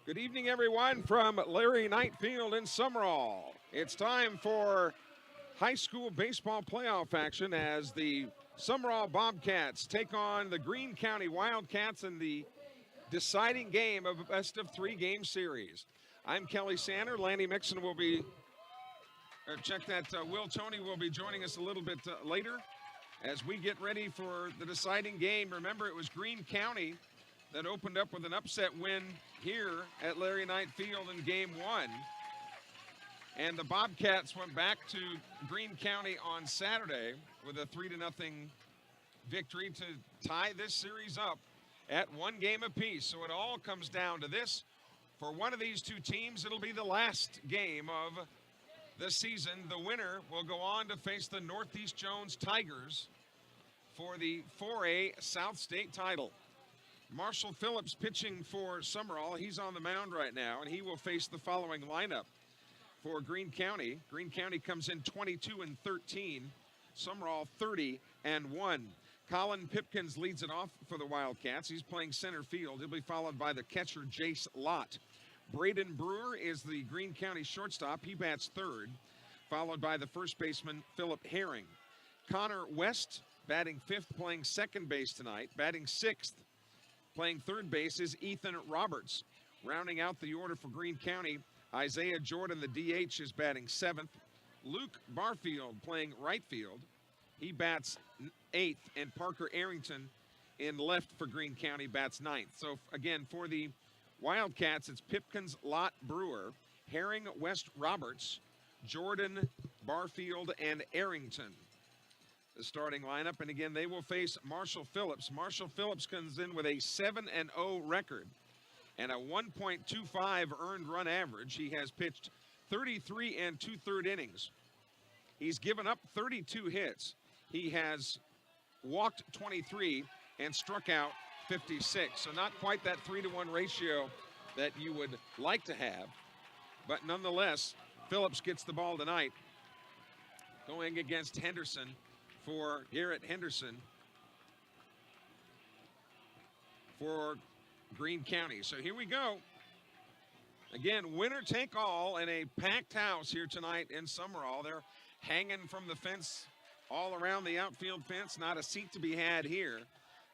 Good evening, everyone, from Larry Knight Field in Sumrall. It's time for high school baseball playoff action as the Sumrall Bobcats take on the Greene County Wildcats in the deciding game of a best-of-3 game series. I'm Kelly Sander. Lanny Mixon will be, Will Tony will be joining us a little bit later as we get ready for the deciding game. Remember, it was Greene County that opened up with an upset win here at Larry Knight Field in game one. And the Bobcats went back to Greene County on Saturday with a 3-0 victory to tie this series up at one game apiece. So it all comes down to this. For one of these two teams, it'll be the last game of the season. The winner will go on to face the Northeast Jones Tigers for the 4A South State title. Marshall Phillips pitching for Sumrall. He's on the mound right now, and he will face the following lineup for Greene County. Greene County comes in 22-13. Sumrall 30-1. Colin Pipkins leads it off for the Wildcats. He's playing center field. He'll be followed by the catcher, Jace Lott. Braden Brewer is the Greene County shortstop. He bats third, followed by the first baseman, Philip Herring. Connor West batting fifth, playing second base tonight. Batting sixth, playing third base, is Ethan Roberts. Rounding out the order for Greene County, Isaiah Jordan, the DH, is batting seventh. Luke Barfield playing right field. He bats eighth, and Parker Arrington in left for Greene County bats ninth. So again, for the Wildcats, it's Pipkins, Lott, Brewer, Herring, West, Roberts, Jordan, Barfield, and Arrington, the starting lineup. And again, they will face Marshall Phillips. Marshall Phillips comes in with a 7-0 record and a 1.25 earned run average. He has pitched 33 2/3 innings. He's given up 32 hits. He has walked 23 and struck out 56. So not quite that 3-to-1 ratio that you would like to have. But nonetheless, Phillips gets the ball tonight, going against Henderson for Garrett Henderson for Greene County. So here we go. Again, winner take all in a packed house here tonight in Sumrall. They're hanging from the fence all around the outfield fence. Not a seat to be had here.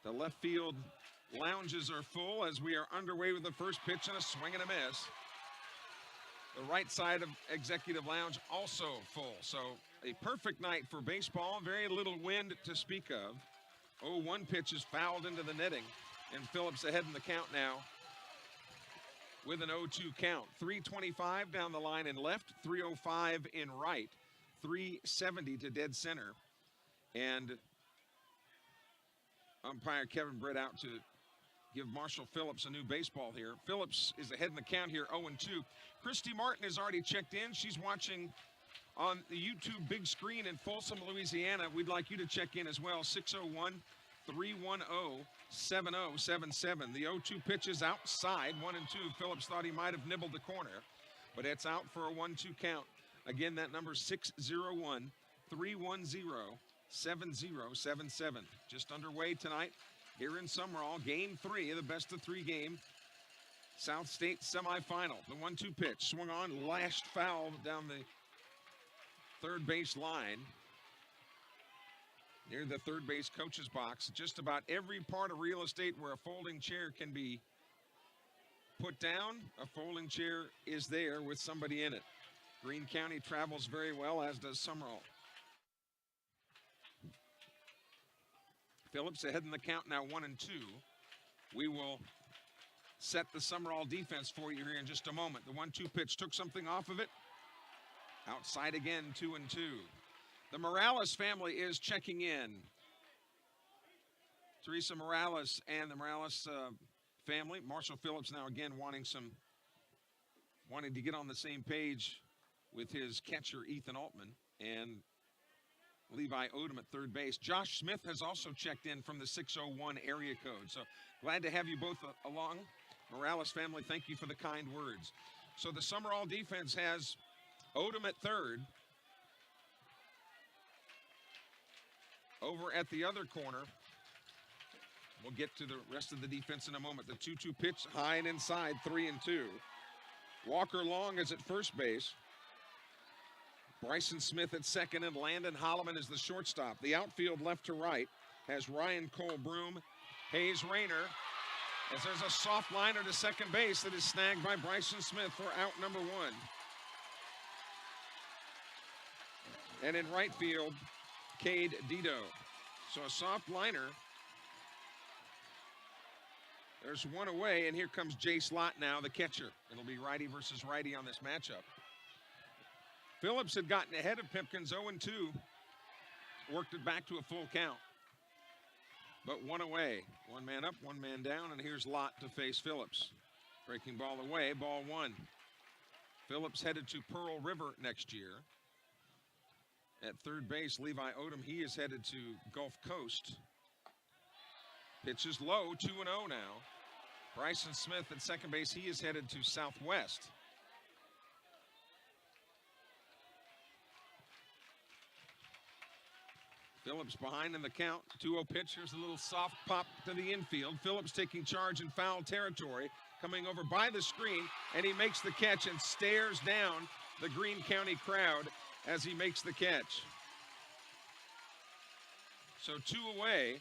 The left field lounges are full as we are underway with the first pitch and a swing and a miss. The right side of Executive Lounge also full. So a perfect night for baseball. Very little wind to speak of. 0-1 pitch is fouled into the netting, and Phillips ahead in the count now with an 0-2 count. 325 down the line in left, 305 in right, 370 to dead center. And umpire Kevin Britt out to give Marshall Phillips a new baseball here. Phillips is ahead in the count here, 0-2. Christy Martin has already checked in. She's watching on the YouTube big screen in Folsom, Louisiana. We'd like you to check in as well, 601-310-7077. The 0-2 pitch is outside, 1-2. Phillips thought he might have nibbled the corner, but it's out for a 1-2 count. Again, that number 601-310-7077. Just underway tonight here in Sumrall, game 3 of the best-of-3 game South State semifinal. The 1-2 pitch swung on, lashed foul down the third base line near the third base coach's box. Just about every part of real estate where a folding chair can be put down, a folding chair is there with somebody in it. Greene County travels very well, as does Sumrall. Phillips ahead in the count now, 1-2. We will set the Sumrall defense for you here in just a moment. The 1-2 pitch took something off of it. Outside again, 2-2. The Morales family is checking in. Teresa Morales and the Morales family. Marshall Phillips now again wanting to get on the same page with his catcher, Ethan Altman, and Levi Odom at third base. Josh Smith has also checked in from the 601 area code. So glad to have you both along. Morales family, thank you for the kind words. So the Sumrall defense has Odom at third. Over at the other corner, We'll get to the rest of the defense in a moment. The 2-2 pitch, high and inside, 3-2. Walker Long is at first base. Bryson Smith at second, and Landon Holloman is the shortstop. The outfield left to right has Ryan Cole Broom, Hayes Rayner, as there's a soft liner to second base that is snagged by Bryson Smith for out number 1. And in right field, Cade Dito. So a soft liner. There's one away, and here comes Jace Lott now, the catcher. It'll be righty versus righty on this matchup. Phillips had gotten ahead of Pipkins 0-2, worked it back to a full count. But one away, one man up, one man down, and here's Lott to face Phillips. Breaking ball away, ball 1. Phillips headed to Pearl River next year. At third base, Levi Odom, he is headed to Gulf Coast. Pitch is low, 2-0 now. Bryson Smith at second base, he is headed to Southwest. Phillips behind in the count, 2-0 pitch. Here's a little soft pop to the infield. Phillips taking charge in foul territory, coming over by the screen, and he makes the catch and stares down the Greene County crowd as he makes the catch. So 2 away.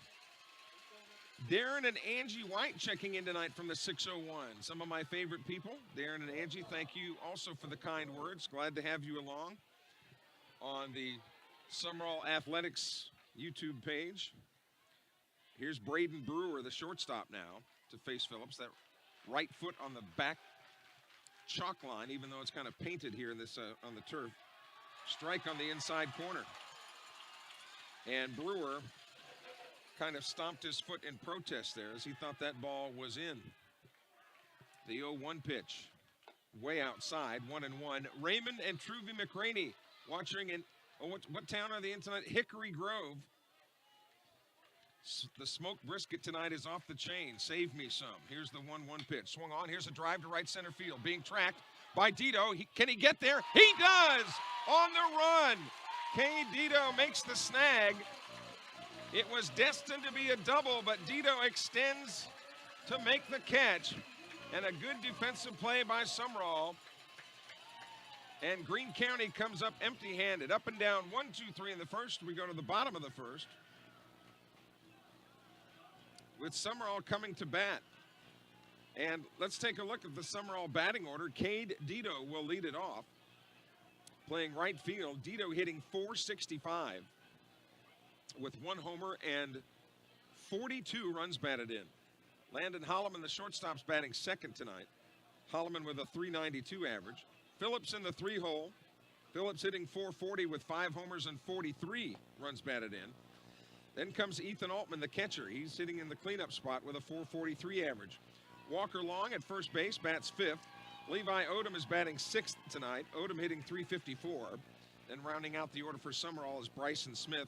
Darren and Angie White checking in tonight from the 601. Some of my favorite people. Darren and Angie, thank you also for the kind words. Glad to have you along on the Sumrall Athletics YouTube page. Here's Braden Brewer, the shortstop now, to face Phillips. That right foot on the back chalk line, even though it's kind of painted here in this on the turf. Strike on the inside corner. And Brewer kind of stomped his foot in protest there as he thought that ball was in. The 0-1 pitch, way outside, 1-1. Raymond and Truvy McRaney watching in, what town are they in tonight? Hickory Grove. The smoked brisket tonight is off the chain. Save me some. Here's the 1-1 pitch. Swung on. Here's a drive to right center field. Being tracked by Dito. Can he get there? He does! On the run. Cade Dito makes the snag. It was destined to be a double, but Dito extends to make the catch. And a good defensive play by Sumrall. And Greene County comes up empty-handed. Up and down, 1, 2, 3 in the first. We go to the bottom of the first, with Sumrall coming to bat. And let's take a look at the Sumrall batting order. Cade Dito will lead it off. Playing right field, Dito hitting .465 with 1 homer and 42 runs batted in. Landon Holloman, the shortstop's batting second tonight. Holloman with a .392 average. Phillips in the 3-hole. Phillips hitting .440 with 5 homers and 43 runs batted in. Then comes Ethan Altman, the catcher. He's sitting in the cleanup spot with a .443 average. Walker Long at first base, bats 5th. Levi Odom is batting 6th tonight. Odom hitting .354. Then rounding out the order for Sumrall is Bryson Smith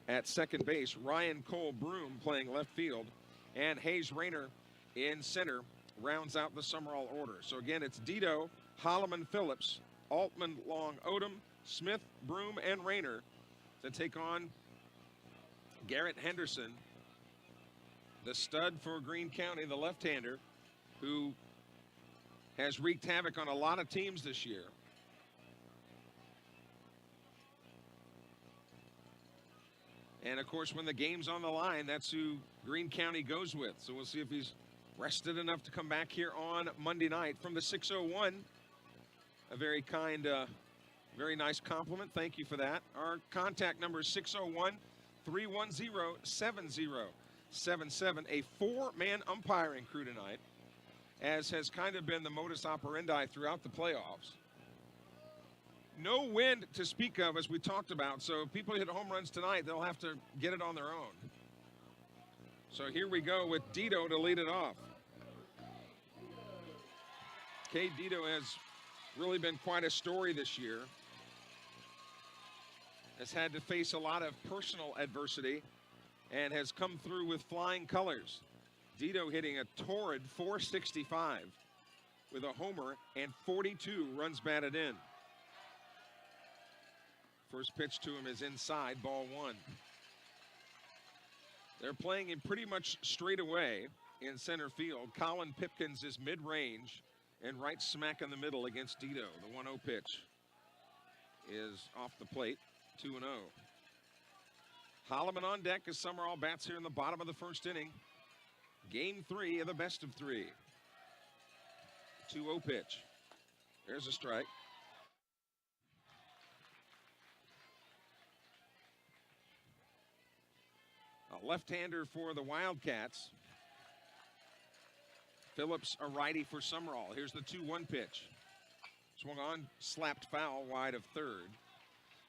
at second base. Ryan Cole Broom playing left field. And Hayes Rayner in center rounds out the Sumrall order. So again, it's Dito, Holloman, Phillips, Altman, Long, Odom, Smith, Broom, and Rayner to take on Garrett Henderson, the stud for Greene County, the left-hander, who has wreaked havoc on a lot of teams this year. And of course, when the game's on the line, that's who Greene County goes with. So we'll see if he's rested enough to come back here on Monday night from the 601. A very kind, very nice compliment. Thank you for that. Our contact number is 601-310-7077. A 4-man umpiring crew tonight, as has kind of been the modus operandi throughout the playoffs. No wind to speak of, as we talked about, so if people hit home runs tonight, they'll have to get it on their own. So here we go with Dito to lead it off. Cade Dito has really been quite a story this year. Has had to face a lot of personal adversity and has come through with flying colors. Dito hitting a torrid .465 with a homer and 42 runs batted in. First pitch to him is inside, ball 1. They're playing him pretty much straight away in center field. Colin Pipkins is mid-range and right smack in the middle against Dito. The 1-0 pitch is off the plate, 2-0. Holloman on deck as Sumrall bats here in the bottom of the first inning. Game 3 of the best of 3. 2-0 pitch. There's a strike. A left-hander for the Wildcats. Phillips, a righty for Sumrall. Here's the 2-1 pitch. Swung on, slapped foul wide of third.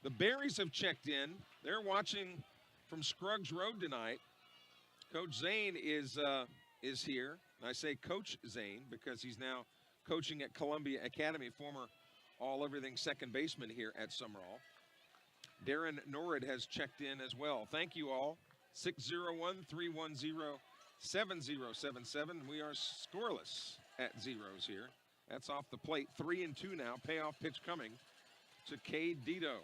The Berries have checked in. They're watching from Scruggs Road tonight. Coach Zane is here. I say Coach Zane because he's now coaching at Columbia Academy, former all-everything second baseman here at Sumrall. Darren Norrid has checked in as well. Thank you all. 601-310-7077. We are scoreless at zeros here. That's off the plate. 3-2 now. Payoff pitch coming to Cade Dito.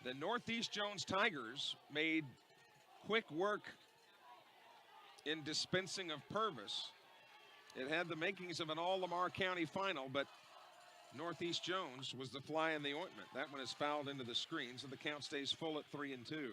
The Northeast Jones Tigers made quick work in dispensing of Purvis. It had the makings of an all-Lamar County final, but Northeast Jones was the fly in the ointment. That one is fouled into the screen, so the count stays full at 3-2.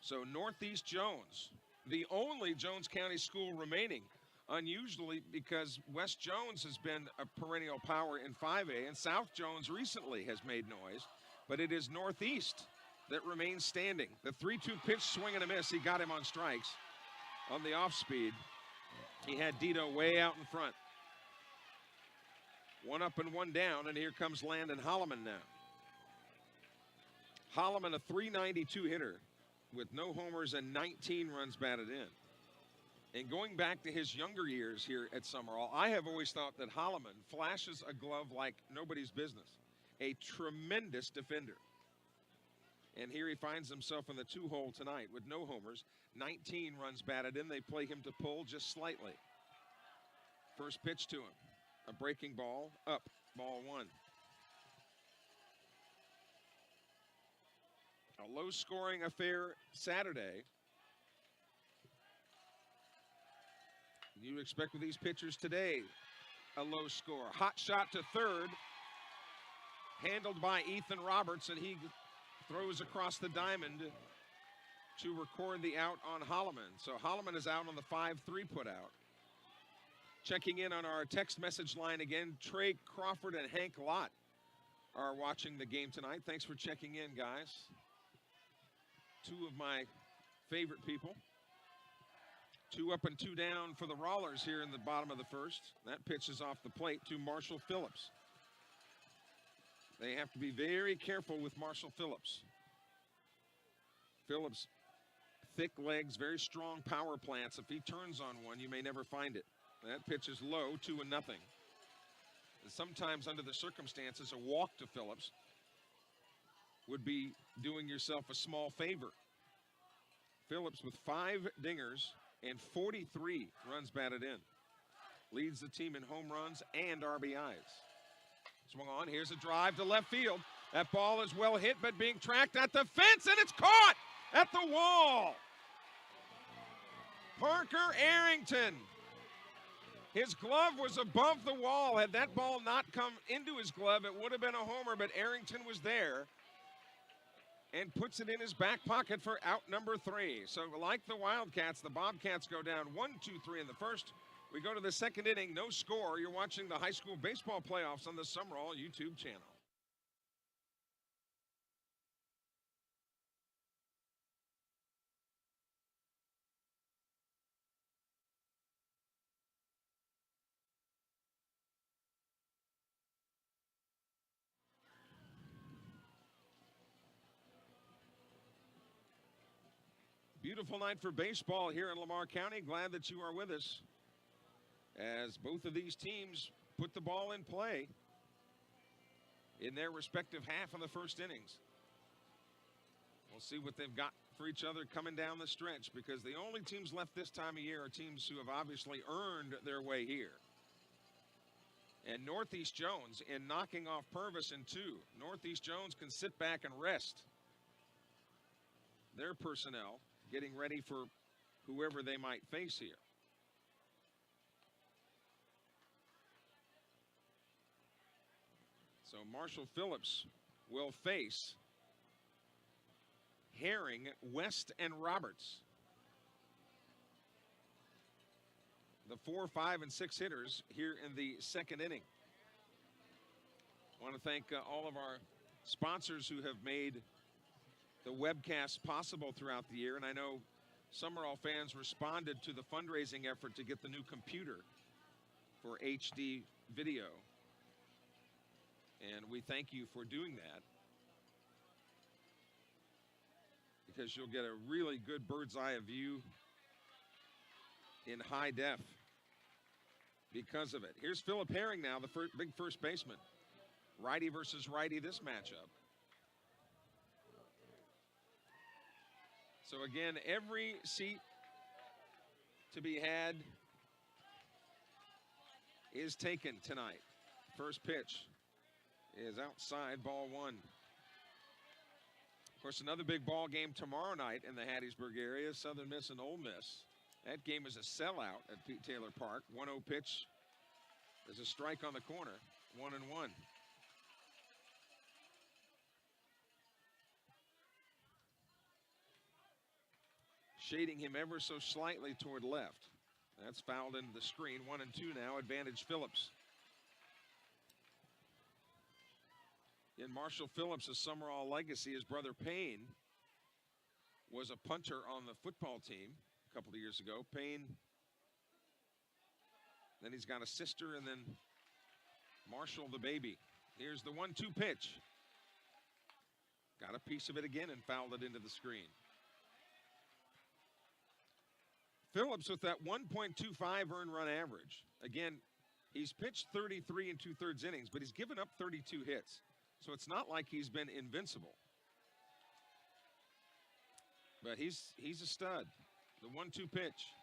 So Northeast Jones, the only Jones County school remaining, unusually because West Jones has been a perennial power in 5A, and South Jones recently has made noise, but it is Northeast that remains standing. The 3-2 pitch, swing and a miss. He got him on strikes on the off speed. He had Dito way out in front. 1 up and 1 down, and here comes Landon Holloman now. Holloman, a .392 hitter with no homers and 19 runs batted in. And going back to his younger years here at Sumrall, I have always thought that Holloman flashes a glove like nobody's business. A tremendous defender. And here he finds himself in the 2-hole tonight with no homers, 19 runs batted in. They play him to pull just slightly. First pitch to him. A breaking ball, up, ball 1. A low-scoring affair Saturday. You expect with these pitchers today a low score. Hot shot to third, handled by Ethan Roberts, and he throws across the diamond to record the out on Holloman. So Holloman is out on the 5-3 put out. Checking in on our text message line again, Trey Crawford and Hank Lott are watching the game tonight. Thanks for checking in, guys. 2 of my favorite people. 2 up and 2 down for the Rawlers here in the bottom of the first. That pitch is off the plate to Marshall Phillips. They have to be very careful with Marshall Phillips. Phillips, thick legs, very strong power plants. If he turns on one, you may never find it. That pitch is low, 2-0. And sometimes under the circumstances, a walk to Phillips would be doing yourself a small favor. Phillips with 5 dingers and 43 runs batted in. Leads the team in home runs and RBIs. Swung on, here's a drive to left field. That ball is well hit, but being tracked at the fence, and it's caught at the wall. Parker Arrington. His glove was above the wall. Had that ball not come into his glove, it would have been a homer, but Arrington was there and puts it in his back pocket for out number 3. So like the Wildcats, the Bobcats go down 1-2-3 in the first. We go to the second inning, no score. You're watching the high school baseball playoffs on the Sumrall YouTube channel. Beautiful night for baseball here in Lamar County. Glad that you are with us as both of these teams put the ball in play in their respective half of the first innings. We'll see what they've got for each other coming down the stretch, because the only teams left this time of year are teams who have obviously earned their way here. And Northeast Jones, in knocking off Purvis in 2, Northeast Jones can sit back and rest. their personnel, getting ready for whoever they might face here. So Marshall Phillips will face Herring, West, and Roberts. The 4, 5, and 6 hitters here in the second inning. I want to thank all of our sponsors who have made the webcast possible throughout the year. And I know Sumrall fans responded to the fundraising effort to get the new computer for HD video. And we thank you for doing that, because you'll get a really good bird's eye view in high def because of it. Here's Philip Herring now, the big first baseman. Righty versus righty this matchup. So again, every seat to be had is taken tonight. First pitch is outside, ball 1. Of course, another big ball game tomorrow night in the Hattiesburg area, Southern Miss and Ole Miss. That game is a sellout at Pete Taylor Park. 1-0 pitch. There's a strike on the corner, 1-1. Shading him ever so slightly toward left. That's fouled into the screen. 1-2 now, advantage Phillips. In Marshall Phillips' Sumrall legacy, his brother Payne was a punter on the football team a couple of years ago. Payne, then he's got a sister, and then Marshall the baby. Here's the 1-2 pitch. Got a piece of it again and fouled it into the screen. Phillips with that 1.25 earned run average. Again, he's pitched 33 2/3 innings, but he's given up 32 hits. So it's not like he's been invincible. But he's a stud. The 1-2 pitch,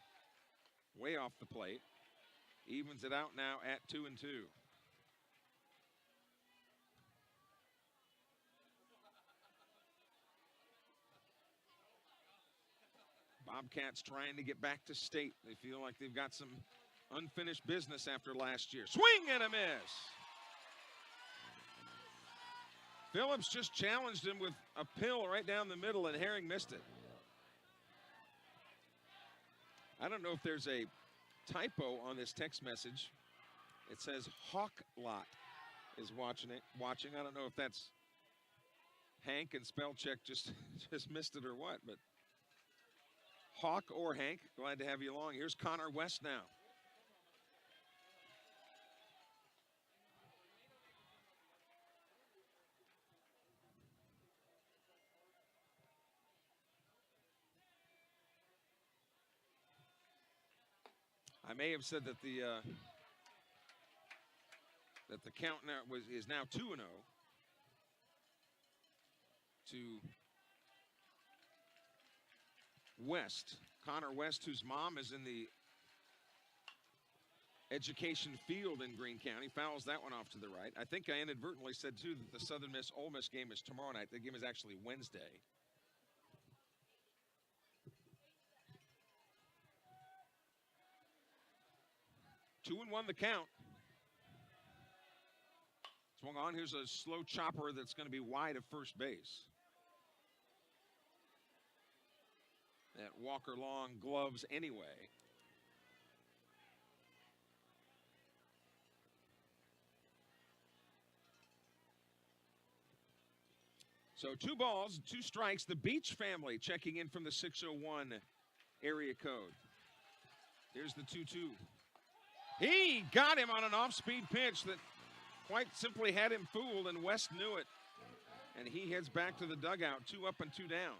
way off the plate. Evens it out now at 2-2. Bobcats trying to get back to state. They feel like they've got some unfinished business after last year. Swing and a miss. Phillips just challenged him with a pill right down the middle, and Herring missed it. I don't know if there's a typo on this text message. It says Hawk Lot is watching. I don't know if that's Hank and spell check just missed it or what, but Hawk or Hank, glad to have you along. Here's Connor West now. I may have said that the count now is now 2-0 to West. Connor West, whose mom is in the education field in Greene County, fouls that one off to the right. I think I inadvertently said too that the Southern Miss Ole Miss game is tomorrow night. The game is actually Wednesday. Two and 1 the count. Swung on. Here's a slow chopper that's going to be wide of first base. That Walker Long gloves anyway. So 2 balls, 2 strikes. The Beach family checking in from the 601 area code. Here's the 2-2. He got him on an off-speed pitch that quite simply had him fooled, and West knew it. And he heads back to the dugout, 2 up and 2 down.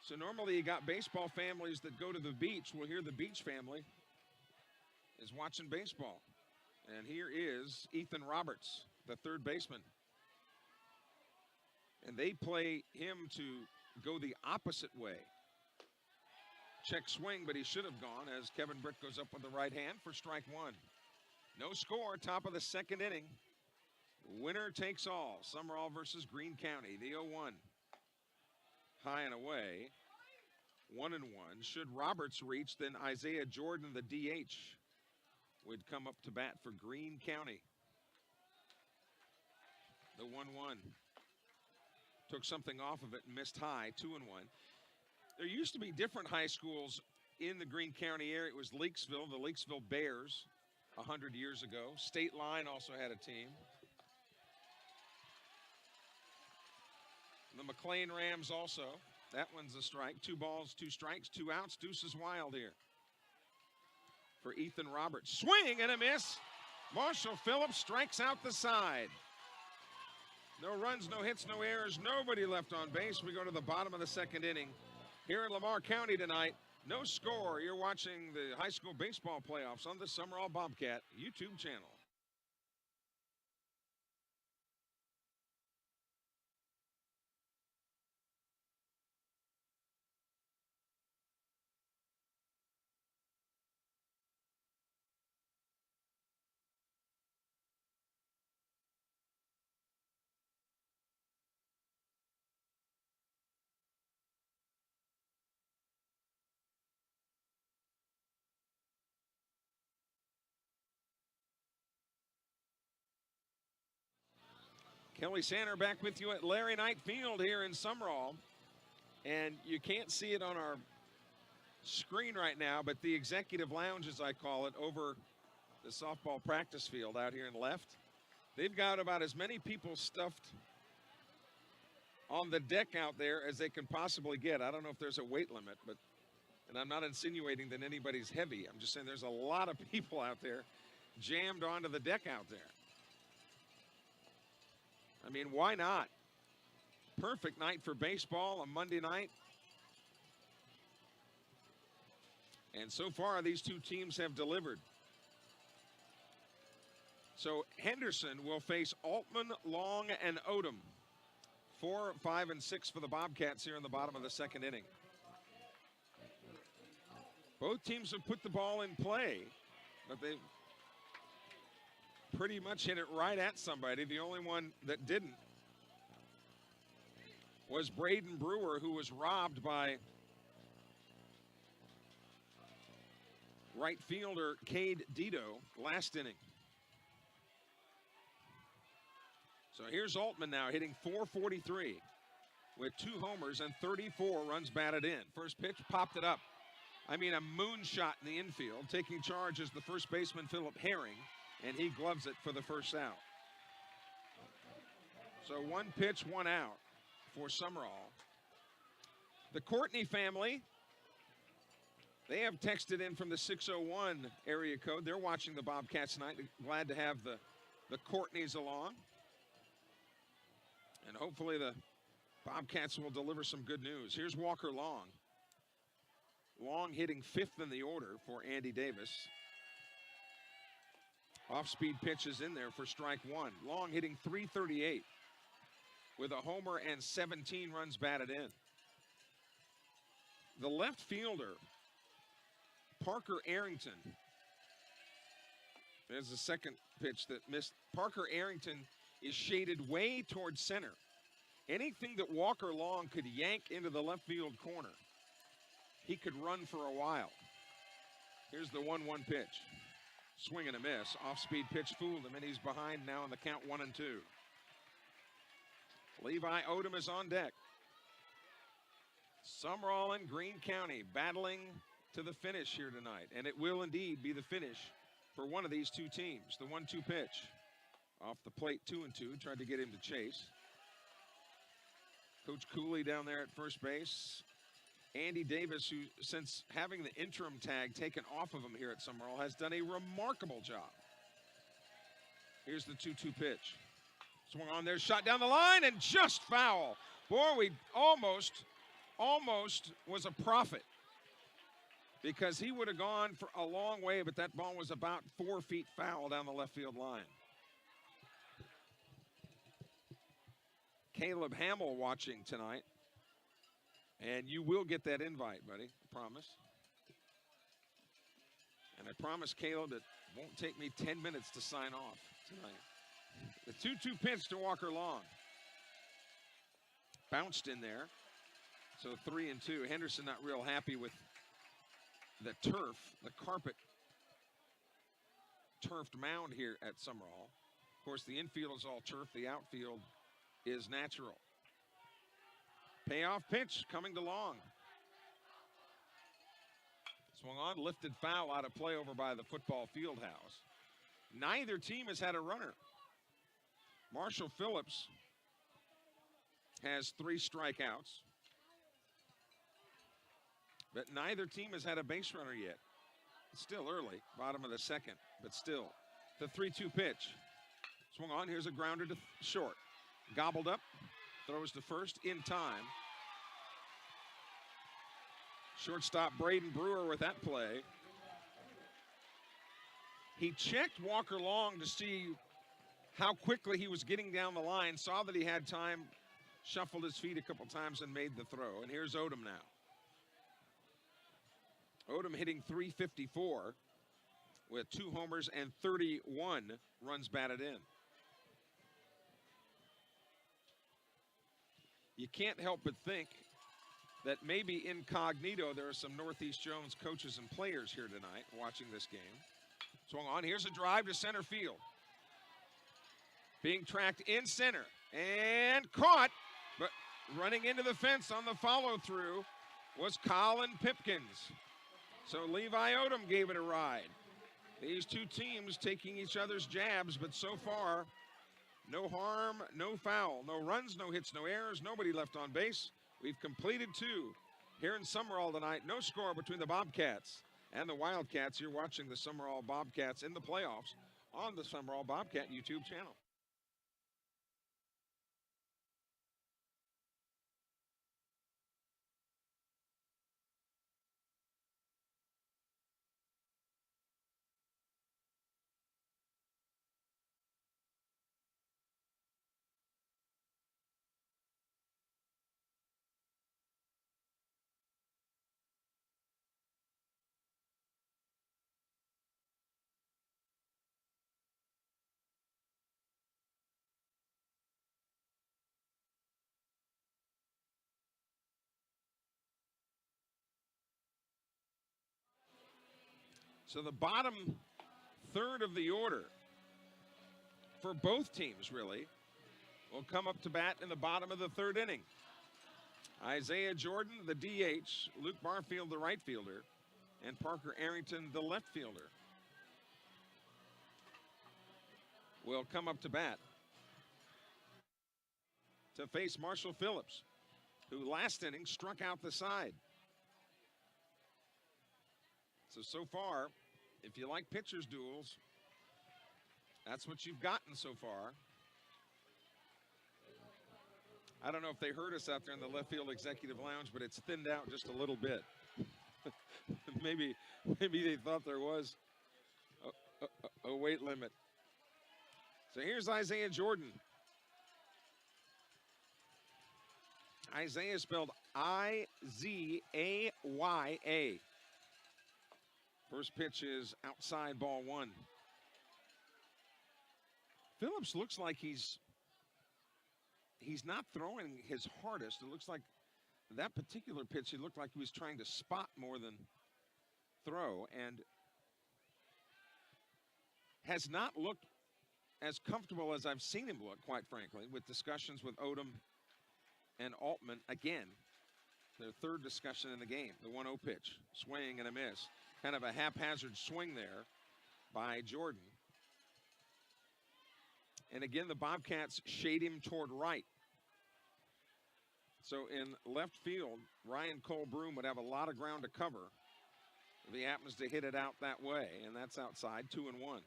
So normally you got baseball families that go to the beach. Well, here the Beach family is watching baseball. And here is Ethan Roberts, the third baseman. And they play him to go the opposite way. Check swing, but he should have gone as Kevin Britt goes up with the right hand for strike 1. No score, top of the second inning. Winner takes all. Sumrall versus Greene County, the 0-1. high and away. 1-1. Should Roberts reach, then Isaiah Jordan, the DH, would come up to bat for Greene County. The 1-1. Took something off of it and missed high, 2-1. There used to be different high schools in the Greene County area. It was Leakesville, the Leakesville Bears, 100 years ago. State Line also had a team. The McLean Rams also. That one's a strike. 2 balls, 2 strikes, 2 outs. Deuces wild here for Ethan Roberts. Swing and a miss. Marshall Phillips strikes out the side. No runs, no hits, no errors, nobody left on base. We go to the bottom of the 2nd inning here in Lamar County tonight. No score. You're watching the high school baseball playoffs on the Sumrall Bobcat YouTube channel. Kelly Sander back with you at Larry Knight Field here in Sumrall. And you can't see it on our screen right now, but the executive lounge, as I call it, over the softball practice field out here in left, they've got about as many people stuffed on the deck out there as they can possibly get. I don't know if there's a weight limit, but, and I'm not insinuating that anybody's heavy. I'm just saying there's a lot of people out there jammed onto the deck out there. I mean, why not? Perfect night for baseball, a Monday night. And so far, these two teams have delivered. So Henderson will face Altman, Long, and Odom. 4, 5, and 6 for the Bobcats here in the bottom of the 2nd inning. Both teams have put the ball in play, but they pretty much hit it right at somebody. The only one that didn't was Braden Brewer, who was robbed by right fielder Cade Dito last inning. So here's Altman now hitting .443 with 2 homers and 34 runs batted in. First pitch, popped it up. I mean, a moonshot in the infield. Taking charge is the first baseman, Philip Herring, and he gloves it for the first out. So 1 pitch, 1 out for Sumrall. The Courtney family, they have texted in from the 601 area code. They're watching the Bobcats tonight. Glad to have the Courtneys along. And hopefully the Bobcats will deliver some good news. Here's Walker Long. Long hitting 5th in the order for Andy Davis. Off-speed pitches in there for strike 1. Long hitting .338 with a homer and 17 runs batted in. The left fielder, Parker Arrington. There's the second pitch that missed. Parker Arrington is shaded way towards center. Anything that Walker Long could yank into the left field corner, he could run for a while. Here's the 1-1 pitch. Swing and a miss. Off-speed pitch fooled him, and he's behind now in the count 1-2. Levi Odom is on deck. Sumrall and Greene County battling to the finish here tonight, and it will indeed be the finish for one of these two teams. The 1-2 pitch. Off the plate, 2-2. Tried to get him to chase. Coach Cooley down there at first base. Andy Davis, who, since having the interim tag taken off of him here at Sumrall, has done a remarkable job. Here's the 2-2 pitch. Swung on there, shot down the line, and just foul. Boy, we almost was a prophet, because he would have gone for a long way, but that ball was about 4 feet foul down the left field line. Caleb Hamill watching tonight. And you will get that invite, buddy, I promise. And I promise, Caleb, it won't take me 10 minutes to sign off tonight. The 2-2 pitch to Walker Long. Bounced in there. So 3-2. Henderson not real happy with the turf, the carpet turfed mound here at Sumrall. Of course, the infield is all turf. The outfield is natural. Payoff pitch coming to Long. Swung on, lifted foul out of play over by the football field house. Neither team has had a runner. Marshall Phillips has 3 strikeouts, but neither team has had a base runner yet. It's still early, bottom of the second, but still. The 3-2 pitch. Swung on, here's a grounder to short. Gobbled up, throws to first in time. Shortstop Braden Brewer with that play. He checked Walker Long to see how quickly he was getting down the line, saw that he had time, shuffled his feet a couple times and made the throw. And here's Odom now. Odom hitting .354 with 2 homers and 31 runs batted in. You can't help but think that maybe incognito there are some Northeast Jones coaches and players here tonight watching this game. Swung on, here's a drive to center field. Being tracked in center and caught, but running into the fence on the follow through was Colin Pipkins. So Levi Odom gave it a ride. These two teams taking each other's jabs, but so far, no harm, no foul, no runs, no hits, no errors, nobody left on base. We've completed 2 here in Sumrall tonight. No score between the Bobcats and the Wildcats. You're watching the Sumrall Bobcats in the playoffs on the Sumrall Bobcat YouTube channel. So the bottom third of the order for both teams, really, will come up to bat in the bottom of the 3rd inning. Isaiah Jordan, the DH, Luke Barfield, the right fielder, and Parker Arrington, the left fielder, will come up to bat to face Marshall Phillips, who last inning struck out the side. So far, if you like pitchers' duels, that's what you've gotten so far. I don't know if they heard us out there in the left field executive lounge, but it's thinned out just a little bit. maybe they thought there was a weight limit. So here's Isaiah Jordan. Isaiah spelled I-Z-A-Y-A. First pitch is outside, ball 1. Phillips looks like he's not throwing his hardest. It looks like that particular pitch, he looked like he was trying to spot more than throw, and has not looked as comfortable as I've seen him look, quite frankly, with discussions with Odom and Altman. Again, their 3rd discussion in the game, the 1-0 pitch, swing and a miss. Kind of a haphazard swing there by Jordan. And again, the Bobcats shade him toward right. So in left field, Ryan Cole Broom would have a lot of ground to cover if he happens to hit it out that way, and that's outside, 2-1.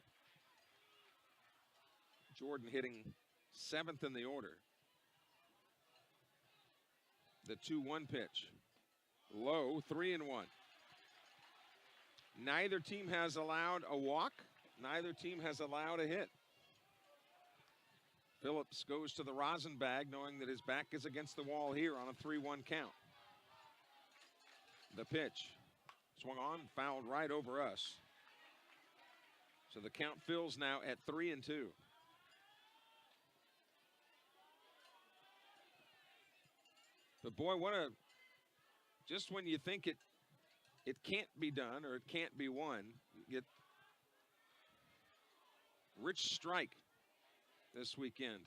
Jordan hitting 7th in the order. The 2-1 pitch. Low, 3-1. Neither team has allowed a walk. Neither team has allowed a hit. Phillips goes to the rosin bag, knowing that his back is against the wall here on a 3-1 count. The pitch. Swung on, fouled right over us. So the count fills now at 3-2. But boy, what just when you think it can't be done or it can't be won, you get Rich Strike this weekend.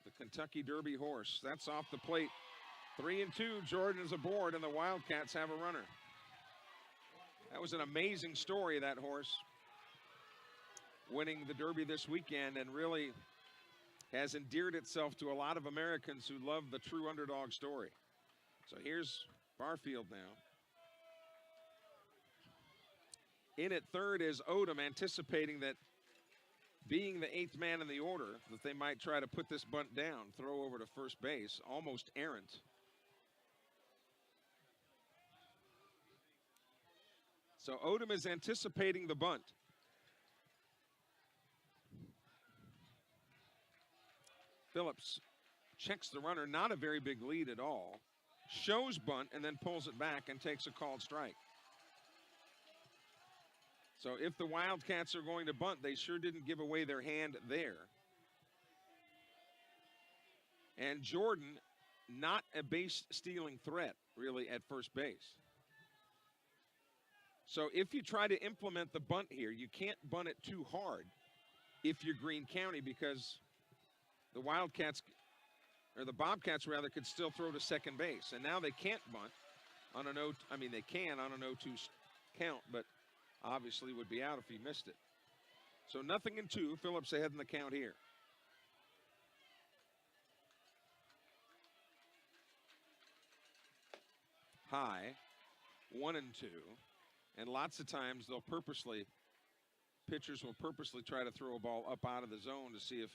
The Kentucky Derby horse. That's off the plate. 3-2. Jordan is aboard, and the Wildcats have a runner. That was an amazing story, that horse. Winning the Derby this weekend, and really has endeared itself to a lot of Americans who love the true underdog story. So here's Barfield now. In at third is Odom, anticipating that being the 8th man in the order, that they might try to put this bunt down, throw over to first base, almost errant. So Odom is anticipating the bunt. Phillips checks the runner, not a very big lead at all. Shows bunt and then pulls it back and takes a called strike. So if the Wildcats are going to bunt, they sure didn't give away their hand there. And Jordan, not a base stealing threat, really, at first base. So if you try to implement the bunt here, you can't bunt it too hard if you're Greene County, because the Wildcats, or the Bobcats rather, could still throw to second base. And now they can't bunt on an 0, I mean, they can on an 0-2 count, but obviously would be out if he missed it. So nothing in 2. Phillips ahead in the count here. High, 1-2. And lots of times they'll purposely, pitchers will purposely try to throw a ball up out of the zone to see if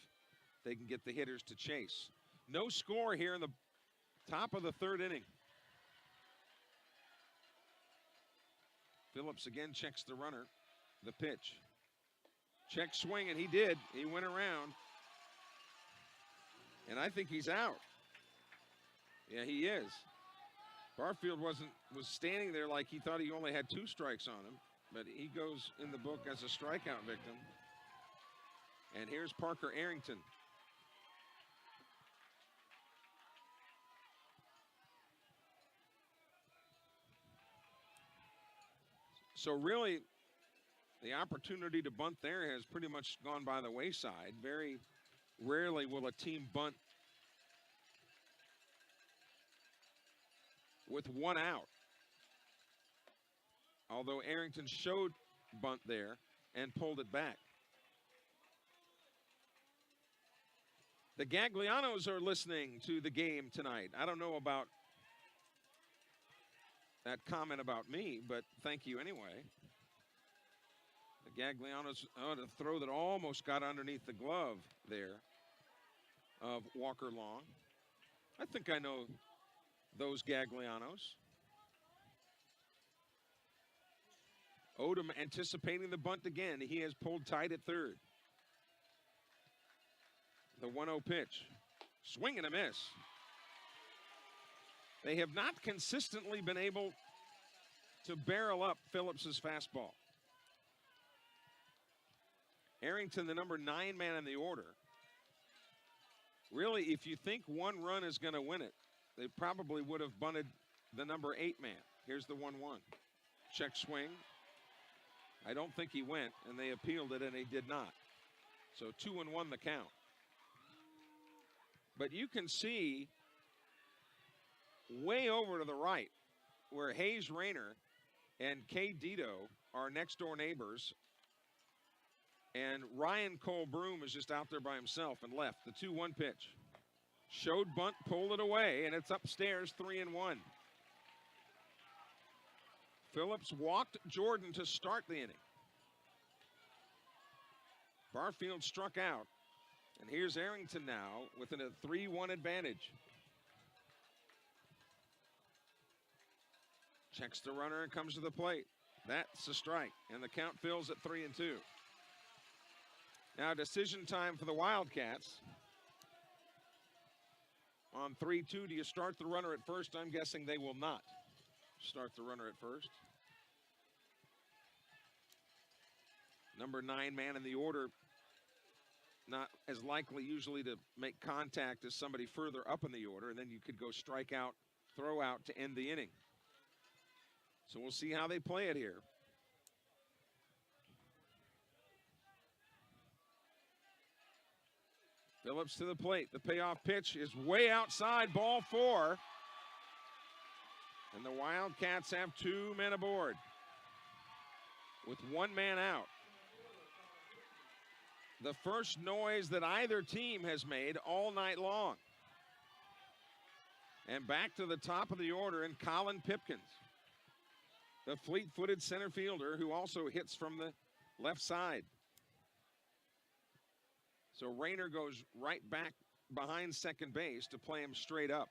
they can get the hitters to chase. No score here in the top of the 3rd inning. Phillips again checks the runner, the pitch. Check swing, and he did. He went around. And I think he's out. Yeah, he is. Barfield was standing there like he thought he only had 2 strikes on him, but he goes in the book as a strikeout victim. And here's Parker Arrington. So really, the opportunity to bunt there has pretty much gone by the wayside. Very rarely will a team bunt with 1 out. Although Arrington showed bunt there and pulled it back. The Gaglianos are listening to the game tonight. I don't know about that comment about me, but thank you anyway. The Gaglianos, a throw that almost got underneath the glove there of Walker Long. I think I know those Gaglianos. Odom anticipating the bunt again. He has pulled tight at third. The 1-0 pitch. Swing and a miss. They have not consistently been able to barrel up Phillips's fastball. Arrington, the number 9 man in the order. Really, if you think 1 run is going to win it, they probably would have bunted the number 8 man. Here's the 1-1. Check swing. I don't think he went, and they appealed it, and he did not. So 2-1 the count. But you can see way over to the right where Hayes Rayner and Kay Dito are next door neighbors, and Ryan Cole Broom is just out there by himself and left. The 2-1 pitch. Showed bunt, pulled it away, and it's upstairs, 3-1. Phillips walked Jordan to start the inning. Barfield struck out. And here's Arrington now with a 3-1 advantage. Checks the runner and comes to the plate. That's a strike, and the count fills at 3-2. Now decision time for the Wildcats. On 3-2, do you start the runner at first? I'm guessing they will not start the runner at first. Number 9 man in the order, not as likely usually to make contact as somebody further up in the order, and then you could go strike out, throw out to end the inning. So we'll see how they play it here. Phillips to the plate. The payoff pitch is way outside, ball 4. And the Wildcats have 2 men aboard with 1 man out. The first noise that either team has made all night long. And back to the top of the order in Colin Pipkins, the fleet-footed center fielder who also hits from the left side. So Rayner goes right back behind second base to play him straight up.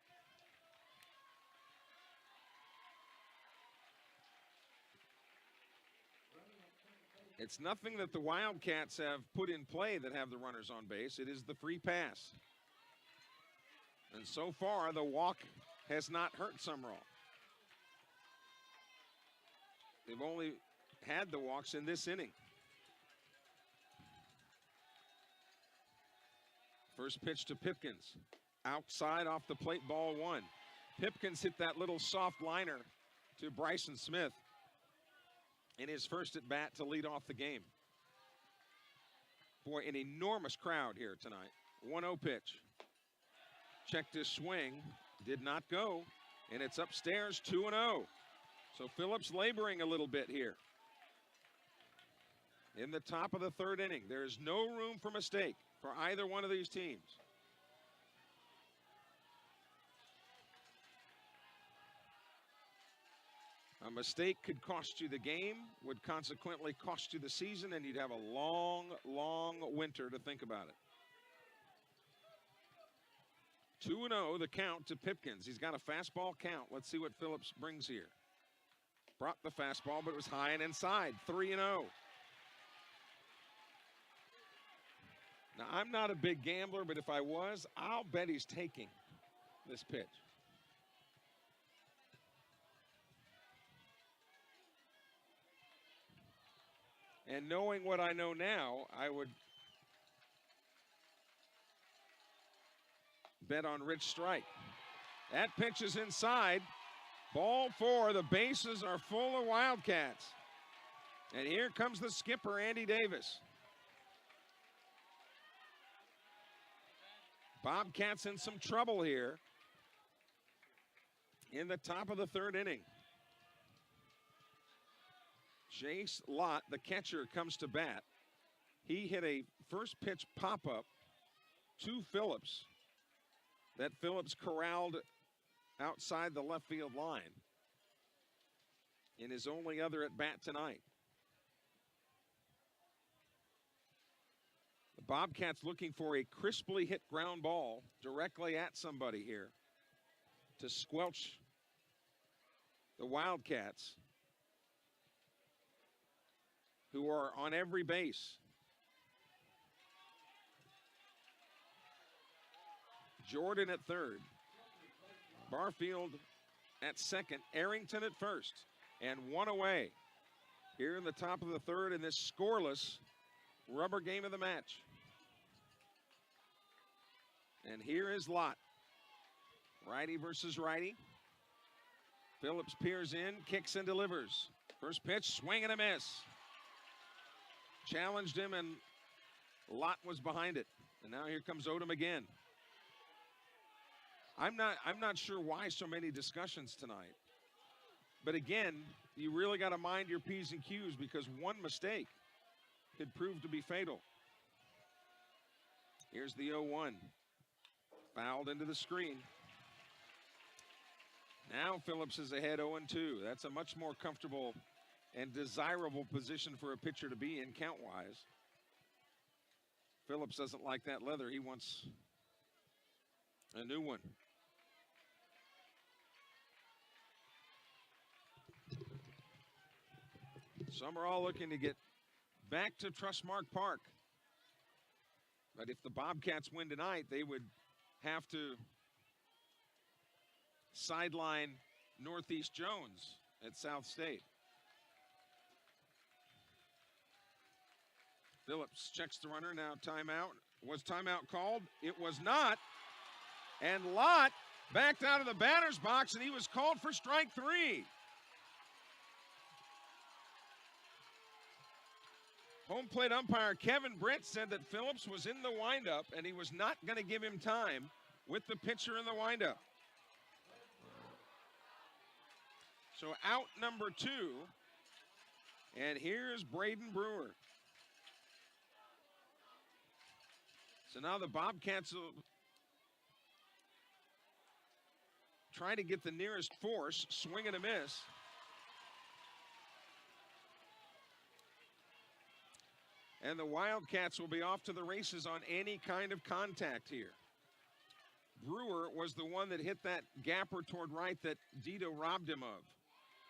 It's nothing that the Wildcats have put in play that have the runners on base. It is the free pass. And so far, the walk has not hurt Sumrall. They've only had the walks in this inning. First pitch to Pipkins. Outside off the plate, ball 1. Pipkins hit that little soft liner to Bryson Smith in his first at bat to lead off the game. Boy, an enormous crowd here tonight. 1-0 pitch. Checked his swing, did not go, and it's upstairs 2-0. So Phillips laboring a little bit here. In the top of the 3rd inning, there is no room for mistake for either one of these teams. A mistake could cost you the game, would consequently cost you the season, and you'd have a long, long winter to think about it. 2-0 the count to Pipkins. He's got a fastball count. Let's see what Phillips brings here. Brought the fastball, but it was high and inside. 3-0. Now, I'm not a big gambler, but if I was, I'll bet he's taking this pitch. And knowing what I know now, I would bet on Rich strike. That pitch is inside. Ball 4. The bases are full of Wildcats. And here comes the skipper, Andy Davis. Bobcats in some trouble here in the top of the 3rd inning. Jace Lott, the catcher, comes to bat. He hit a first pitch pop-up to Phillips that Phillips corralled outside the left field line in his only other at bat tonight. The Bobcats looking for a crisply hit ground ball directly at somebody here to squelch the Wildcats, who are on every base. Jordan at 3rd. Barfield at 2nd. Arrington at 1st. And 1 away here in the top of the 3rd in this scoreless rubber game of the match. And here is Lott. Righty versus righty. Phillips peers in, kicks and delivers. First pitch, swing and a miss. Challenged him, and Lott was behind it. And now here comes Odom again. I'm not sure why so many discussions tonight. But again, you really got to mind your P's and Q's, because one mistake could prove to be fatal. Here's the 0-1. Fouled into the screen. Now Phillips is ahead 0-2. That's a much more comfortable and desirable position for a pitcher to be in count-wise. Phillips doesn't like that leather. He wants a new one. Sumrall looking to get back to Trustmark Park. But if the Bobcats win tonight, they would have to sideline Northeast Jones at South State. Phillips checks the runner. Now timeout. Was timeout called? It was not. And Lott backed out of the batter's box, and he was called for strike 3. Home plate umpire Kevin Britt said that Phillips was in the windup and he was not going to give him time with the pitcher in the windup. So out number 2. And here's Braden Brewer. So now the Bobcats will try to get the nearest force, swing and a miss. And the Wildcats will be off to the races on any kind of contact here. Brewer was the one that hit that gapper toward right that Dito robbed him of.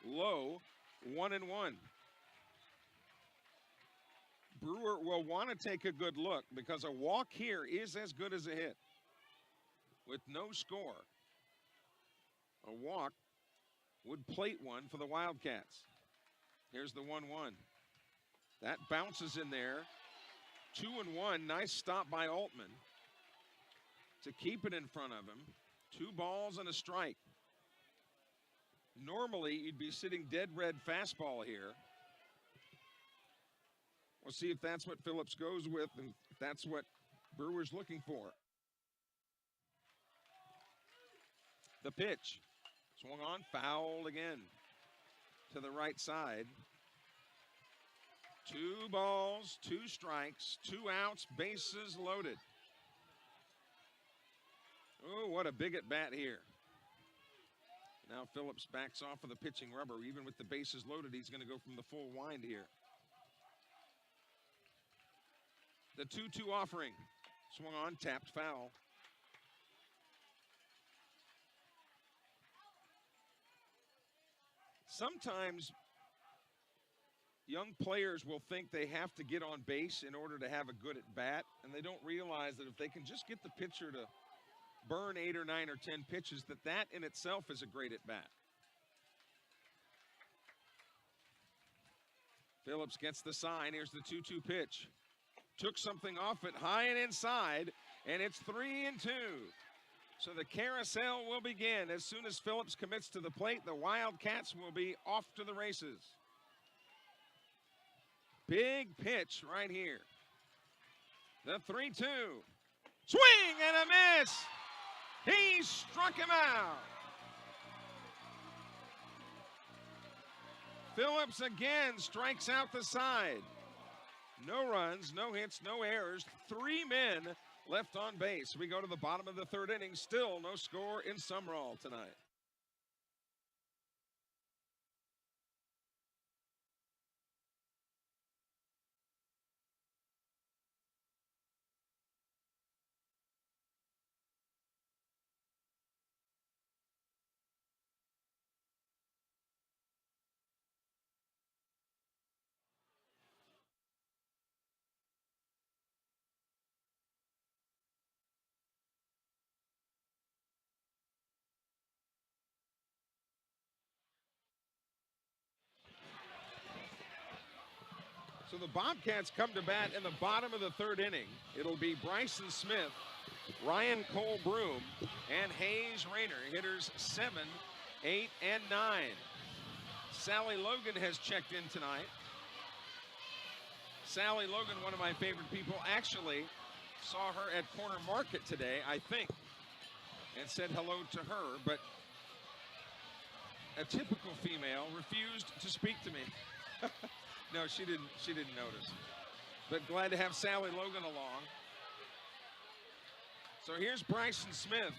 Low, 1-1. Brewer will want to take a good look because a walk here is as good as a hit. With no score, a walk would plate one for the Wildcats. Here's the 1-1. That bounces in there. 2-1. Nice stop by Altman to keep it in front of him. 2 balls and a strike. Normally, you'd be sitting dead red fastball here. We'll see if that's what Phillips goes with and if that's what Brewer's looking for. The pitch. Swung on, fouled again to the right side. 2 balls, 2 strikes, 2 outs, bases loaded. Oh, what a big at bat here. Now Phillips backs off of the pitching rubber. Even with the bases loaded, he's going to go from the full wind here. The 2-2 offering. Swung on, tapped, foul. Sometimes young players will think they have to get on base in order to have a good at bat, and they don't realize that if they can just get the pitcher to burn 8 or 9 or 10 pitches, that in itself is a great at bat. Phillips gets the sign. Here's the 2-2 pitch. Took something off it high and inside, and it's 3-2. So the carousel will begin. As soon as Phillips commits to the plate, the Wildcats will be off to the races. Big pitch right here. The 3-2. Swing and a miss. He struck him out. Phillips again strikes out the side. No runs, no hits, no errors. 3 men left on base. We go to the bottom of the 3rd inning. Still no score in Sumrall tonight. So the Bobcats come to bat in the bottom of the 3rd inning. It'll be Bryson Smith, Ryan Cole Broom, and Hayes Rayner, hitters 7, 8, and 9. Sally Logan has checked in tonight. Sally Logan, one of my favorite people, actually saw her at Corner Market today, I think, and said hello to her, but a typical female refused to speak to me. No, she didn't notice. But glad to have Sally Logan along. So here's Bryson Smith,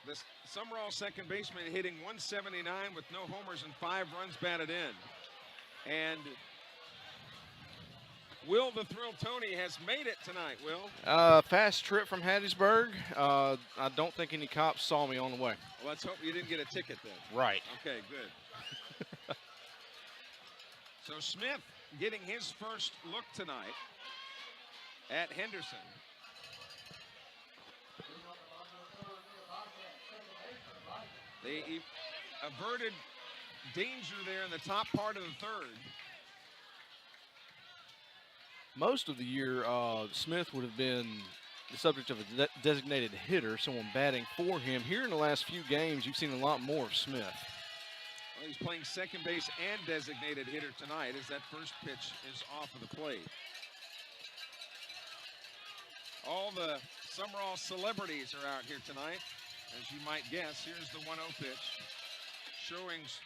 the Sumrall second baseman, hitting 179 with no homers and 5 runs batted in. And Will the Thrill Tony has made it tonight, Will. Fast trip from Hattiesburg. I don't think any cops saw me on the way. Well, let's hope you didn't get a ticket then. Right. Okay, good. So Smith getting his first look tonight at Henderson. They averted danger there in the top part of the 3rd. Most of the year, Smith would have been the subject of a designated hitter, someone batting for him. Here in the last few games, you've seen a lot more of Smith. Well, he's playing second base and designated hitter tonight as that first pitch is off of the plate. All the Sumrall celebrities are out here tonight, as you might guess. Here's the 1-0 pitch. Showings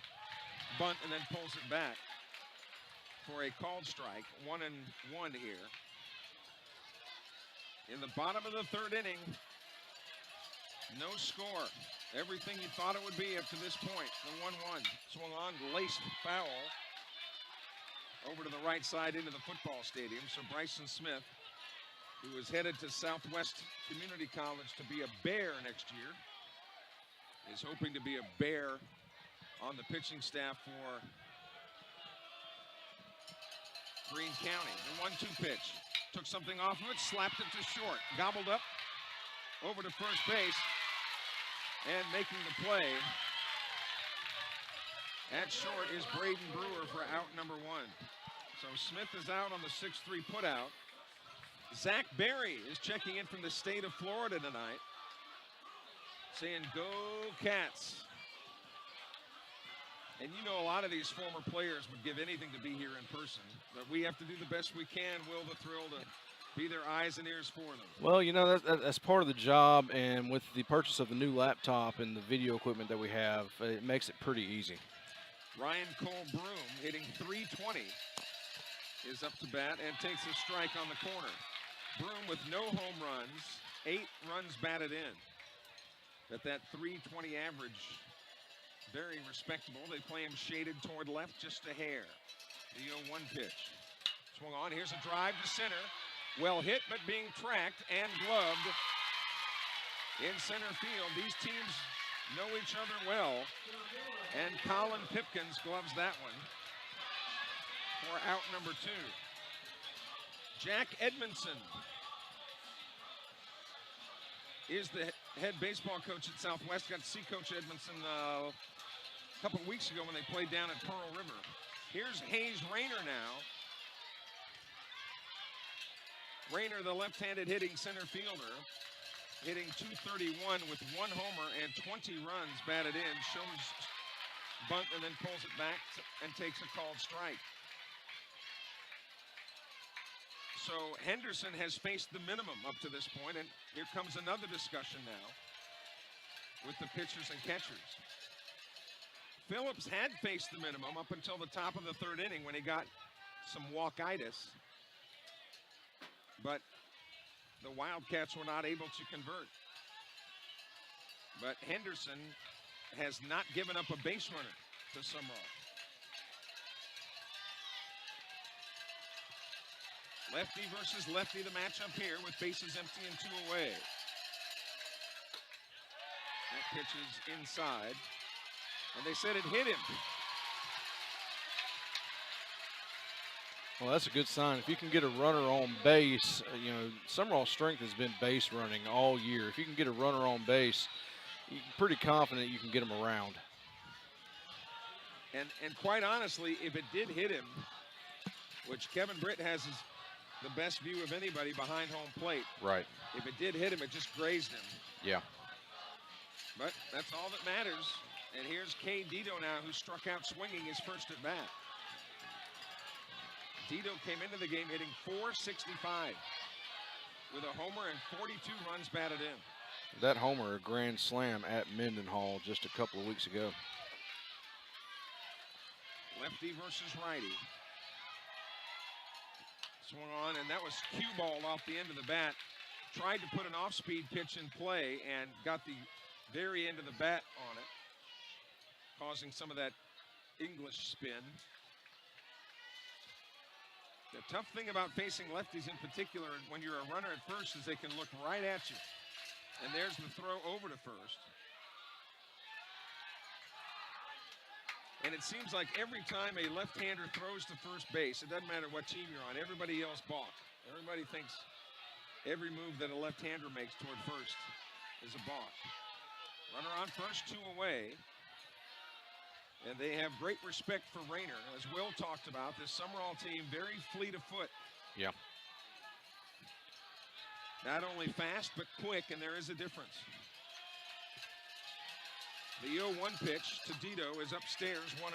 bunt and then pulls it back for a called strike. 1-1 here. In the bottom of the third inning, no score. Everything you thought it would be up to this point. The 1-1 swung on, laced foul over to the right side into the football stadium. So Bryson Smith, who is headed to Southwest Community College to be a Bear next year, is hoping to be a Bear on the pitching staff for Greene County. The 1-2 pitch. Took something off of it, slapped it to short. Gobbled up over to first base. And making the play at short is Braden Brewer for out number 1. So Smith is out on the 6-3 putout. Zach Berry is checking in from the state of Florida tonight, saying, "Go Cats." And you know a lot of these former players would give anything to be here in person, but we have to do the best we can, Will the Thrill, to be their eyes and ears for them. Well, you know, that's part of the job, and with the purchase of the new laptop and the video equipment that we have, it makes it pretty easy. Ryan Cole Broom, hitting .320, is up to bat and takes a strike on the corner. Broom with no home runs, 8 runs batted in. At that .320 average, very respectable. They play him shaded toward left just a hair. The 0-1 pitch. Swung on, here's a drive to center. Well hit, but being tracked and gloved in center field. These teams know each other well, and Colin Pipkins gloves that one for out number 2. Jack Edmondson is the head baseball coach at Southwest. Got to see Coach Edmondson a couple of weeks ago when they played down at Pearl River. Here's Hayes Rayner now. Rayner, the left-handed hitting center fielder, hitting .231 with 1 homer and 20 runs batted in. Shows bunt and then pulls it back and takes a called strike. So Henderson has faced the minimum up to this point, and here comes another discussion now with the pitchers and catchers. Phillips had faced the minimum up until the top of the third inning when he got some walkitis. But the Wildcats were not able to convert. But Henderson has not given up a base runner to Sumrall. Lefty versus lefty, the matchup here with bases empty and 2 away. That pitch is inside. And they said it hit him. Well, that's a good sign. If you can get a runner on base, you know, Sumrall's strength has been base running all year. If you can get a runner on base, you're pretty confident you can get him around. And quite honestly, if it did hit him, which Kevin Britt has the best view of anybody behind home plate. Right. If it did hit him, it just grazed him. Yeah. But that's all that matters. And here's Kay Dito now, who struck out swinging his first at bat. Dito came into the game hitting .465 with a homer and 42 runs batted in. That homer, a grand slam at Mendenhall just a couple of weeks ago. Lefty versus righty. Swung on, and that was cue ball off the end of the bat. Tried to put an off-speed pitch in play and got the very end of the bat on it, causing some of that English spin. The tough thing about facing lefties in particular when you're a runner at first is they can look right at you. And there's the throw over to first. And it seems like every time a left-hander throws to first base, it doesn't matter what team you're on, everybody else balk. Everybody thinks every move that a left-hander makes toward first is a balk. Runner on first, 2 away. And they have great respect for Rayner. As Will talked about, this Sumrall team very fleet of foot. Yeah. Not only fast, but quick, and there is a difference. The 0-1 pitch to Dito is upstairs, 1-1.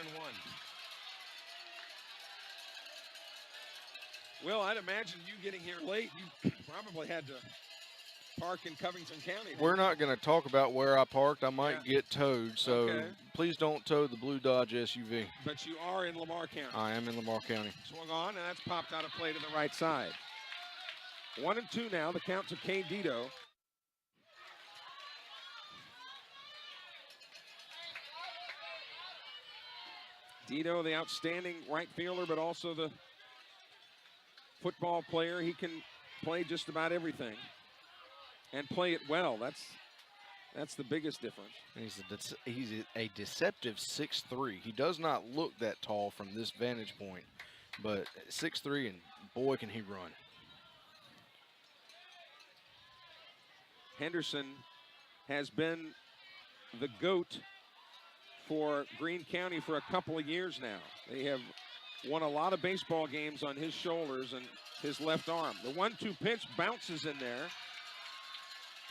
Well, I'd imagine you getting here late, you probably had to park in Covington County. We're not going to talk about where I parked. I might get towed, so Okay. please don't tow the blue Dodge SUV. But you are in Lamar County. I am in Lamar County. Swung on, and that's popped out of play to the right side. 1-2 now. The count to Kane Dito. Dito, the outstanding right fielder, but also the football player. He can play just about everything and play it well. That's the biggest difference. He's a deceptive 6'3". He does not look that tall from this vantage point, but 6'3", and boy, can he run. Henderson has been the GOAT for Greene County for a couple of years now. They have won a lot of baseball games on his shoulders and his left arm. The 1-2 pitch bounces in there.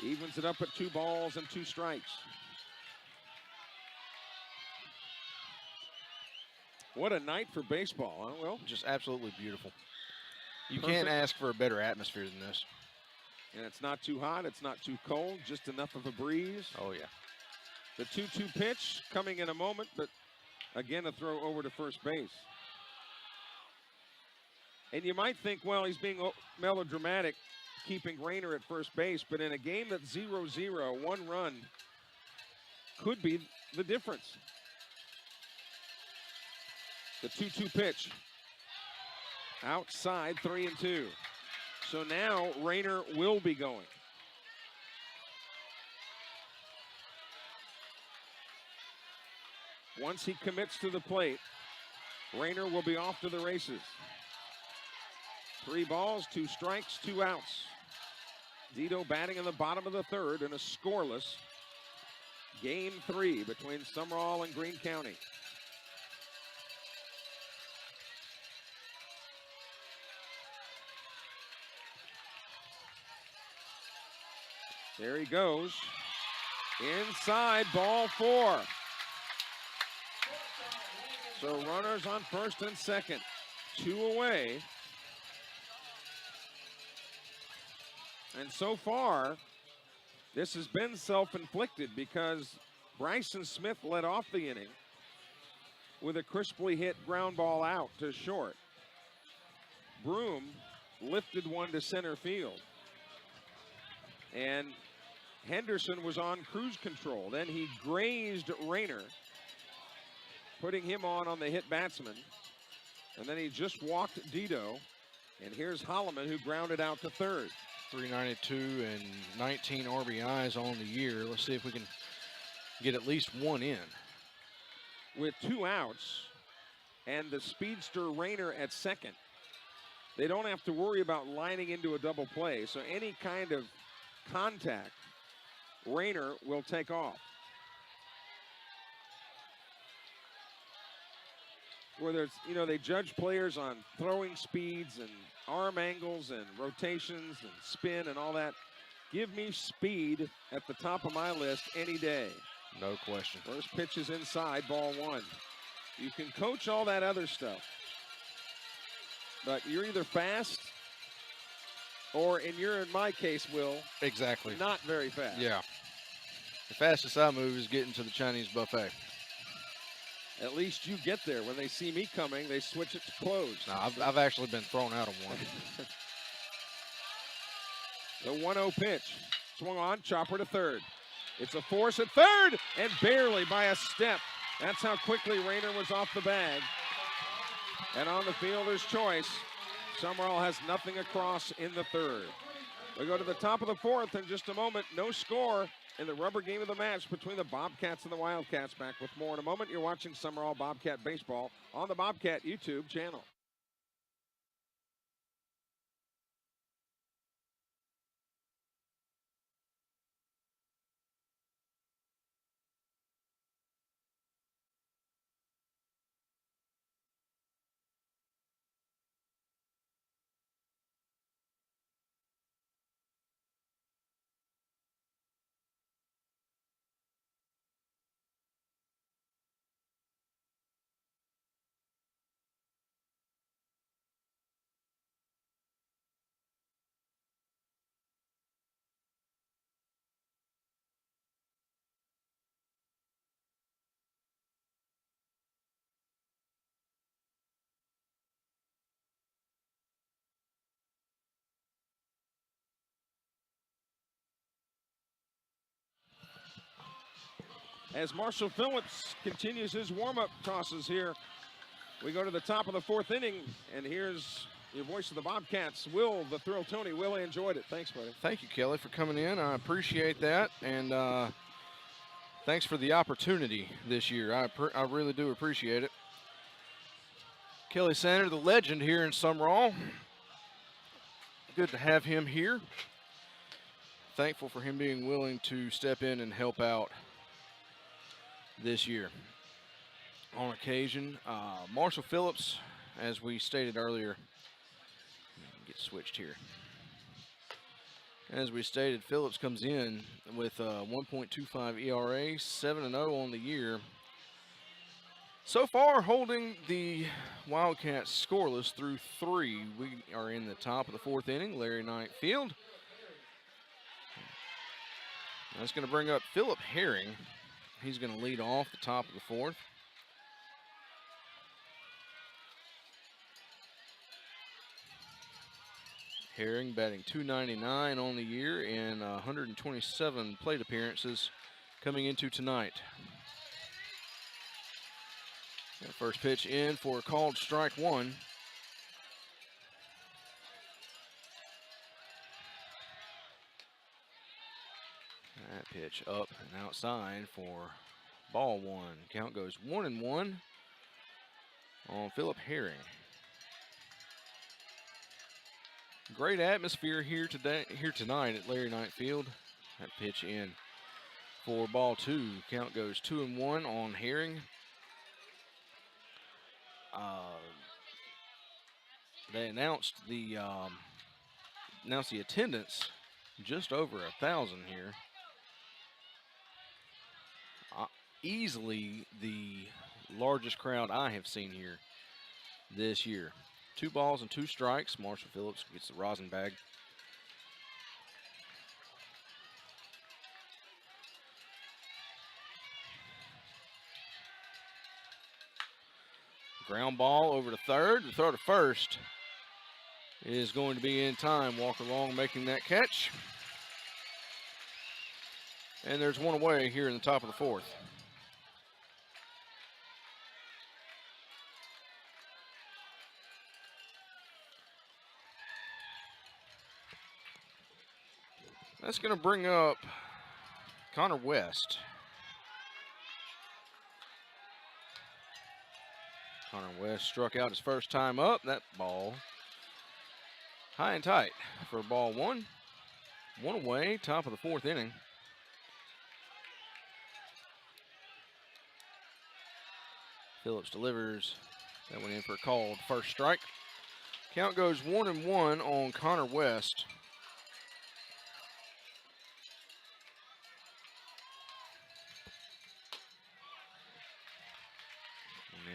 Evens it up at 2 balls and 2 strikes. What a night for baseball, huh, Will? Just absolutely beautiful. You Perfect. can't ask for a better atmosphere than this. And it's not too hot, it's not too cold, just enough of a breeze. Oh, yeah. The 2-2 pitch coming in a moment, but again, a throw over to first base. And you might think, well, he's being melodramatic, keeping Rayner at first base, but in a game that's 0-0, 1 run could be the difference. The 2-2 pitch. Outside, 3-2. So now Rayner will be going. Once he commits to the plate, Rayner will be off to the races. 3 balls, 2 strikes, 2 outs. Dito batting in the bottom of the 3rd in a scoreless Game 3 between Sumrall and Greene County. There he goes. Inside, ball 4. So runners on first and second. 2 away. And so far, this has been self-inflicted because Bryson Smith led off the inning with a crisply hit ground ball out to short. Broom lifted one to center field. And Henderson was on cruise control. Then he grazed Rayner, putting him on the hit batsman. And then he just walked Dito. And here's Holloman, who grounded out to third. 392 and 19 RBIs on the year. Let's see if we can get at least 1 in. With 2 outs and the speedster Rayner at second, they don't have to worry about lining into a double play. So any kind of contact, Rayner will take off. Whether it's, they judge players on throwing speeds and arm angles and rotations and spin and all that. Give me speed at the top of my list any day. No question. First pitch is inside, ball 1. You can coach all that other stuff, but you're either fast or, in my case, Will, exactly, not very fast. Yeah. The fastest I move is getting to the Chinese buffet. At least you get there. When they see me coming, they switch it to closed. No, I've actually been thrown out of one. The 1-0 pitch. Swung on, chopper to third. It's a force at third, and barely by a step. That's how quickly Rayner was off the bag. And on the fielder's choice, Sumrall has nothing across in the 3rd. We go to the top of the 4th in just a moment. No score in the rubber game of the match between the Bobcats and the Wildcats. Back with more in a moment. You're watching Sumrall Bobcat Baseball on the Bobcat YouTube channel. as Marshall Phillips continues his warm-up tosses here. We go to the top of the 4th inning, and here's your voice of the Bobcats, Will the Thrill Tony. Will, I enjoyed it. Thanks, buddy. Thank you, Kelly, for coming in. I appreciate that, and thanks for the opportunity this year. I really do appreciate it. Kelly Sander, the legend here in Sumrall. Good to have him here. Thankful for him being willing to step in and help out this year. On occasion, Marshall Phillips, as we stated earlier, get switched here. As we stated, Phillips comes in with a 1.25 ERA, 7-0 on the year. So far, holding the Wildcats scoreless through 3. We are in the top of the 4th inning, Larry Knight Field. That's going to bring up Philip Herring. He's going to lead off the top of the 4th. Herring batting .299 on the year and 127 plate appearances coming into tonight. That first pitch in for a called strike 1. That pitch up and outside for ball 1. Count goes 1-1 on Philip Herring. Great atmosphere here tonight at Larry Knight Field. That pitch in for ball 2. Count goes 2-1 on Herring. They announced the attendance just over 1,000 here. Easily the largest crowd I have seen here this year. 2 balls and 2 strikes. Marshall Phillips gets the rosin bag. Ground ball over to third. The throw to first is going to be in time. Walker Long making that catch. And there's one away here in the top of the 4th. That's going to bring up Connor West. Connor West struck out his first time up. That ball high and tight for ball 1. 1 away, top of the 4th inning. Phillips delivers. That went in for a called first strike. Count goes 1-1 on Connor West.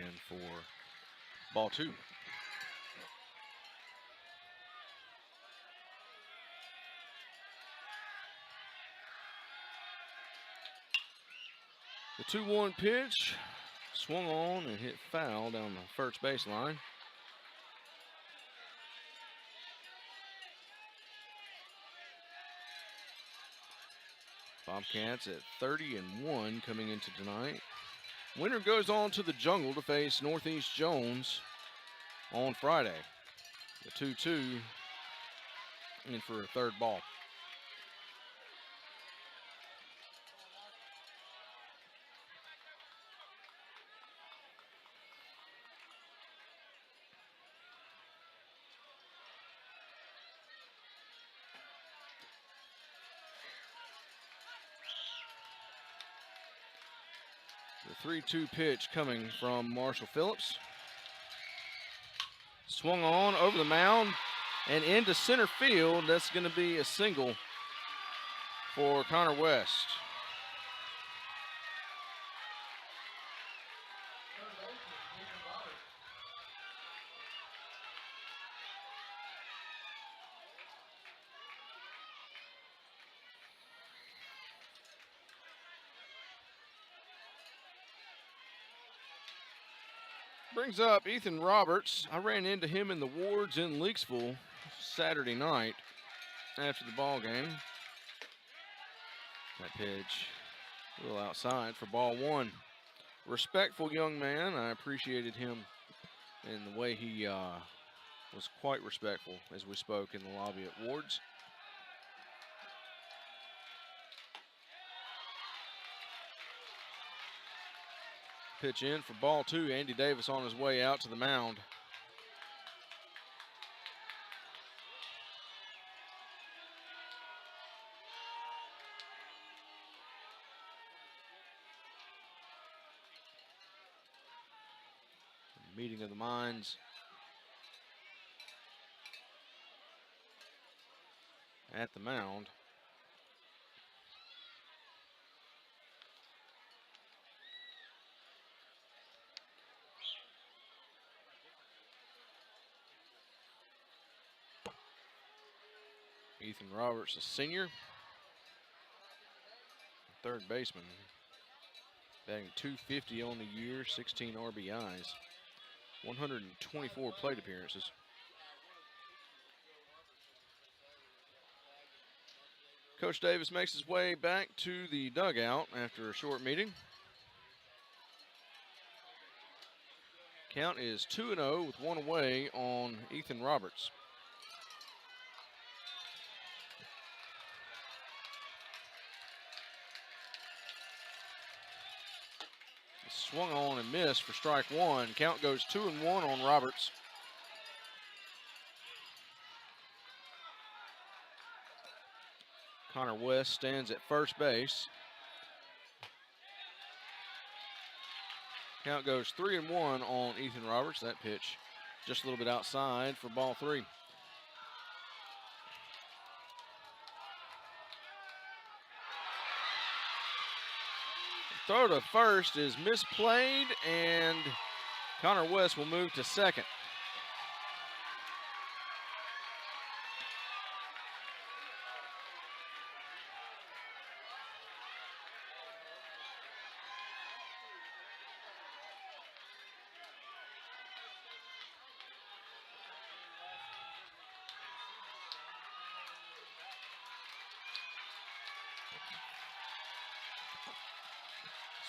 And for ball 2. The 2-1 pitch swung on and hit foul down the first baseline. Bobcats at 30-1 coming into tonight. Winner goes on to the Jungle to face Northeast Jones on Friday. The 2-2 in for a third ball. The 3-2 pitch coming from Marshall Phillips. Swung on over the mound and into center field. That's going to be a single for Connor West. Brings up Ethan Roberts. I ran into him in the wards in Leaksville Saturday night after the ball game. That pitch A little outside for ball one. Respectful young man. I appreciated him in the way he was quite respectful as we spoke in the lobby at Ward's. Pitch in for ball two. Andy Davis on his way out to the mound. Meeting of the minds at the mound. Ethan Roberts, a senior, third baseman, batting .250 on the year, 16 RBIs, 124 plate appearances. Coach Davis makes his way back to the dugout after a short meeting. Count is 2-0 with one away on Ethan Roberts. Swung on and missed for strike one. Count goes 2-1 on Roberts. Connor West stands at first base. Count goes 3-1 on Ethan Roberts. That pitch just a little bit outside for ball three. Throw to first is misplayed, and Connor West will move to second.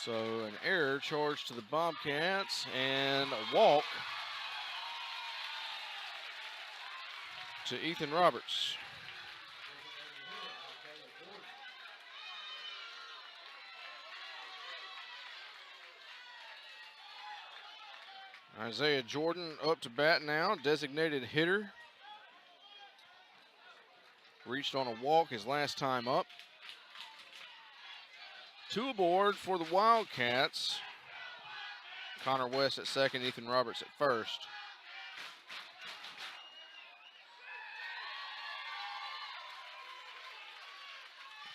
So an error charged to the Bobcats and a walk to Ethan Roberts. Isaiah Jordan up to bat now, designated hitter. Reached on a walk his last time up. Two aboard for the Wildcats. Connor West at second, Ethan Roberts at first.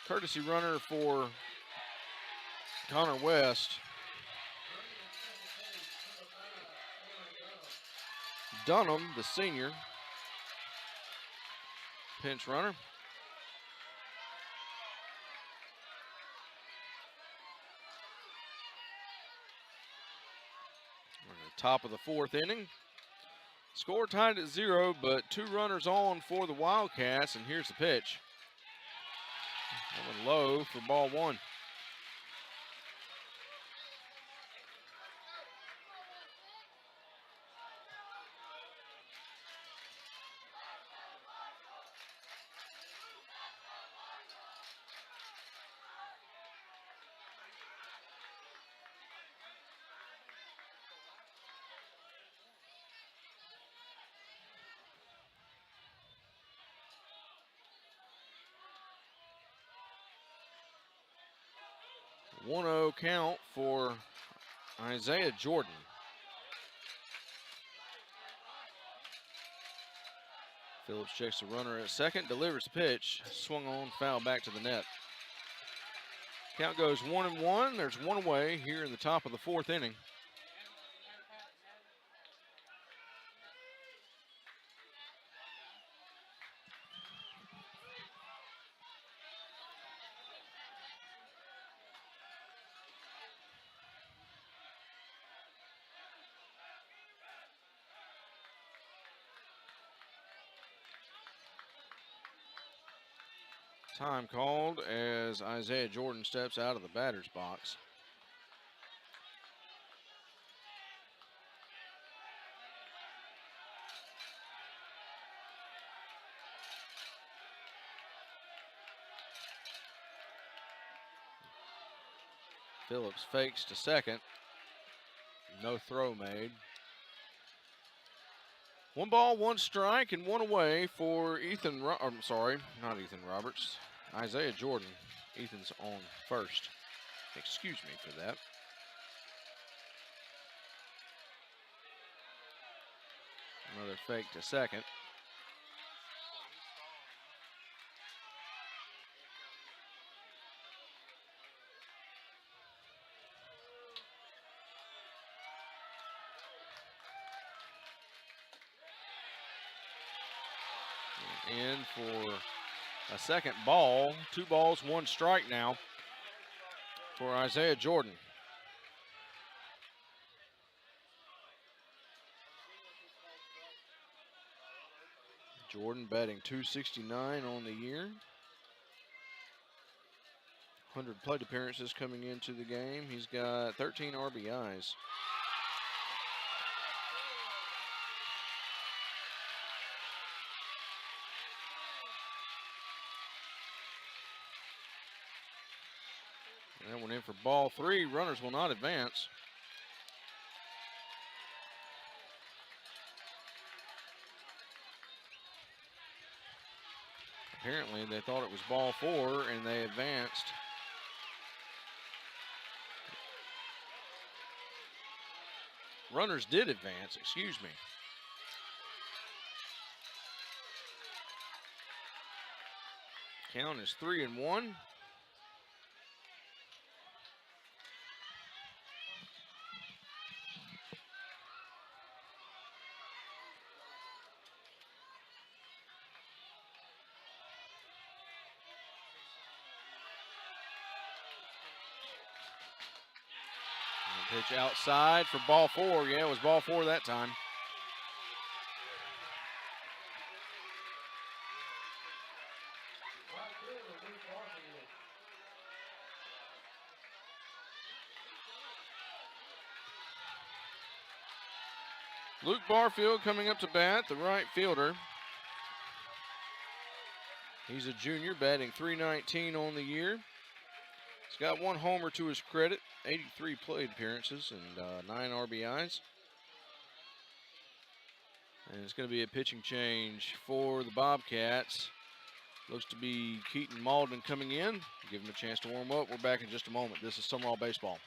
Courtesy runner for Connor West. Dunham, the senior, pinch runner. We're at the top of the fourth inning. Score tied at 0, but two runners on for the Wildcats, and here's the pitch. That one low for ball one. One-0 count for Isaiah Jordan. Phillips checks the runner at second, delivers the pitch, swung on, foul back to the net. Count goes 1-1. There's one away here in the top of the fourth inning. Time called as Isaiah Jordan steps out of the batter's box. Phillips fakes to second. No throw made. 1 ball, 1 strike, and 1 away for I'm sorry, not Ethan Roberts. Isaiah Jordan. Ethan's on first. Excuse me for that. Another fake to second. In for a second ball. 2 balls, 1 strike now for Isaiah Jordan. Jordan batting .269 on the year. 100 plate appearances coming into the game. He's got 13 RBIs. That one in for ball 3. Runners will not advance. Apparently they thought it was ball 4 and they advanced. Runners did advance, excuse me. Count is 3-1. Pitch outside for ball 4. Yeah, it was ball 4 that time. Luke Barfield coming up to bat, the right fielder. He's a junior, batting .319 on the year. He's got 1 homer to his credit, 83 plate appearances, and 9 RBIs. And it's going to be a pitching change for the Bobcats. Looks to be Keaton Malden coming in. Give him a chance to warm up. We're back in just a moment. This is Sumrall Baseball.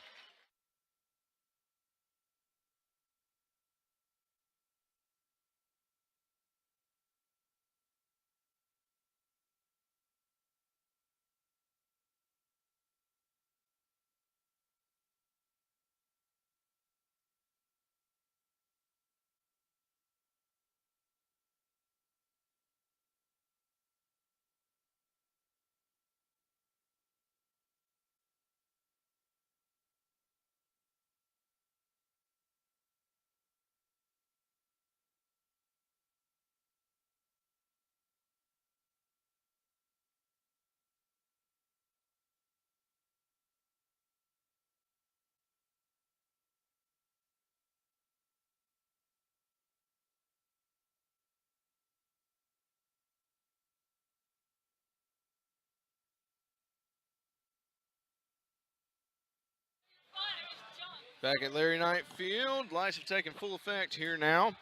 Back at Larry Knight Field, lights have taken full effect here now.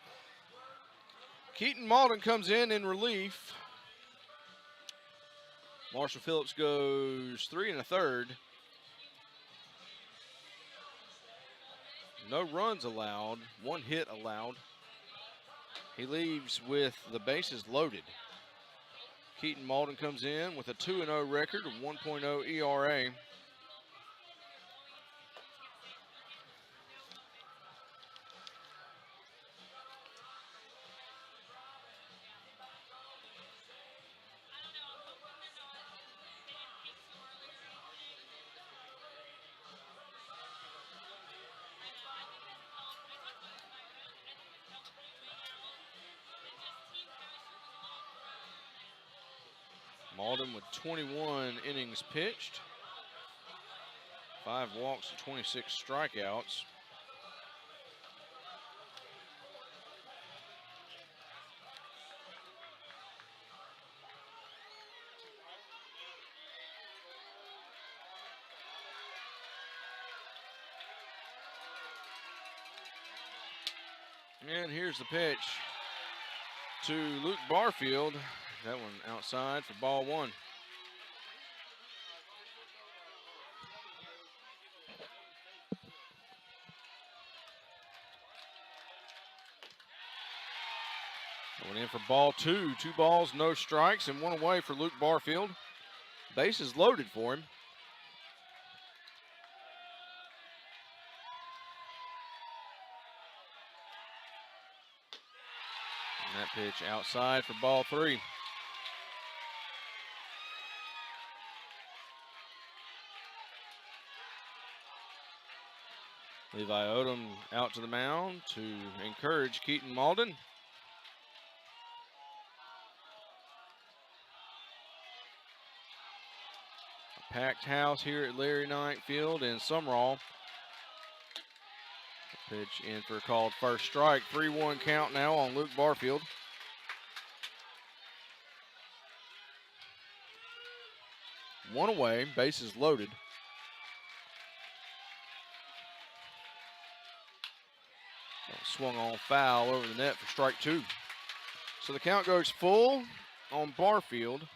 Keaton Malden comes in relief. Marshall Phillips goes 3 1/3. No runs allowed, 1 hit allowed. He leaves with the bases loaded. Keaton Malden comes in with a 2-0 record, a 1.0 ERA. Malden with 21 innings pitched, 5 walks and 26 strikeouts. And here's the pitch to Luke Barfield. That one outside for ball 1. Went in for ball 2. 2 balls, no strikes, and 1 away for Luke Barfield. Bases loaded for him. And that pitch outside for ball 3. Levi Odom out to the mound to encourage Keaton Malden. A packed house here at Larry Knight Field in Sumrall. Pitch in for a called first strike. 3-1 count now on Luke Barfield. One away, bases loaded. Swung on foul over the net for strike 2. So the count goes full on Barfield.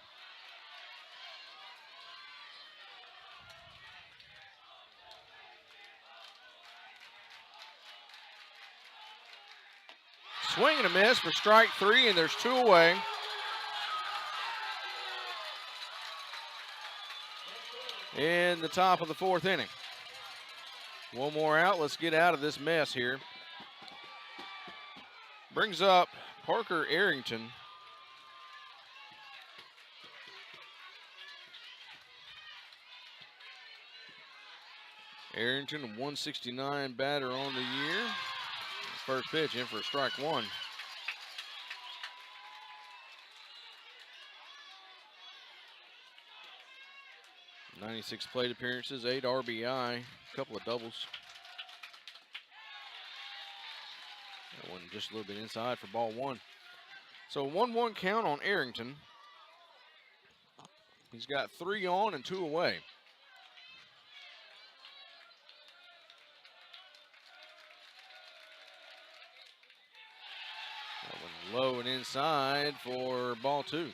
Swing and a miss for strike 3, and there's 2 away. In the top of the 4th inning. 1 more out. Let's get out of this mess here. Brings up Parker Arrington. Arrington, a 169 batter on the year. First pitch in for strike 1. .96 plate appearances, 8 RBI, a couple of doubles. That one just a little bit inside for ball 1. So 1-1 count on Arrington. He's got 3 on and 2 away. That one low and inside for ball 2.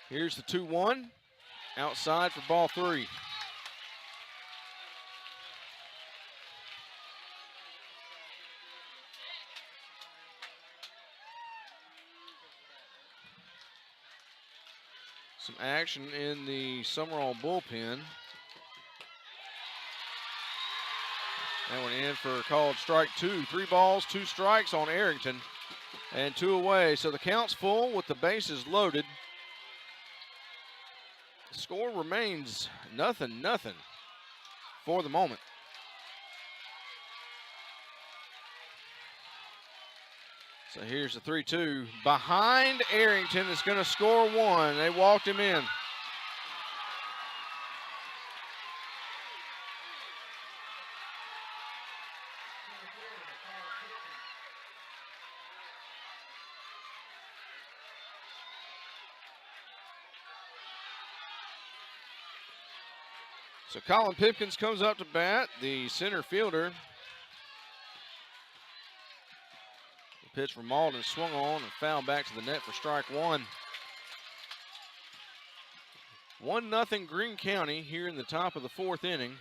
Here's the 2-1, outside for ball 3. Some action in the Sumrall bullpen. That one in for a called strike 2. 3 balls, 2 strikes on Arrington, and 2 away. So the count's full with the bases loaded. Score remains 0-0 for the moment. So here's the 3-2. Behind Arrington is going to score 1. They walked him in. So Colin Pipkins comes up to bat, the center fielder. The pitch from Malden swung on and fouled back to the net for strike 1. 1-0 Greene County here in the top of the 4th inning.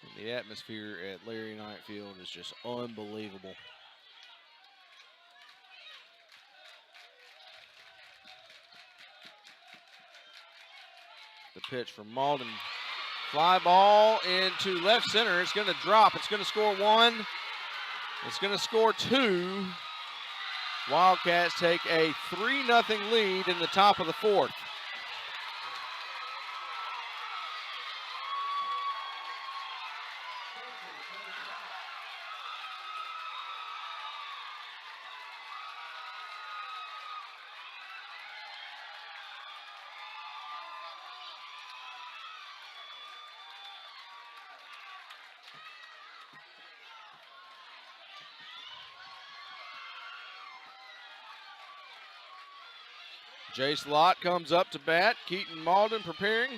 And the atmosphere at Larry Knight Field is just unbelievable. The pitch from Malden. Fly ball into left center. It's going to drop. It's going to score 1. It's going to score 2. Wildcats take a 3-0 lead in the top of the fourth. Jace Lott comes up to bat. Keaton Malden preparing.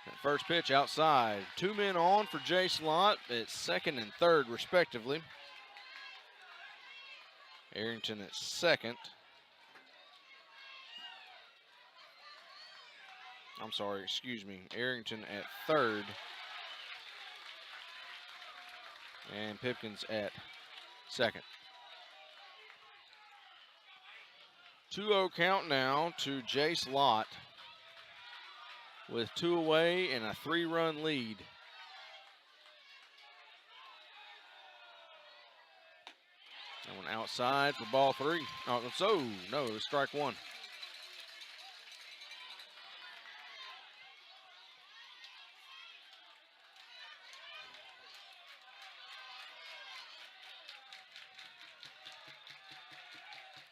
That first pitch outside. 2 men on for Jace Lott at second and third, respectively. Arrington at second. I'm sorry, excuse me. Arrington at third. And Pipkins at second. 2-0 count now to Jace Lott with 2 away and a 3-run lead. That one outside for ball 3. Oh, so, no, it was strike 1.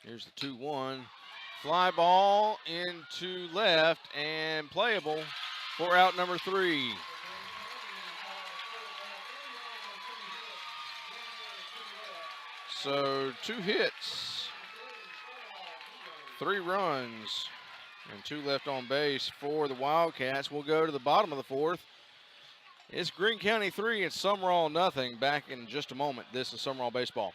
Here's the 2-1. Fly ball into left and playable for out number 3. So 2 hits, 3 runs, and 2 left on base for the Wildcats. We'll go to the bottom of the fourth. It's Greene County 3 and Sumrall nothing. Back in just a moment. This is Sumrall Baseball.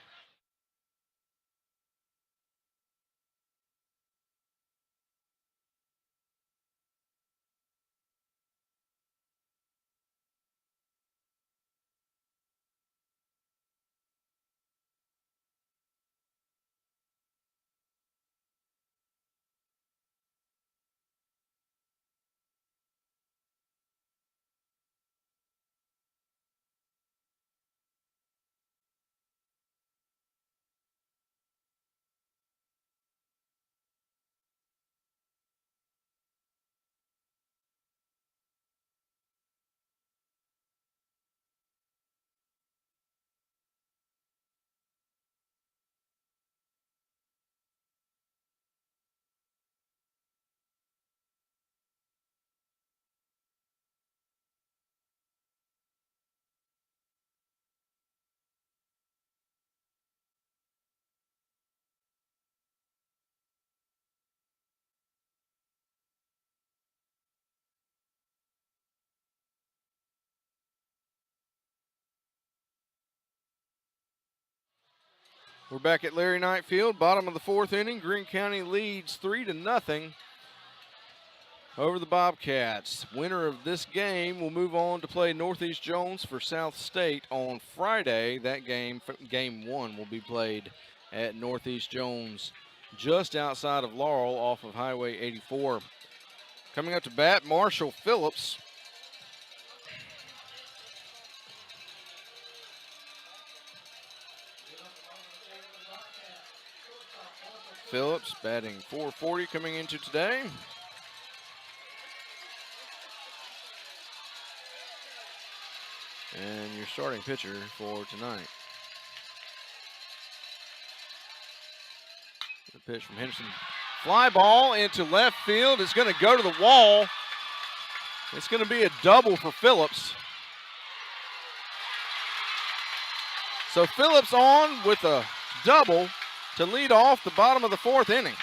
We're back at Larry Knight Field, bottom of the fourth inning. Greene County leads 3-0 over the Bobcats. Winner of this game will move on to play Northeast Jones for South State on Friday. That game, game 1, will be played at Northeast Jones just outside of Laurel off of Highway 84. Coming up to bat, Marshall Phillips. Phillips batting .440 coming into today. And your starting pitcher for tonight. The pitch from Henderson. Fly ball into left field. It's going to go to the wall. It's going to be a double for Phillips. So Phillips on with a double to lead off the bottom of the fourth inning.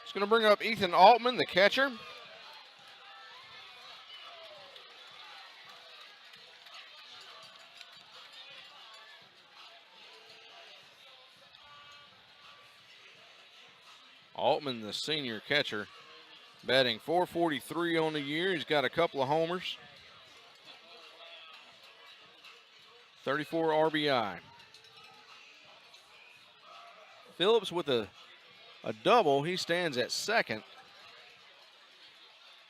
It's going to bring up Ethan Altman, the catcher. Altman, the senior catcher, batting .443 on the year. He's got a couple of homers, 34 RBI. Phillips with a a double. He stands at second.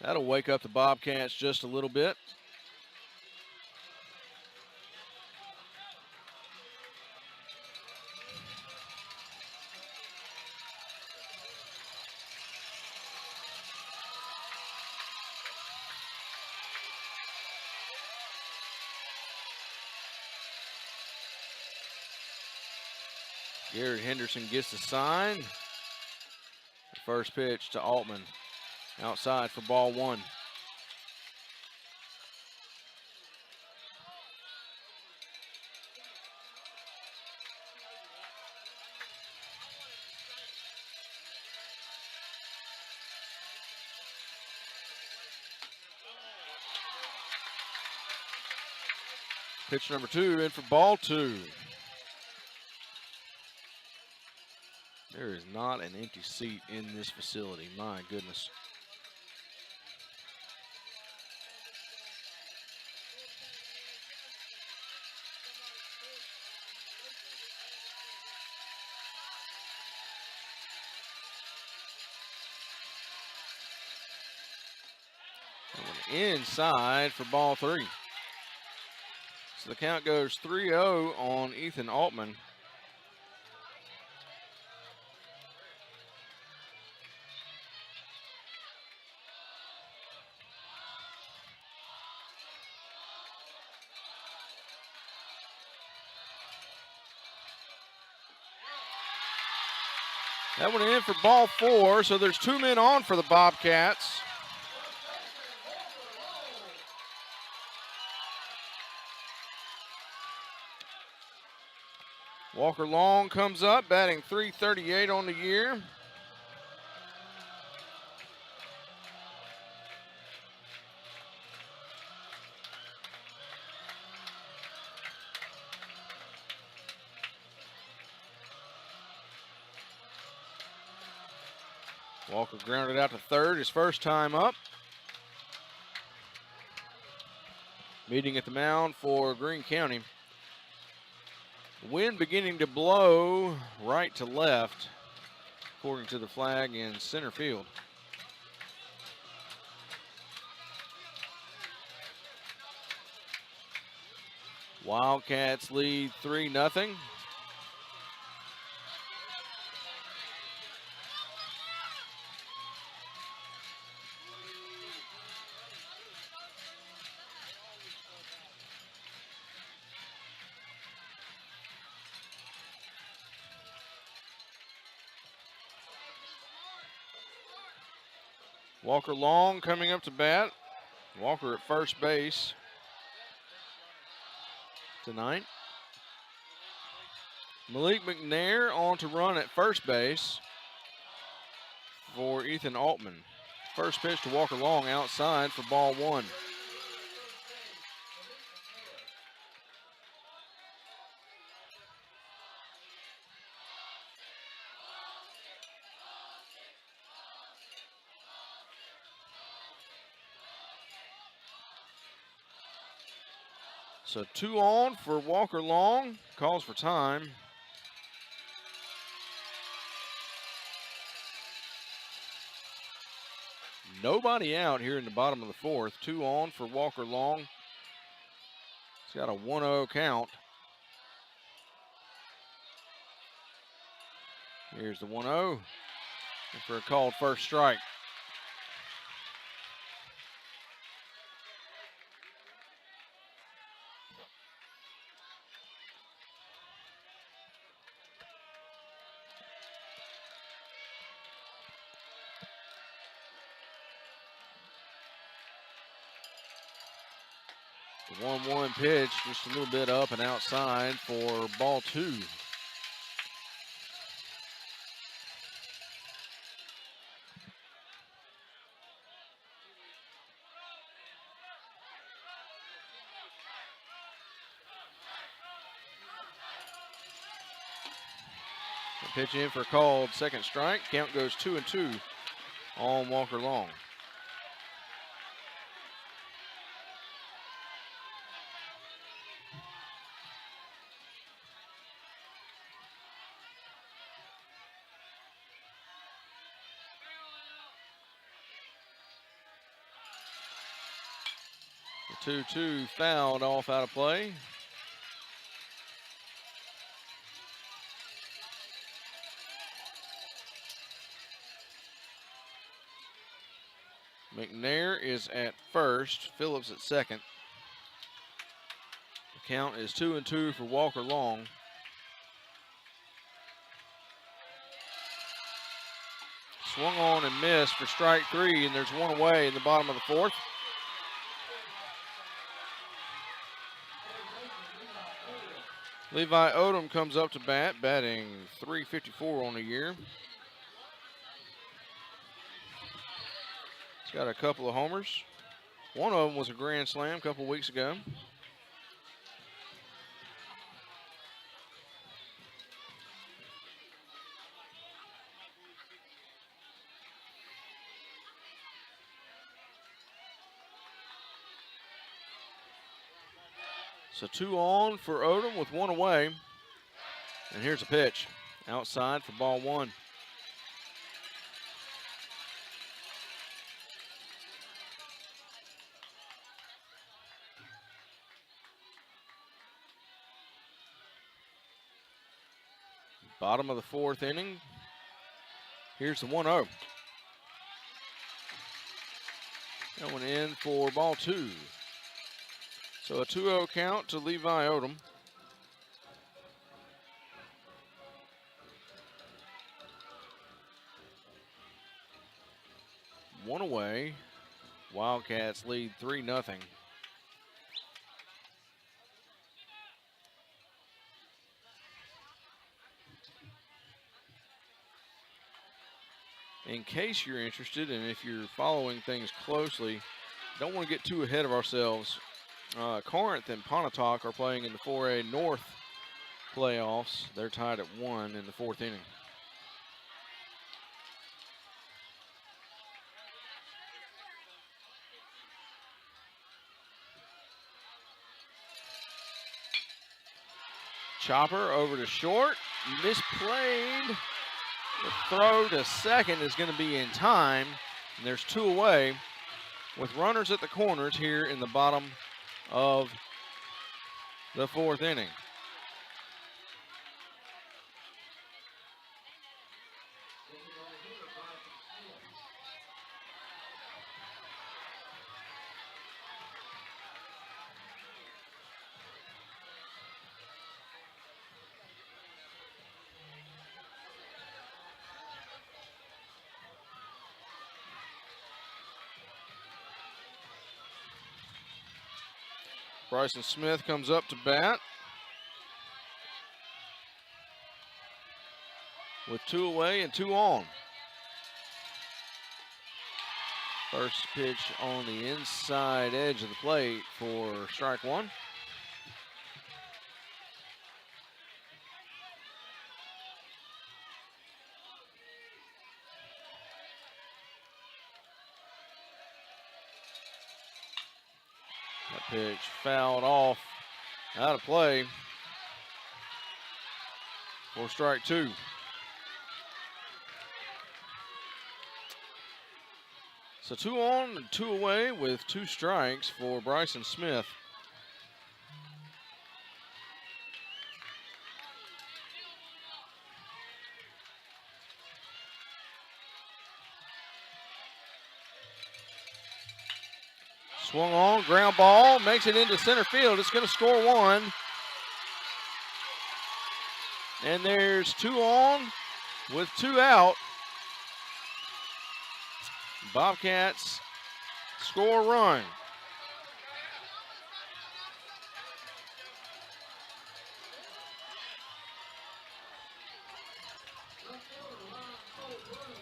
That'll wake up the Bobcats just a little bit. Garrett Henderson gets the sign. The first pitch to Altman. Outside for ball one. Pitch number 2 in for ball 2. There is not an empty seat in this facility. My goodness. Inside for ball 3. So the count goes 3-0 on Ethan Altman. That one in for ball 4, so there's 2 men on for the Bobcats. Walker Long comes up, batting .338 on the year. Walker grounded out to third, his first time up. Meeting at the mound for Greene County. Wind beginning to blow right to left, according to the flag in center field. Wildcats lead 3-0. Walker Long coming up to bat. Walker at first base tonight. Malik McNair on to run at first base for Ethan Altman. First pitch to Walker Long outside for ball 1. So 2 on for Walker Long. Calls for time. Nobody out here in the bottom of the 4th. 2 on for Walker Long. He's got a 1-0 count. Here's the 1-0 for a called first strike. The 1-1 pitch, just a little bit up and outside for ball 2. The pitch in for a called second strike. Count goes 2-2 on Walker Long. The 2-2 fouled off out of play. McNair is at first, Phillips at second. The count is 2-2 for Walker Long. Swung on and missed for strike 3, and there's one away in the bottom of the 4th. Levi Odom comes up to bat, batting .354 on the year. He's got a couple of homers. One of them was a grand slam a couple weeks ago. So 2 on for Odom with 1 away. And here's a pitch outside for ball 1. Bottom of the 4th inning. Here's the 1-0. That one in for ball 2. So a 2-0 count to Levi Odom. One away. Wildcats lead 3-0. In case you're interested, and if you're following things closely, don't want to get too ahead of ourselves. Corinth and Pontotoc are playing in the 4A North playoffs. They're tied at 1 in the 4th inning. Chopper over to short, misplayed. The throw to second is going to be in time, and there's 2 away with runners at the corners here in the bottom of the 4th inning. Bryson Smith comes up to bat with 2 away and 2 on. First pitch on the inside edge of the plate for strike 1. That pitch fouled off out of play for strike 2. So 2 on and 2 away with 2 strikes for Bryson Smith. Swung on, ground ball, makes it into center field. It's going to score 1. And there's 2 on with 2 out. Bobcats score a run.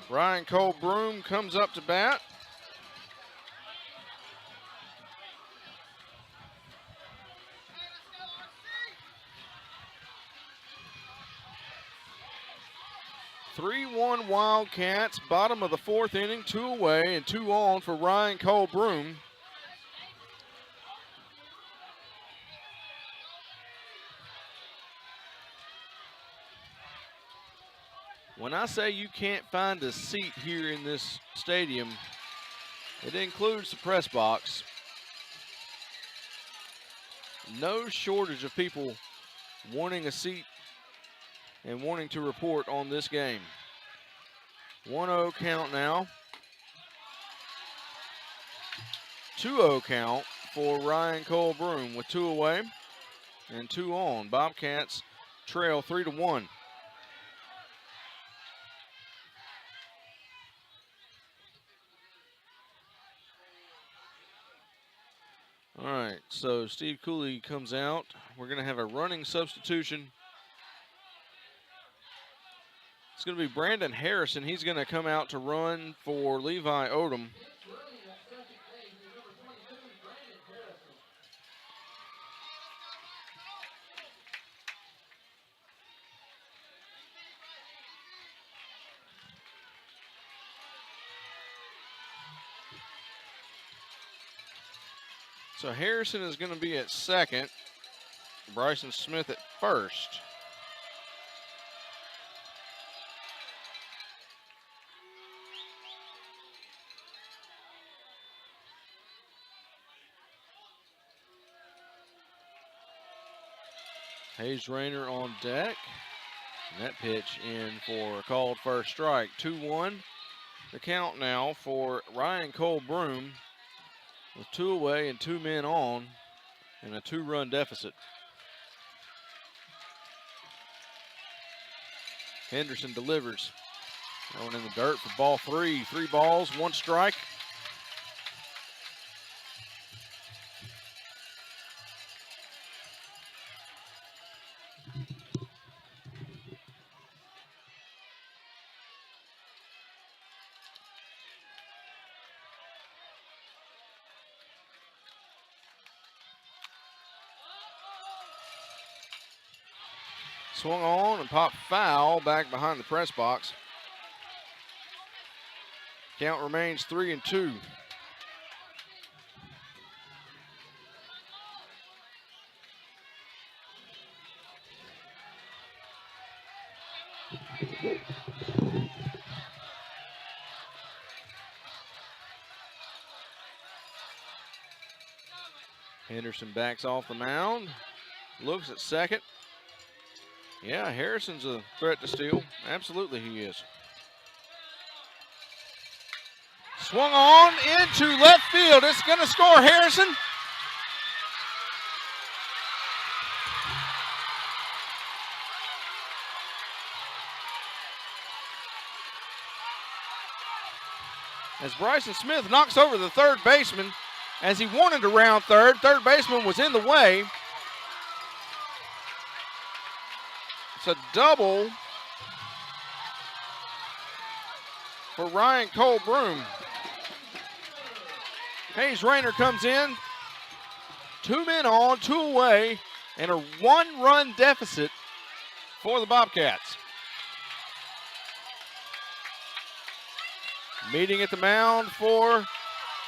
Ryan Cole Broom comes up to bat. (3-1) Wildcats, bottom of the 4th inning, 2 away and 2 on for Ryan Cole Broom. When I say you can't find a seat here in this stadium, it includes the press box. no shortage of people wanting a seat and wanting to report on this game. 1-0 count now. 2-0 count for Ryan Cole Broom with 2 away and 2 on. Bobcats trail 3-1. All right, so Steve Cooley comes out. We're going to have a running substitution. It's going to be Brandon Harrison. He's going to come out to run for Levi Odom. So Harrison is going to be at second. Bryson Smith at first. Hayes Rayner on deck. And that pitch in for a called first strike. 2-1. The count now for Ryan Cole Broom with 2 away and 2 men on and a 2-run deficit. Henderson delivers. Going in the dirt for ball 3. 3 balls, 1 strike. Swung on and popped foul back behind the press box. Count remains 3-2. Henderson backs off the mound, looks at second. Yeah, Harrison's a threat to steal. Absolutely he is. Swung on into left field. It's going to score Harrison. As Bryson Smith knocks over the third baseman as he wanted to round third. Third baseman was in the way. It's a double for Ryan Cole Broom. Hayes Rayner comes in. 2 men on, 2 away, and a 1-run deficit for the Bobcats. Meeting at the mound for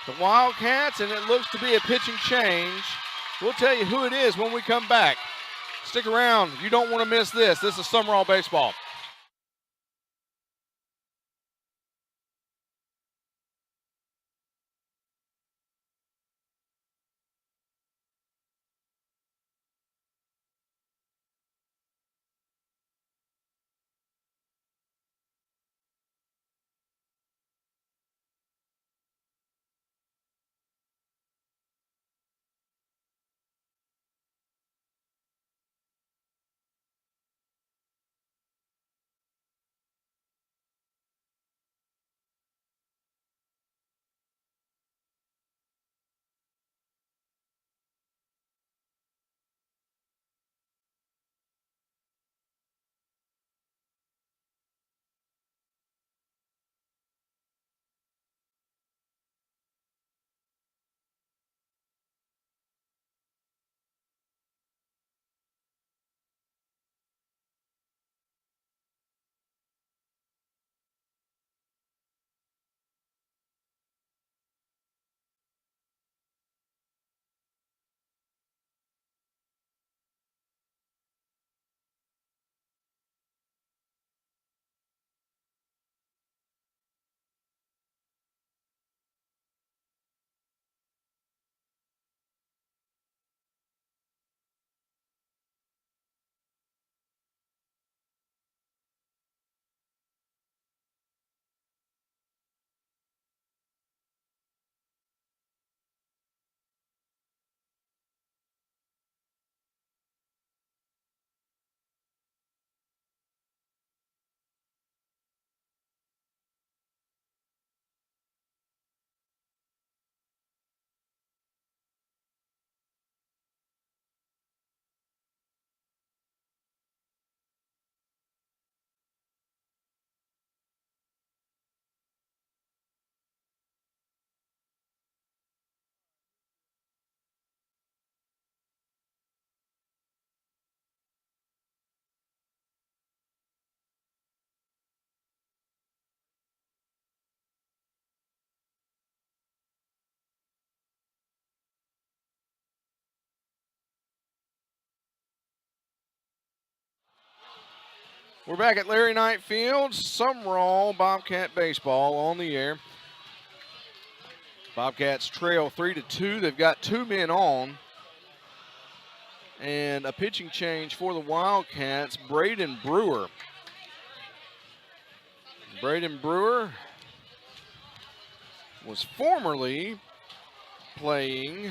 the Wildcats, and it looks to be a pitching change. We'll tell you who it is when we come back. Stick around. You don't want to miss this. This is Sumrall Baseball. We're back at Larry Knight Field. Sumrall Bobcat baseball on the air. Bobcats trail 3-2. They've got 2 men on. And a pitching change for the Wildcats, Braden Brewer. Braden Brewer was formerly playing,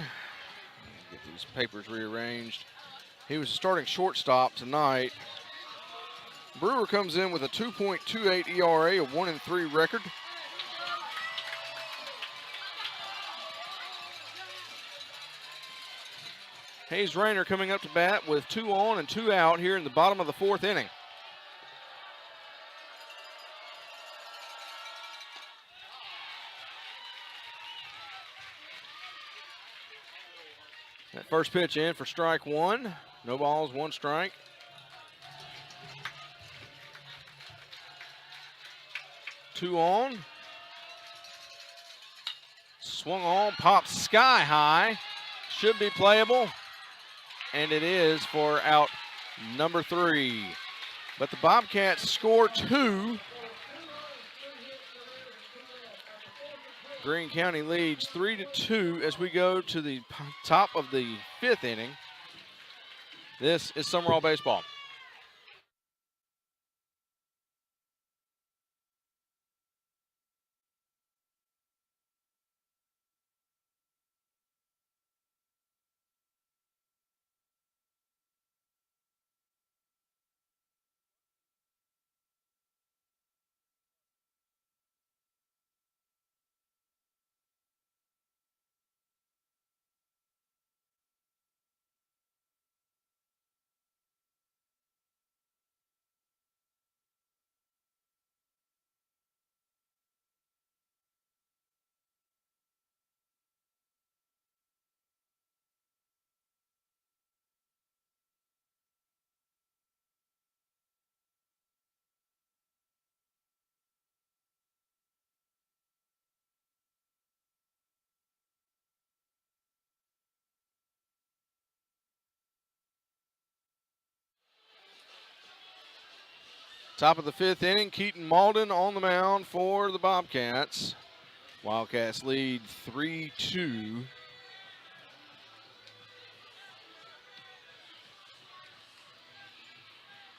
get these papers rearranged. He was starting shortstop tonight. Brewer comes in with a 2.28 ERA, a 1-3 record. Hayes Rayner coming up to bat with 2 on and 2 out here in the bottom of the 4th inning. That first pitch in for strike 1. No balls, 1 strike. Two on. Swung on, pops sky high. Should be playable. And it is for out number 3. But the Bobcats score 2. Greene County leads 3-2 as we go to the top of the 5th inning. This is Sumrall baseball. Top of the 5th inning, Keaton Malden on the mound for the Bobcats. Wildcats lead 3-2.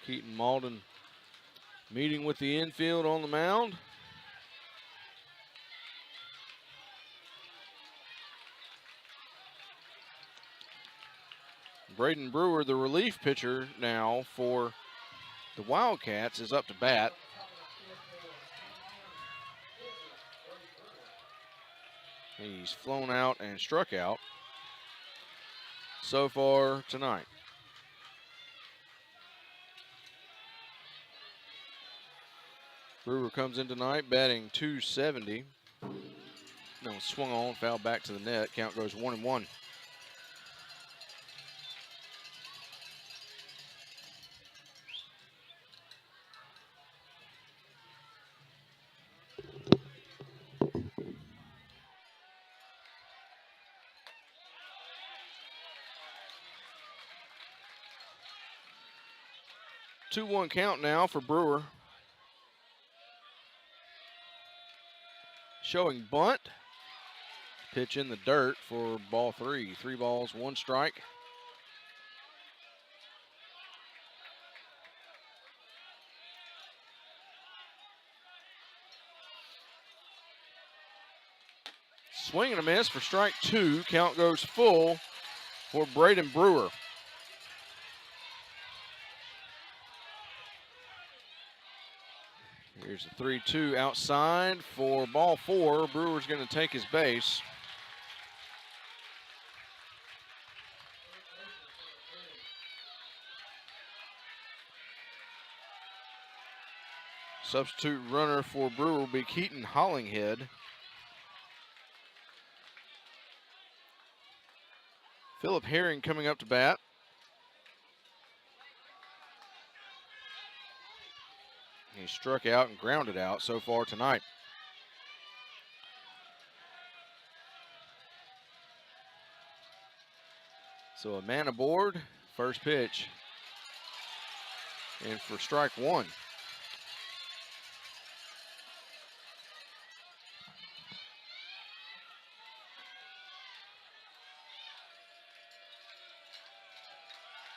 Keaton Malden meeting with the infield on the mound. Braden Brewer, the relief pitcher now for the Wildcats, is up to bat. He's flown out and struck out so far tonight. Brewer comes in tonight batting .270. No, swung on, foul back to the net. Count goes 1-1. Two-one count now for Brewer. Showing bunt. Pitch in the dirt for ball 3. 3 balls, 1 strike. Swing and a miss for strike 2. Count goes full for Braden Brewer. Here's a 3-2 outside for ball 4. Brewer's going to take his base. Substitute runner for Brewer will be Keaton Hollinghead. Philip Herring coming up to bat. He struck out and grounded out so far tonight. So a man aboard, first pitch. And for strike one.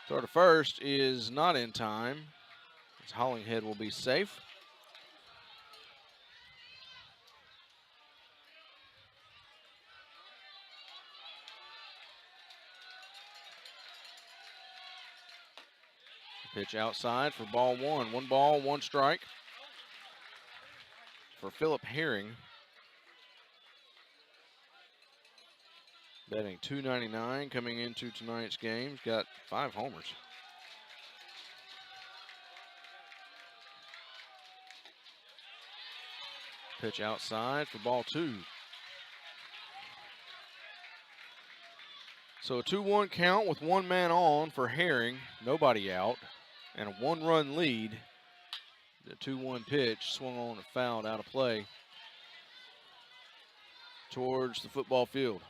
Throw to first is not in time, as Hollinghead will be safe. Pitch outside for ball one. 1 ball, 1 strike for Philip Herring. Betting $2.99 coming into tonight's game. He's got 5 homers. Pitch outside for ball 2. So a 2-1 count with 1 man on for Herring, nobody out, and a 1-run lead. The 2-1 pitch swung on and fouled out of play towards the football field.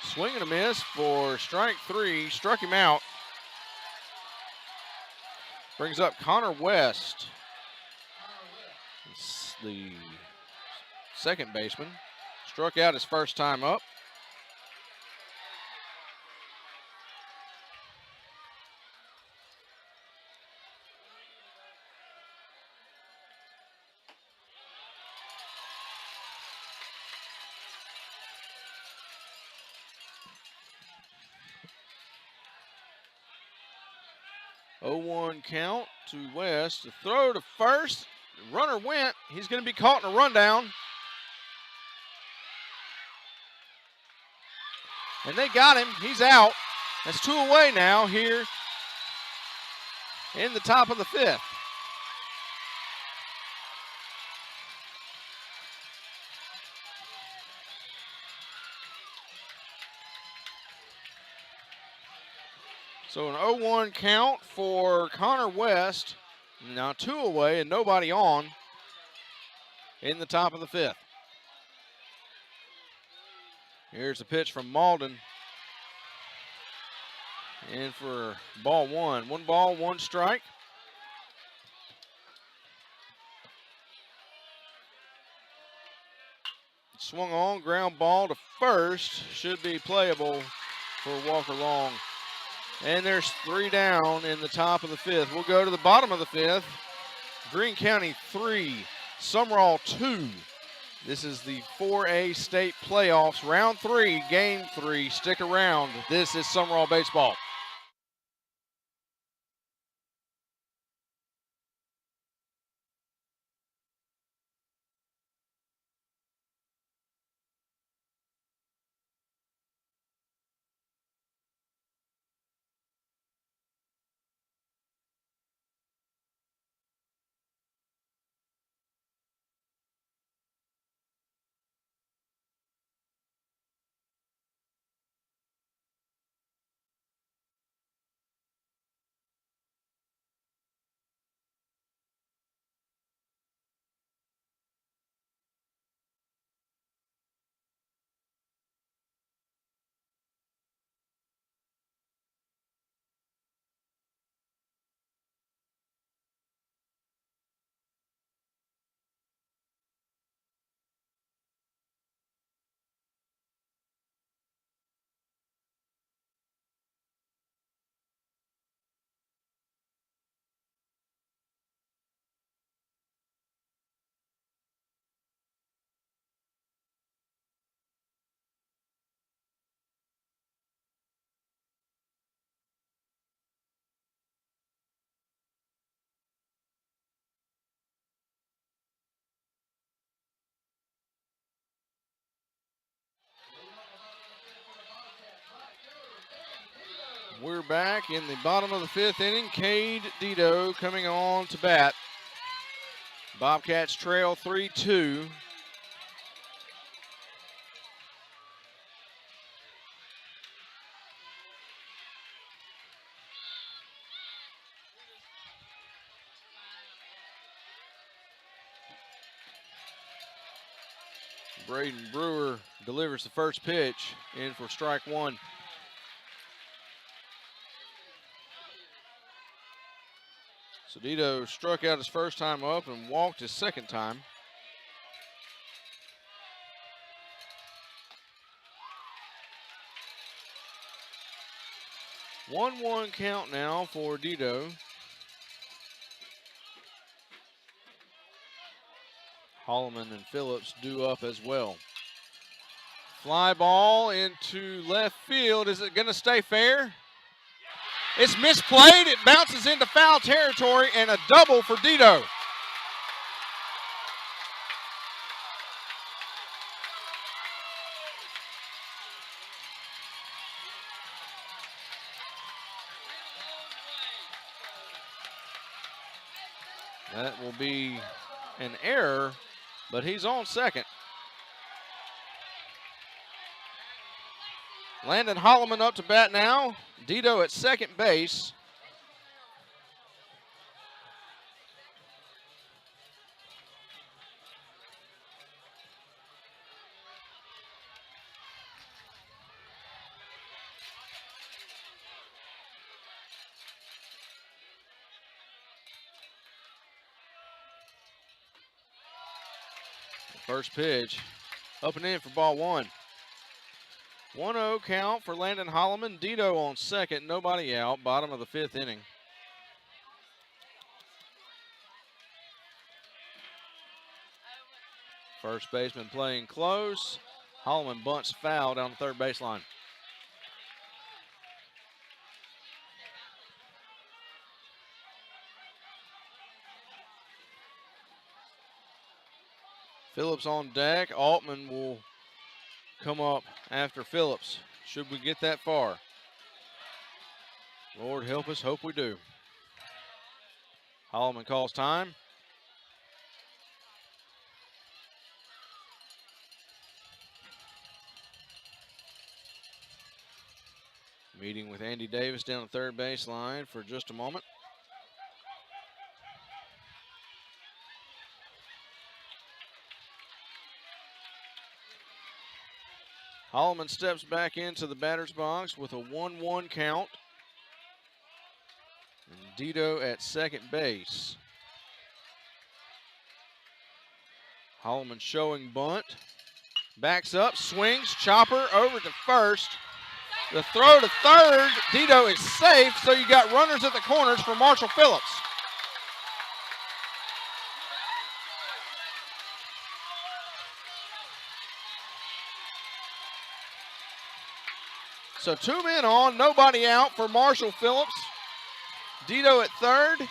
Swing and a miss for strike 3, struck him out. Brings up Connor West, it's the second baseman. Struck out his first time up. Oh, 1 count to West. The throw to first. The runner went. He's going to be caught in a rundown. And they got him. He's out. That's 2 away now here in the top of the 5th. So an 0-1 count for Connor West. Now 2 away and nobody on in the top of the 5th. Here's the pitch from Malden. And for ball 1. 1 ball, 1 strike. Swung on, ground ball to first. Should be playable for Walker Long. And there's 3 down in the top of the 5th. We'll go to the bottom of the 5th. Greene County 3, Sumrall 2. This is the 4A state playoffs, round 3, game 3. Stick around. This is Sumrall baseball. We're back in the bottom of the 5th inning. Cade Dito coming on to bat. Bobcats trail 3-2. Braden Brewer delivers the first pitch in for strike one. Cedito struck out his first time up and walked his second time. One count now for Dito. Holloman and Phillips due up as well. Fly ball into left field. Is it going to stay fair? It's misplayed. It bounces into foul territory, and a double for Dito. That will be an error, but he's on second. Landon Holloman up to bat now. Dito at second base. First pitch, up and in for ball one. 1-0 count for Landon Holloman. Dito on second, nobody out, bottom of the fifth inning. First baseman playing close. Holloman bunts foul down the third baseline. Phillips on deck. Altman will come up after Phillips, should we get that far. Lord help us, hope we do. Holloman calls time. Meeting with Andy Davis down the third baseline for just a moment. Holloman steps back into the batter's box with a 1-1 count. And Dito at second base. Holloman showing bunt. Backs up, swings, chopper over to first. The throw to third. Dito is safe, so you got runners at the corners for Marshall Phillips. So 2 men on, nobody out for Marshall Phillips. Dito at third.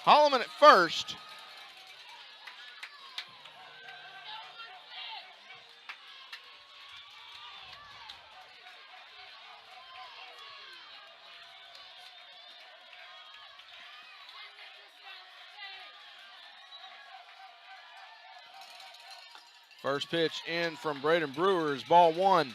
Holloman at first. First pitch in from Braden Brewer is ball one.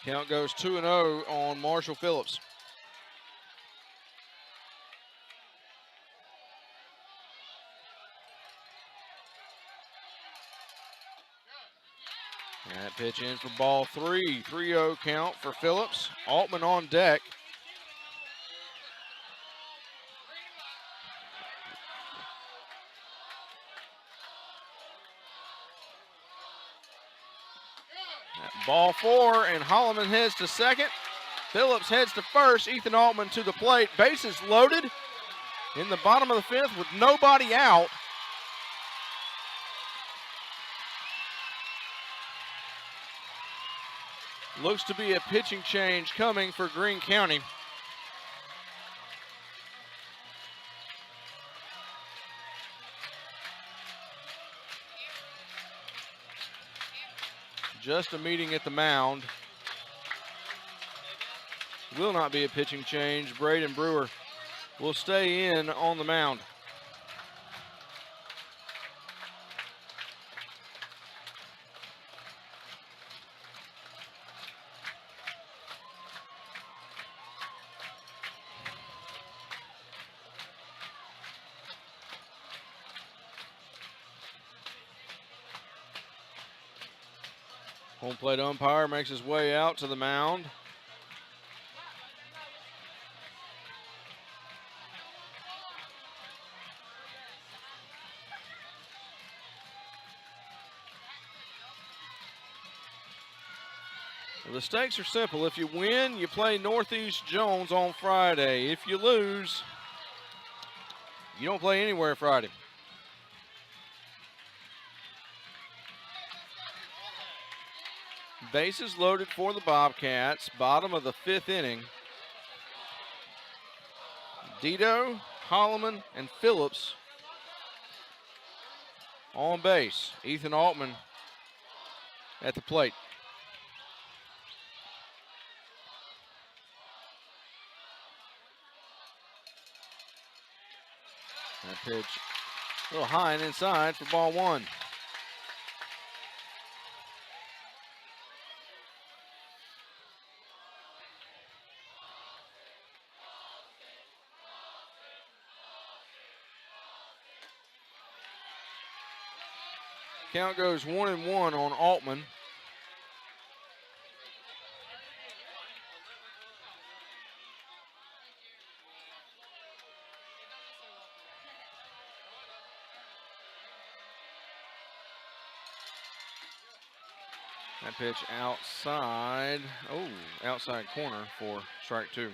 Count goes 2-0 on Marshall Phillips. That pitch in for ball three. 3-0 count for Phillips. Altman on deck. Ball four, and Holloman heads to second. Phillips heads to first. Ethan Altman to the plate. Bases loaded in the bottom of the fifth with nobody out. Looks to be a pitching change coming for Greene County. Just a meeting at the mound. Will not be a pitching change. Braden Brewer will stay in on the mound. Home plate umpire makes his way out to the mound. Well, the stakes are simple. If you win, you play Northeast Jones on Friday. If you lose, you don't play anywhere Friday. Bases loaded for the Bobcats. Bottom of the 5th inning. Dito, Holloman, and Phillips on base. Ethan Altman at the plate. That pitch a little high and inside for ball 1. Count goes 1-1 on Altman. That pitch outside. Oh, outside corner for strike 2.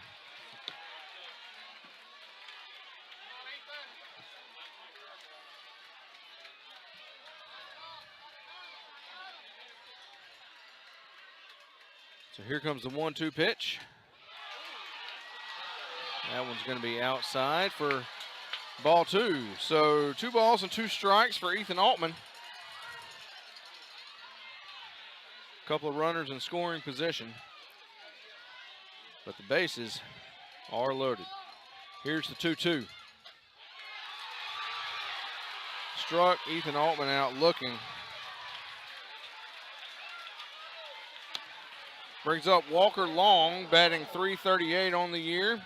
So here comes the 1-2 pitch. That one's going to be outside for ball 2. So 2 balls and 2 strikes for Ethan Altman. Couple of runners in scoring position, but the bases are loaded. Here's the 2-2. Struck Ethan Altman out looking. Brings up Walker Long, batting .338 on the year.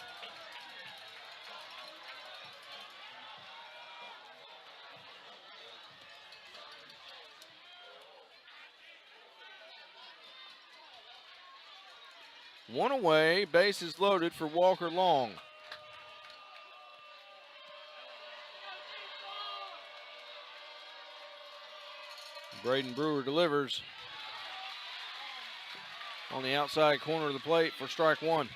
One away, bases loaded for Walker Long. Braden Brewer delivers on the outside corner of the plate for strike 1.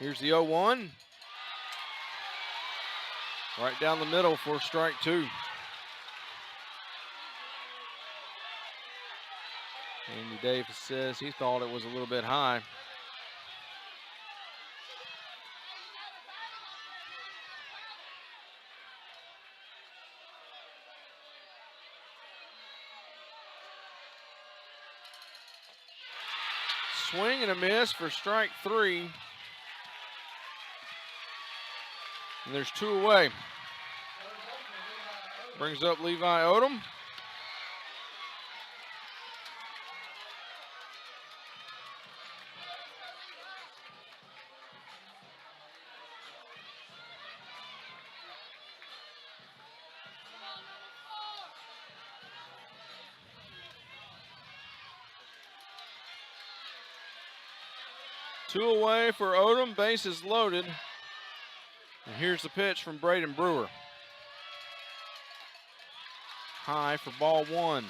Here's the 0-1. Right down the middle for strike 2. Andy Davis says he thought it was a little bit high. Swing and a miss for strike 3. And there's 2 away. Brings up Levi Odom. Two away for Odom, bases loaded. And here's the pitch from Braden Brewer. High for ball 1.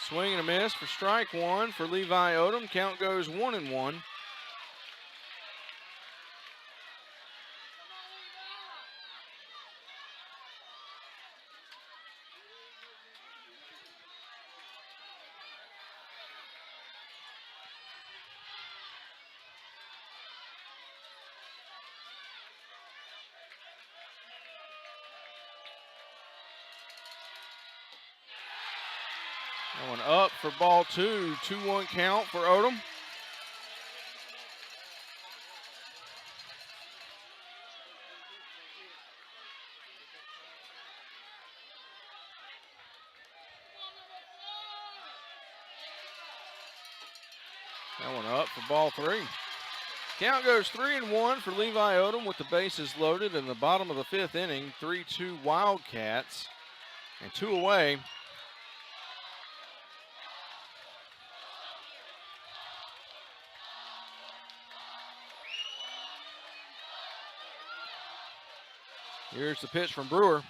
Swing and a miss for strike 1 for Levi Odom. Count goes 1-1. Going up for ball 2. 2-1 count for Odom. That one up for ball 3. Count goes 3-1 for Levi Odom with the bases loaded in the bottom of the 5th inning. 3-2 Wildcats and 2 away. Here's the pitch from Brewer.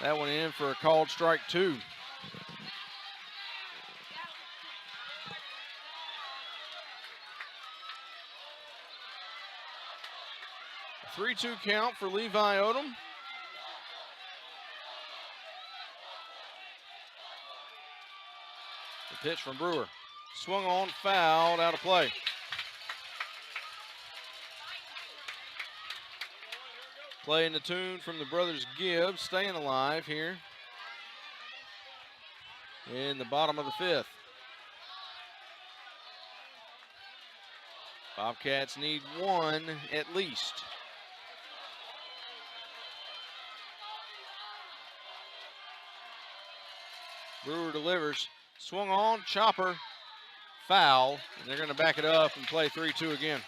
That one in for a called strike 2. 3-2 count for Levi Odom. The pitch from Brewer. Swung on, fouled, out of play. Playing the tune from the brothers Gibbs, staying alive here in the bottom of the 5th. Bobcats need 1 at least. Brewer delivers, swung on, chopper, foul, and they're going to back it up and play 3-2 again.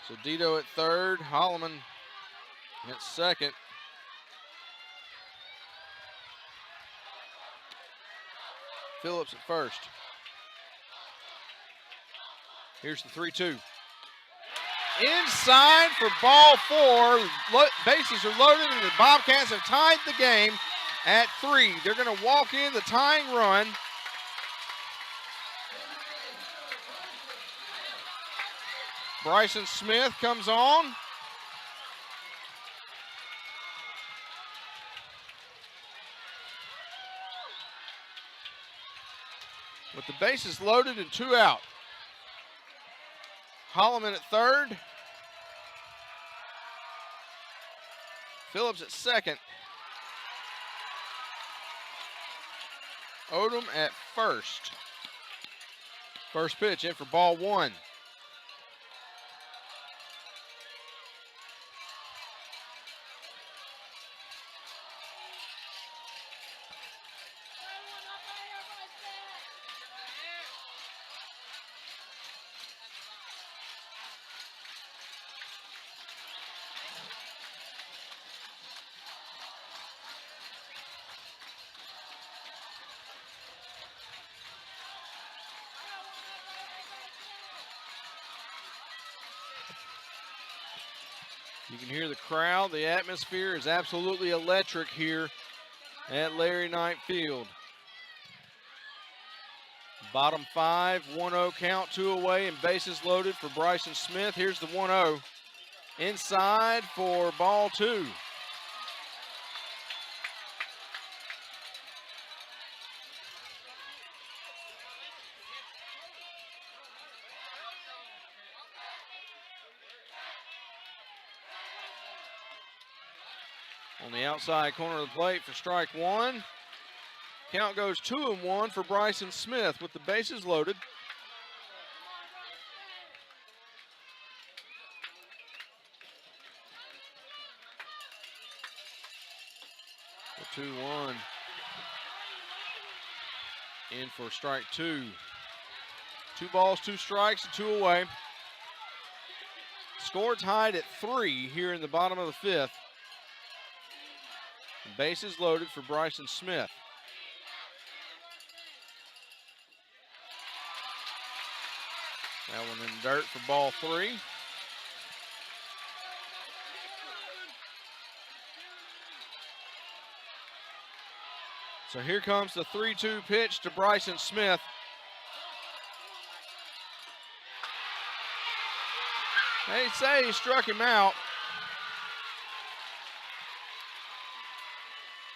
So Dito at third, Holloman at second. Phillips at first. Here's the 3-2. Inside for ball 4. Bases are loaded and the Bobcats have tied the game at 3. They're going to walk in the tying run. Bryson Smith comes on. With the bases loaded and 2 out. Holloman at third. Phillips at second. Odom at first. First pitch in for ball 1. You can hear the crowd. The atmosphere is absolutely electric here at Larry Knight Field. Bottom 5, 1-0 count, 2 away, and bases loaded for Bryson Smith. Here's the 1-0. Inside for ball 2. On the outside corner of the plate for strike 1. Count goes 2-1 for Bryson Smith with the bases loaded. The 2-1. In for strike 2. 2 balls, 2 strikes, and 2 away. Score tied at 3 here in the bottom of the 5th. Bases loaded for Bryson Smith. That one in dirt for ball 3. So here comes the 3-2 pitch to Bryson Smith. They say he struck him out.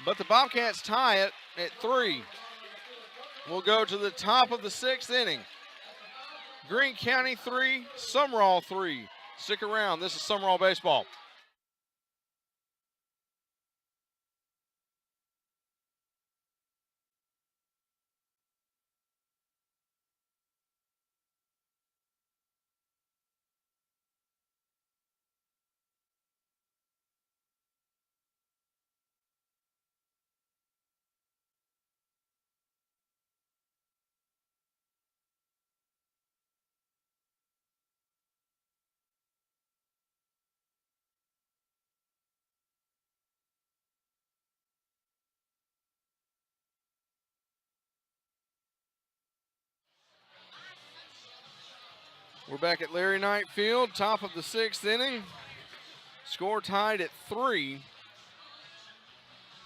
But the Bobcats tie it at 3. We'll go to the top of the 6th inning. Greene County 3, Sumrall 3. Stick around. This is Sumrall Baseball. We're back at Larry Knight Field, top of the 6th inning. Score tied at 3.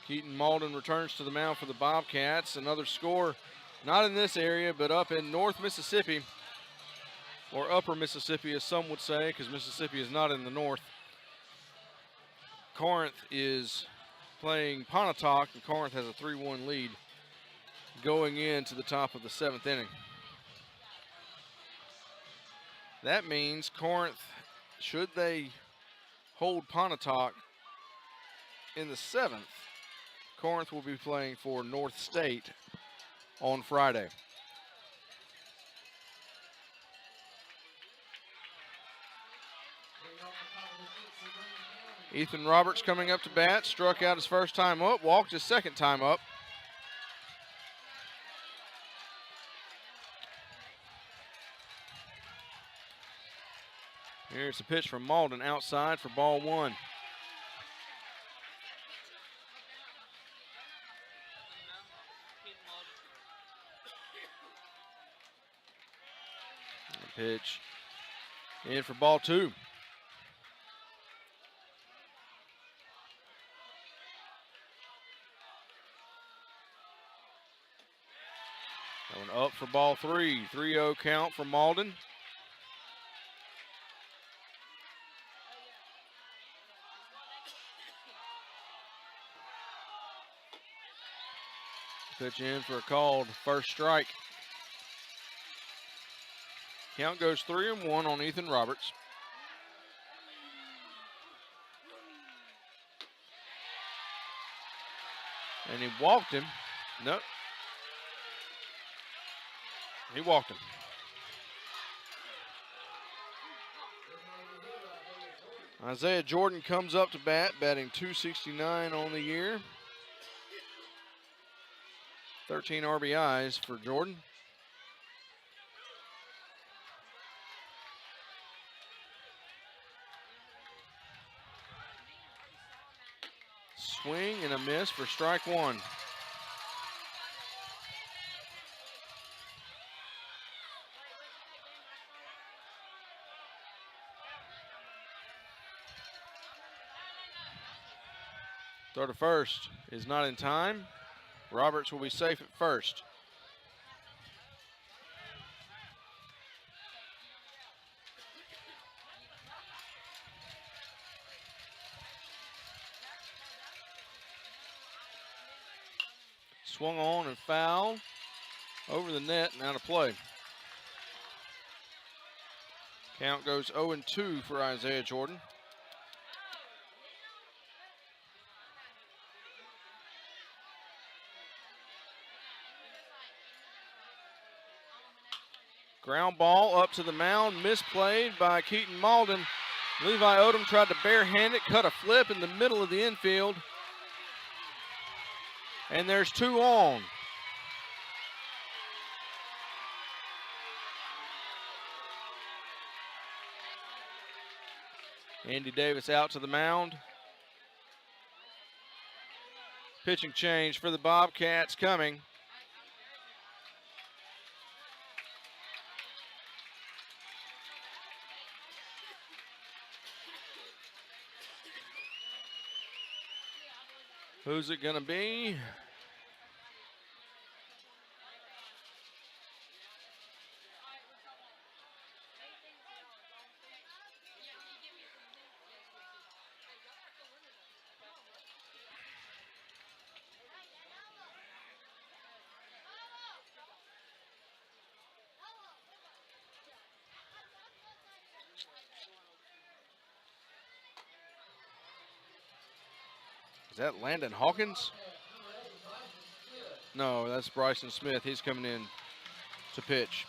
Keaton Malden returns to the mound for the Bobcats. Another score, not in this area, but up in North Mississippi, or Upper Mississippi, as some would say, because Mississippi is not in the north. Corinth is playing Pontotoc, and Corinth has a 3-1 lead going into the top of the 7th inning. That means Corinth, should they hold Pontotoc in the 7th, Corinth will be playing for North State on Friday. Ethan Roberts coming up to bat, struck out his first time up, walked his second time up. Here's a pitch from Malden outside for ball 1. Pitch in for ball 2. Going up for ball 3. 3-0 count for Malden. Pitch in for a called first strike. Count goes 3-1 on Ethan Roberts. And he walked him. Nope. He walked him. Isaiah Jordan comes up to bat, batting .269 on the year. 13 RBIs for Jordan. Swing and a miss for strike 1. Throw to first is not in time. Roberts will be safe at first. Swung on and foul over the net and out of play. Count goes 0-2 for Isaiah Jordan. Ground ball up to the mound, misplayed by Keaton Malden. Levi Odom tried to barehand it, cut a flip in the middle of the infield. And there's 2 on. Andy Davis out to the mound. Pitching change for the Bobcats coming. Who's it gonna be? Is that Landon Hawkins? No, that's Bryson Smith. He's coming in to pitch.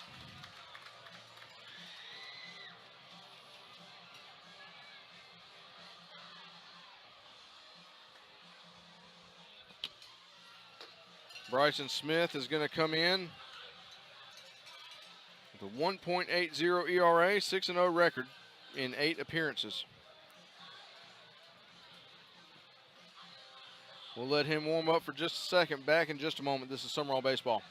Bryson Smith is going to come in with a 1.80 ERA, 6-0 record in 8 appearances. We'll let him warm up for just a second. Back in just a moment. This is Sumrall Baseball.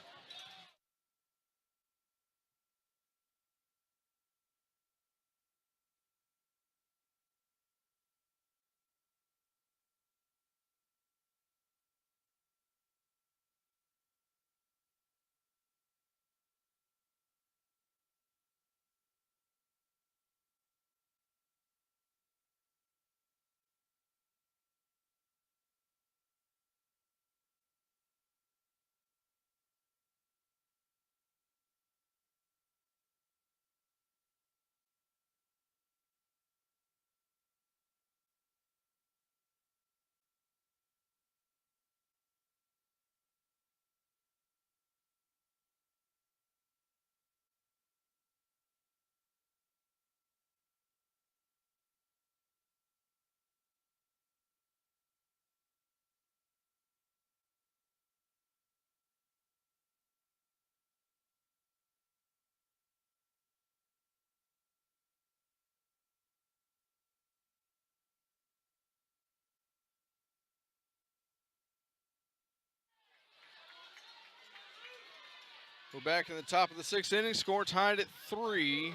We're back in the top of the 6th inning. Score tied at 3.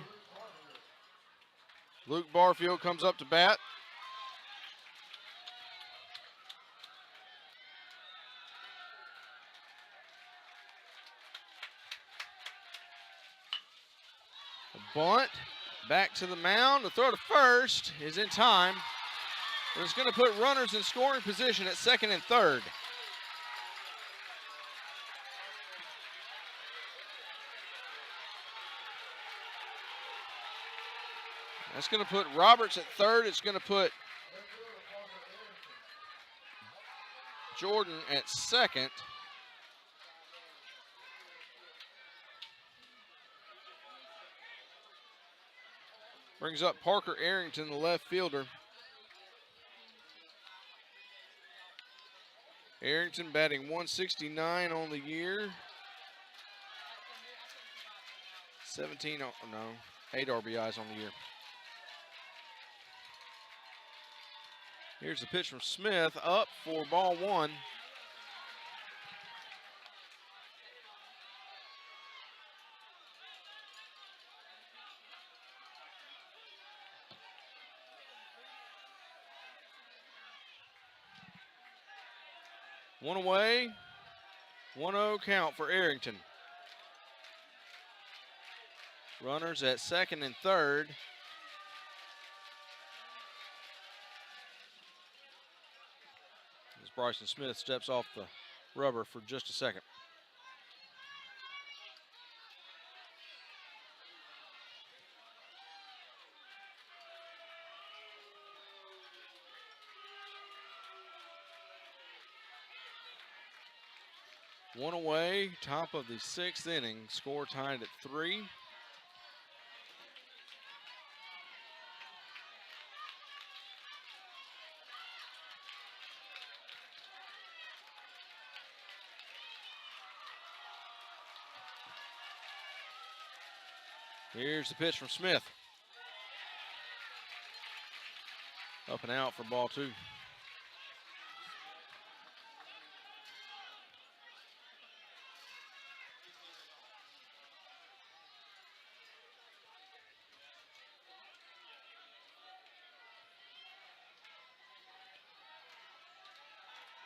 Luke Barfield comes up to bat. A bunt. Back to the mound. The throw to first is in time. But it's going to put runners in scoring position at 2nd and 3rd. That's going to put Roberts at 3rd. It's going to put Jordan at 2nd. Brings up Parker Arrington, the left fielder. Arrington batting 169 on the year. 8 RBIs on the year. Here's the pitch from Smith, up for ball 1. One away, 1-0 count for Arrington. Runners at 2nd and 3rd. As Bryson Smith steps off the rubber for just a second. One away, top of the 6th inning. Score tied at 3. Here's the pitch from Smith. Up and out for ball 2.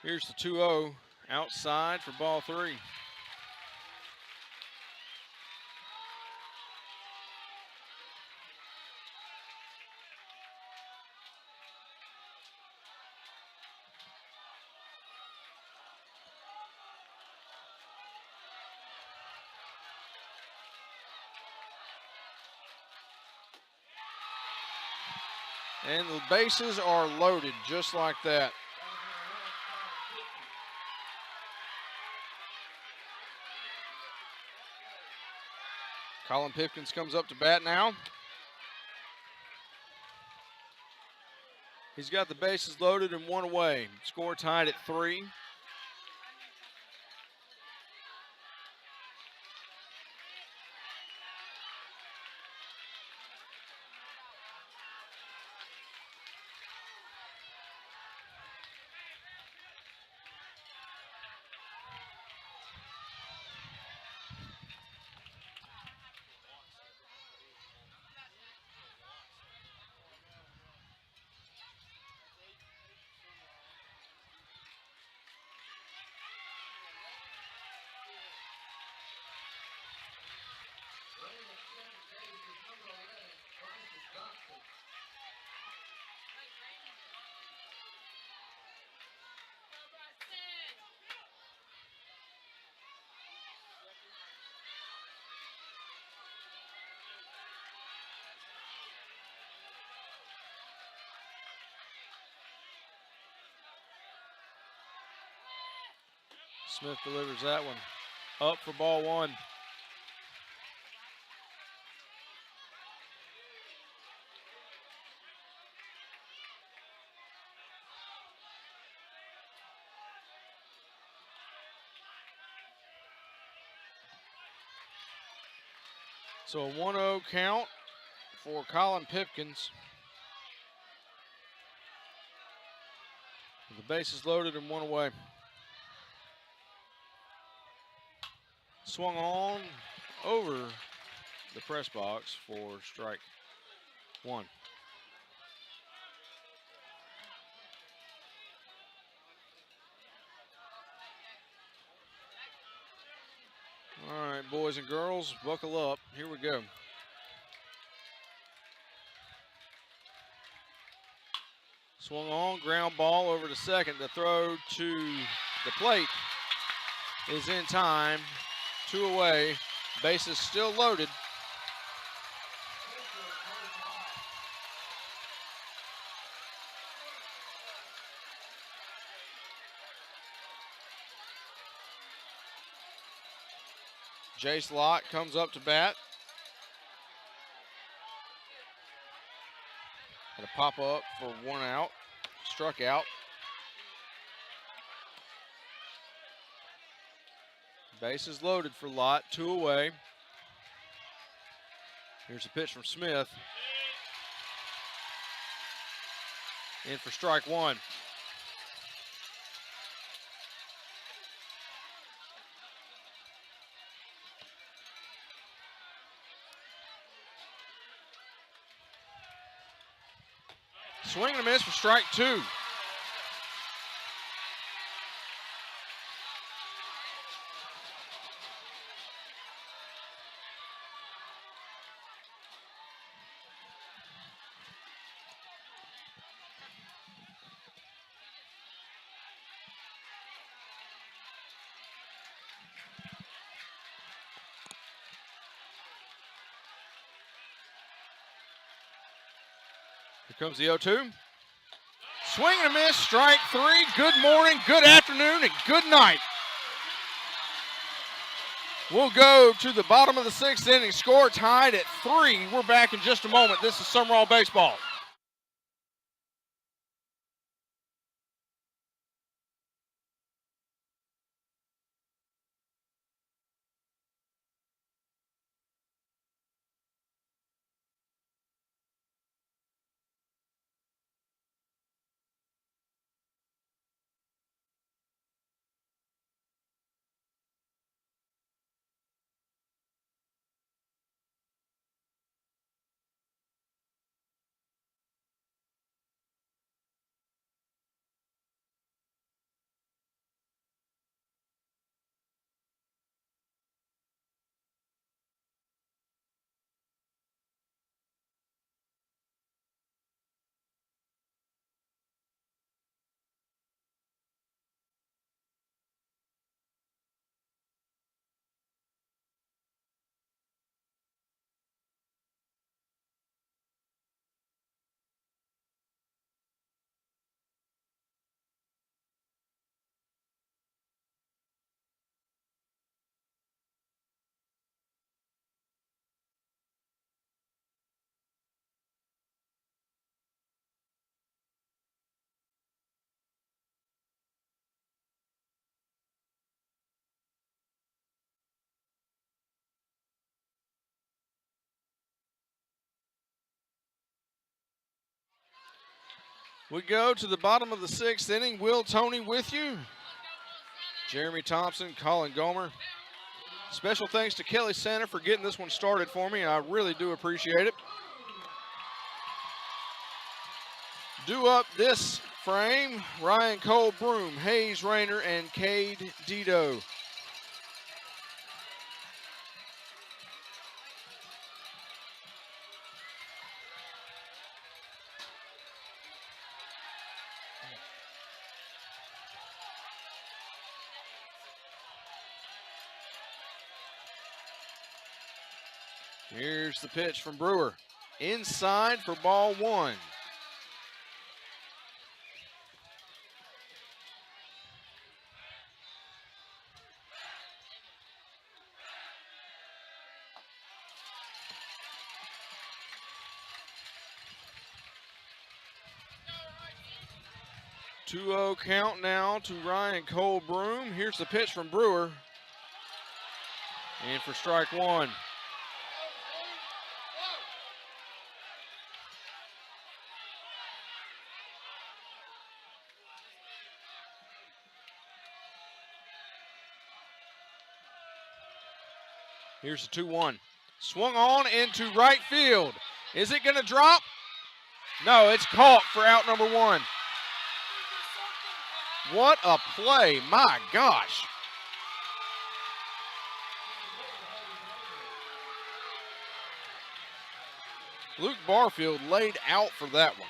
Here's the 2-0 outside for ball 3. And the bases are loaded just like that. Colin Pipkins comes up to bat now. He's got the bases loaded and 1 away. Score tied at 3. Smith delivers that one up for ball 1. So a 1-0 count for Colin Pipkins. The bases loaded and 1 away. Swung on over the press box for strike one. All right, boys and girls, buckle up. Here we go. Swung on, ground ball over to second. The throw to the plate is in time. 2 away. Bases still loaded. Jace Lott comes up to bat. Had a pop up for 1 out. Struck out. Bases loaded for Lott. 2 away. Here's a pitch from Smith. In for strike one. Swing and a miss for strike two. Here comes the 0-2. Swing and a miss, strike three. Good morning, good afternoon, and good night. We'll go to the bottom of the 6th inning. Score tied at 3. We're back in just a moment. This is Sumrall Baseball. We go to the bottom of the 6th inning. Will Toney with you. Jeremy Thompson, Colin Gomer. Special thanks to Kelly Santa for getting this one started for me. I really do appreciate it. Due up this frame, Ryan Cole Broom, Hayes Rayner, and Cade Dido. Here's the pitch from Brewer. Inside for ball one. Two-0 count now to Ryan Cole Broom. Here's the pitch from Brewer. And for strike one. Here's the 2-1. Swung on into right field. Is it going to drop? No, it's caught for out number 1. What a play, my gosh. Luke Barfield laid out for that one.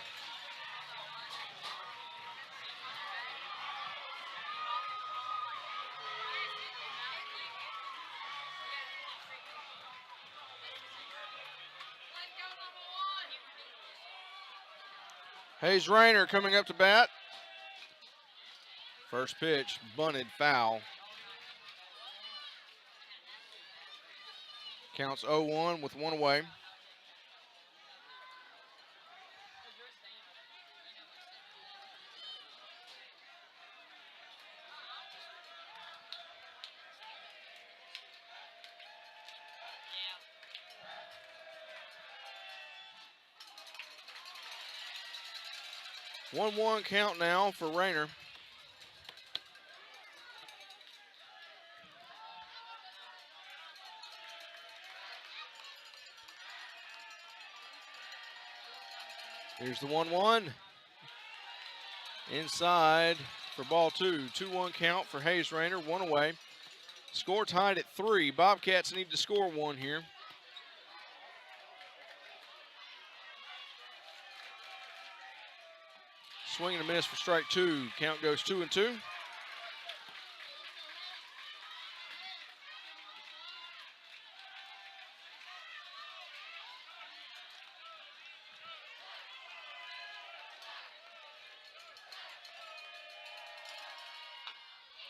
Hayes Rayner coming up to bat. First pitch, bunted foul. Counts 0-1 with 1 away. One count now for Rayner. Here's the 1-1. Inside for ball 2. 2-1 count for Hayes Rayner, 1 away. Score tied at 3. Bobcats need to score 1 here. Swing and a miss for strike 2. Count goes 2-2.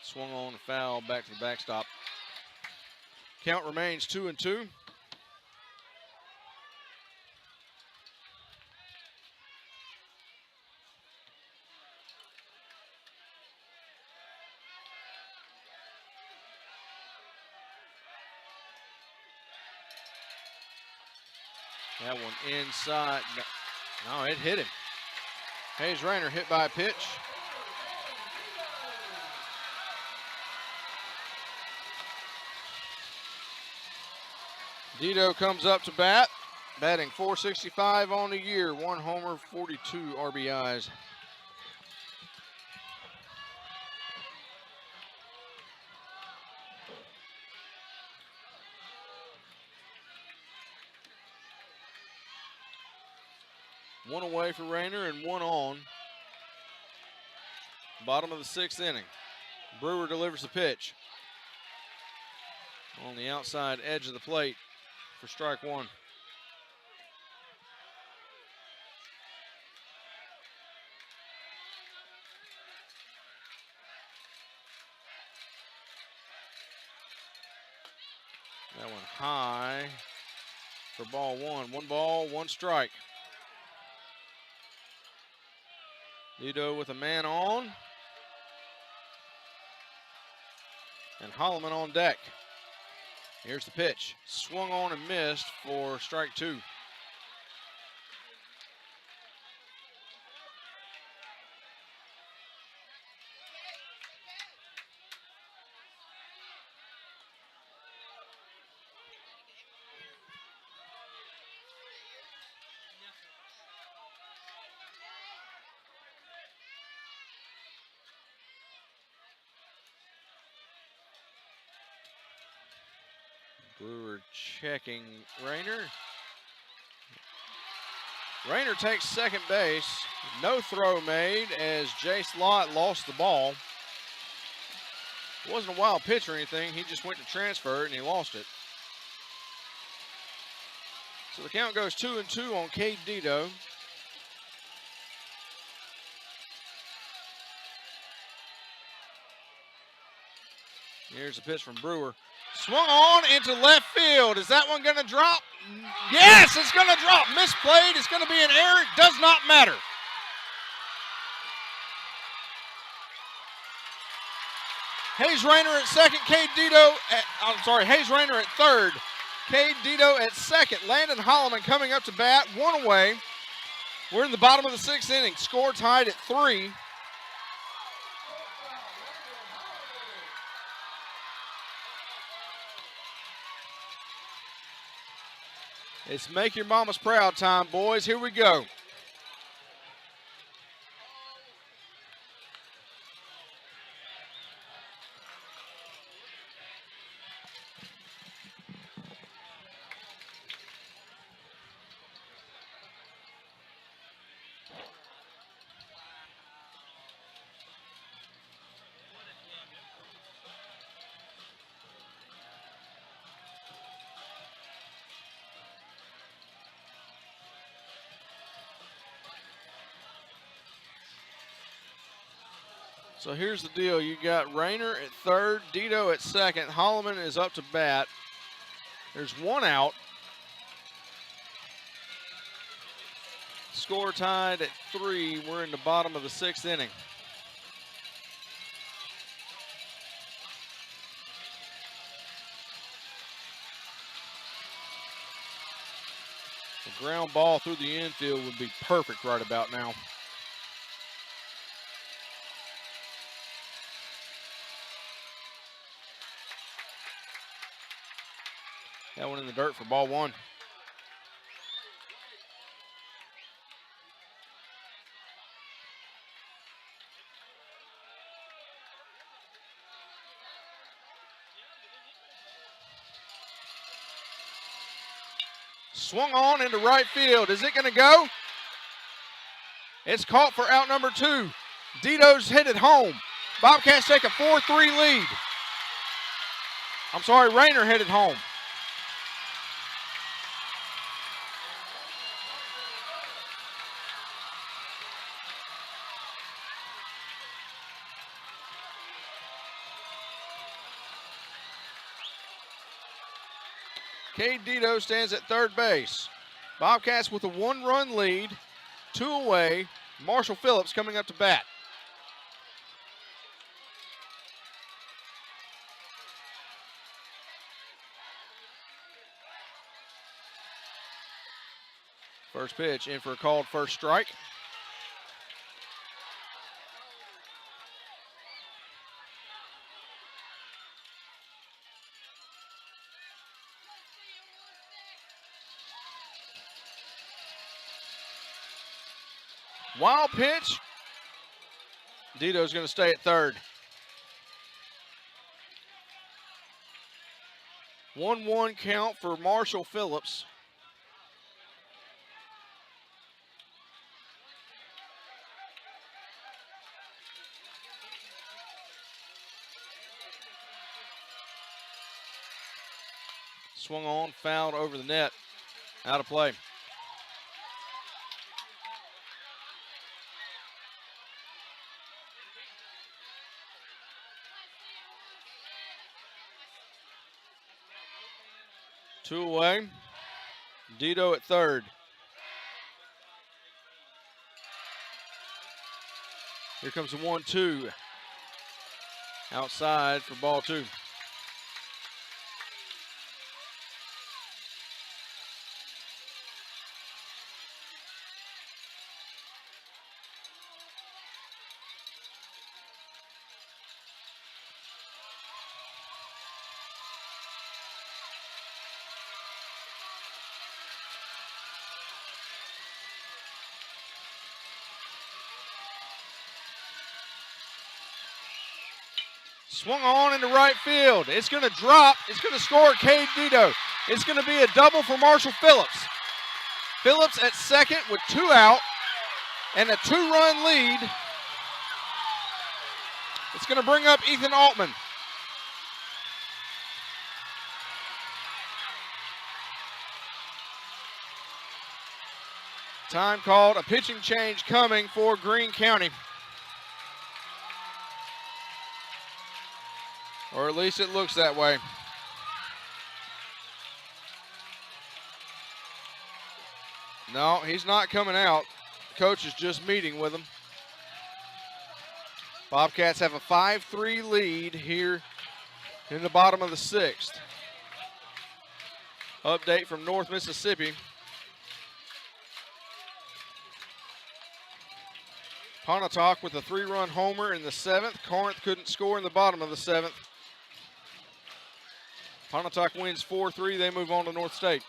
Swung on a foul, back to the backstop. Count remains 2-2. That one inside. No, it hit him. Hayes Rayner hit by a pitch. Dito comes up to bat, batting .465 on the year, 1 homer, 42 RBIs. One away for Rayner and 1 on. Bottom of the 6th inning. Brewer delivers the pitch. On the outside edge of the plate for strike 1. That one high for ball 1. 1 ball, 1 strike. Dito with a man on. And Holloman on deck. Here's the pitch. Swung on and missed for strike 2. Brewer checking Rayner. Rayner takes second base. No throw made as Jace Lott lost the ball. It wasn't a wild pitch or anything. He just went to transfer it and he lost it. So the count goes 2-2 on Cade Dito. Here's a pitch from Brewer. Swung on into left field. Is that one going to drop? Yes, it's going to drop. Misplayed. It's going to be an error. It does not matter. Hayes Rayner at second. Hayes Rayner at third. Cade Dito at second. Landon Holloman coming up to bat. 1 away. We're in the bottom of the 6th inning. Score tied at 3. It's make your mamas proud time, boys. Here we go. So here's the deal. You got Rayner at third, Dito at second. Holloman is up to bat. There's one out. Score tied at 3. We're in the bottom of the 6th inning. A ground ball through the infield would be perfect right about now. That one in the dirt for ball 1. Swung on into right field. Is it going to go? It's caught for out number 2. Dito's headed home. Bobcats take a 4-3 lead. I'm sorry, Rayner headed home. Cade Dito stands at third base. Bobcats with a 1-run lead, 2 away. Marshall Phillips coming up to bat. First pitch in for a called first strike. Wild pitch. Dito's going to stay at third. 1-1 count for Marshall Phillips. Swung on, fouled over the net. Out of play. Two away. Dito at third. Here comes the 1-2. Outside for ball 2. Swung on into right field. It's going to drop. It's going to score Cade Dito. It's going to be a double for Marshall Phillips. Phillips at second with 2 out and a 2-run lead. It's going to bring up Ethan Altman. Time called. A pitching change coming for Greene County. Or at least it looks that way. No, he's not coming out. Coach is just meeting with him. Bobcats have a 5-3 lead here in the bottom of the 6th. Update from North Mississippi. Pontotoc with a 3-run homer in the 7th. Corinth couldn't score in the bottom of the 7th. Pontotoc wins 4-3. They move on to North State.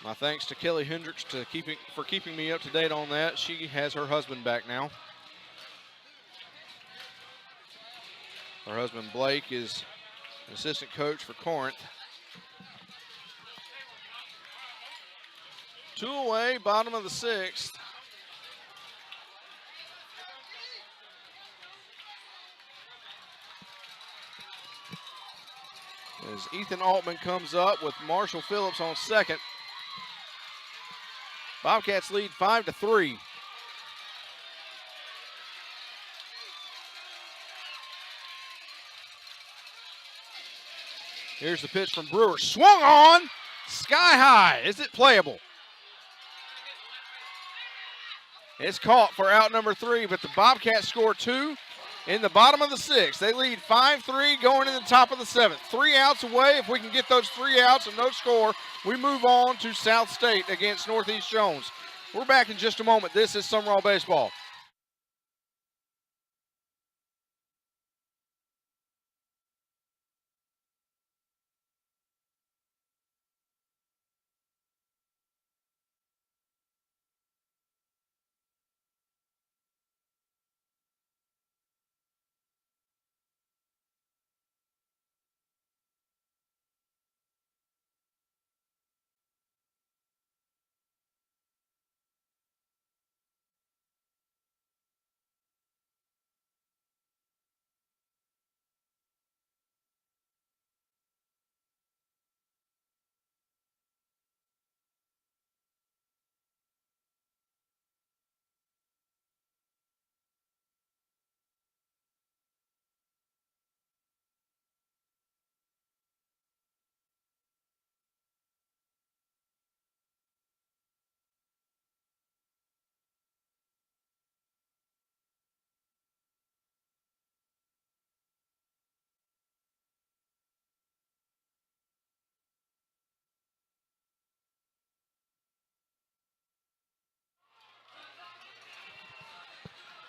My thanks to Kelly Hendricks for keeping me up to date on that. She has her husband back now. Her husband Blake is an assistant coach for Corinth. 2 away, bottom of the 6th. As Ethan Altman comes up with Marshall Phillips on second. Bobcats lead 5-3. Here's the pitch from Brewer. Swung on, sky high. Is it playable? It's caught for out number 3, but the Bobcats score 2 in the bottom of the 6th. They lead 5-3 going in the top of the 7th. 3 outs away. If we can get those 3 outs and no score, we move on to South State against Northeast Jones. We're back in just a moment. This is Sumrall Baseball.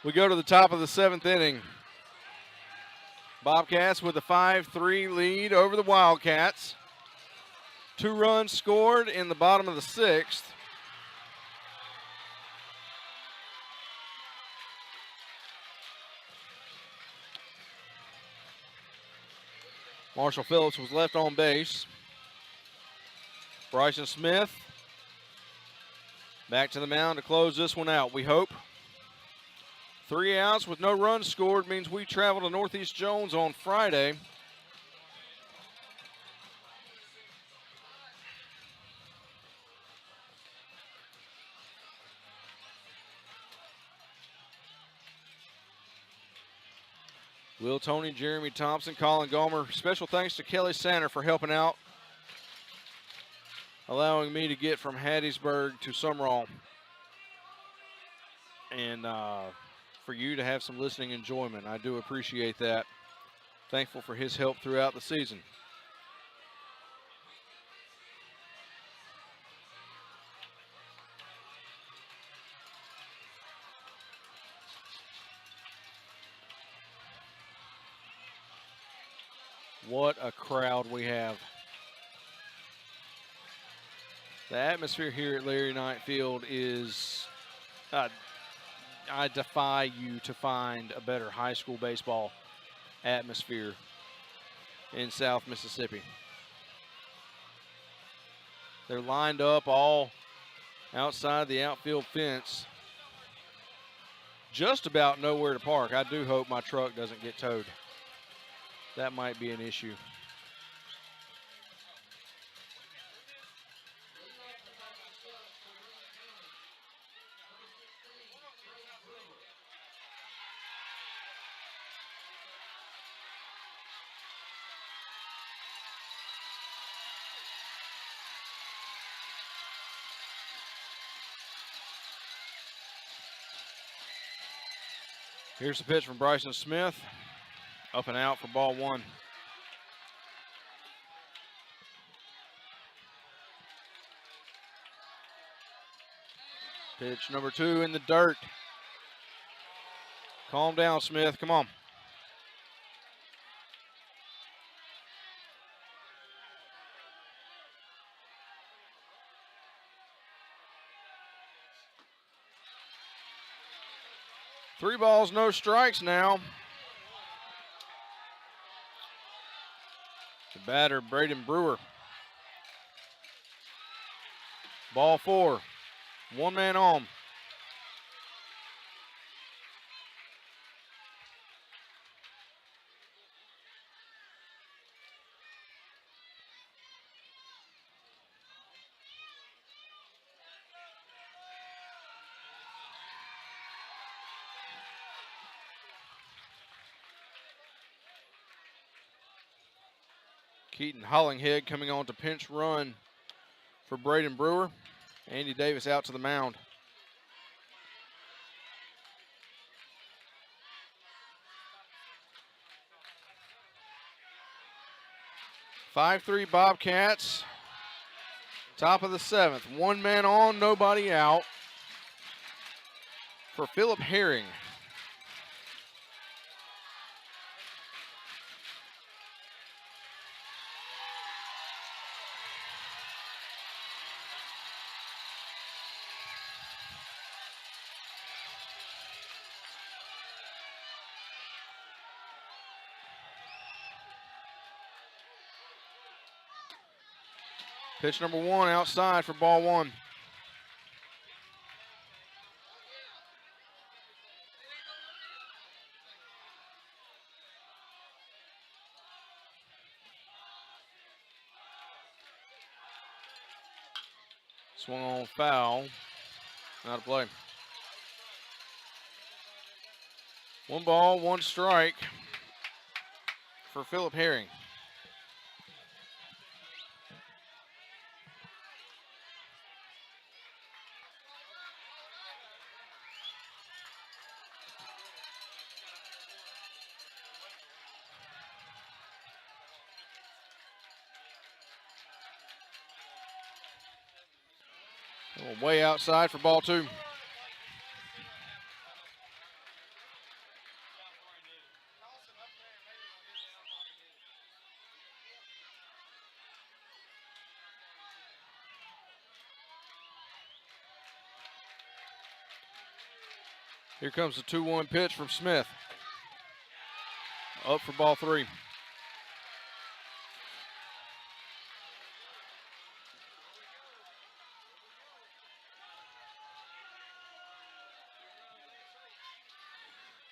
We go to the top of the 7th inning. Bobcats with a 5-3 lead over the Wildcats. 2 runs scored in the bottom of the 6th. Marshall Phillips was left on base. Bryson Smith back to the mound to close this one out, we hope. 3 outs with no runs scored means we travel to Northeast Jones on Friday. Will Tony, Jeremy Thompson, Colin Gomer. Special thanks to Kelly Sanner for helping out, allowing me to get from Hattiesburg to Sumrall. And for you to have some listening enjoyment. I do appreciate that. Thankful for his help throughout the season. What a crowd we have. The atmosphere here at Larry Knight Field is, I defy you to find a better high school baseball atmosphere in South Mississippi. They're lined up all outside the outfield fence. Just about nowhere to park. I do hope my truck doesn't get towed. That might be an issue. Here's the pitch from Bryson Smith. Up and out for ball 1. Pitch number 2 in the dirt. Calm down, Smith. Come on. 3 balls, no strikes now. The batter, Braden Brewer. Ball 4. 1 man on. Keaton Hollinghead coming on to pinch run for Braden Brewer. Andy Davis out to the mound. 5-3 Bobcats. Top of the 7th. 1 man on, nobody out for Philip Herring. Pitch number 1 outside for ball 1. Swung on foul. Out of play. 1 ball, 1 strike for Philip Herring. Way outside for ball 2. Here comes the 2-1 pitch from Smith. Up for ball 3.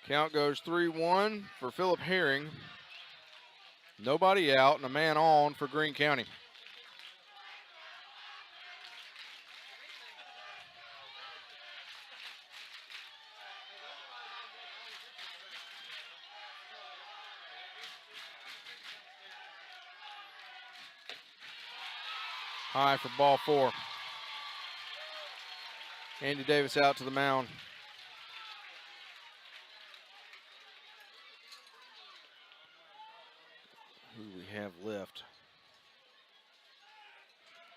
Count goes 3-1 for Philip Herring. Nobody out and a man on for Greene County. High for ball 4. Andy Davis out to the mound. Who do we have left?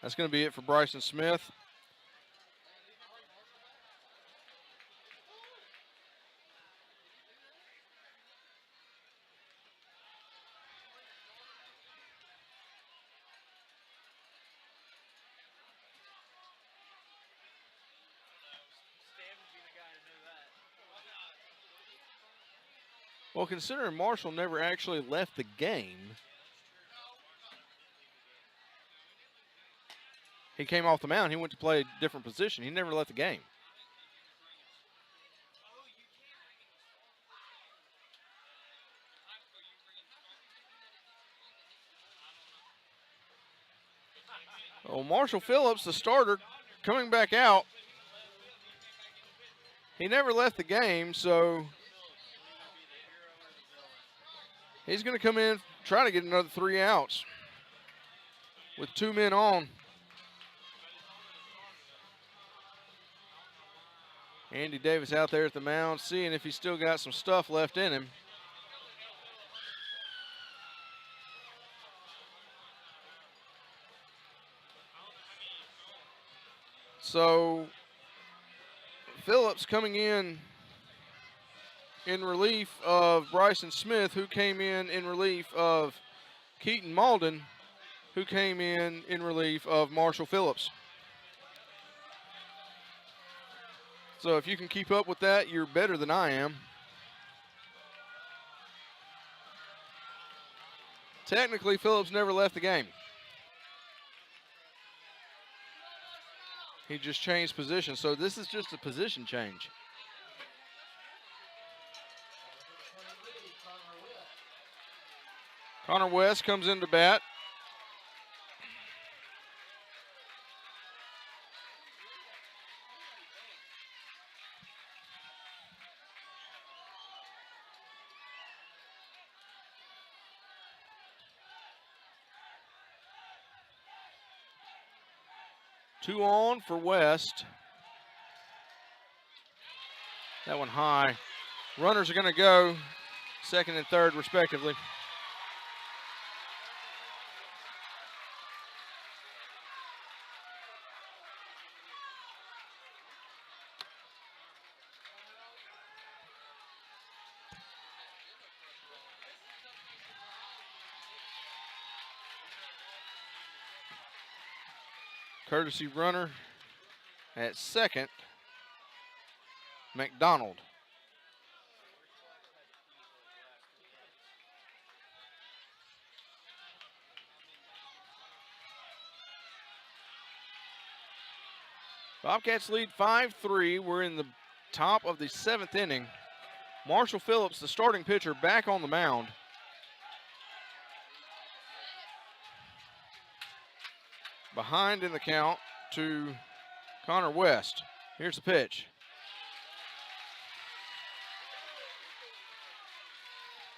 That's going to be it for Bryson Smith. Well, considering Marshall never actually left the game, he came off the mound. He went to play a different position. He never left the game. Well, Marshall Phillips, the starter, coming back out. He never left the game, so he's going to come in, try to get another 3 outs with 2 men on. Andy Davis out there at the mound, seeing if he's still got some stuff left in him. So Phillips coming in relief of Bryson Smith, who came in relief of Keaton Malden, who came in relief of Marshall Phillips. So if you can keep up with that, you're better than I am. Technically, Phillips never left the game. He just changed position, so this is just a position change. Connor West comes into bat. Two on for West. That one high. Runners are going to go second and third, respectively. Courtesy runner at second, McDonald. Bobcats lead 5-3. We're in the top of the 7th inning. Marshall Phillips, the starting pitcher, back on the mound. Behind in the count to Connor West. Here's the pitch.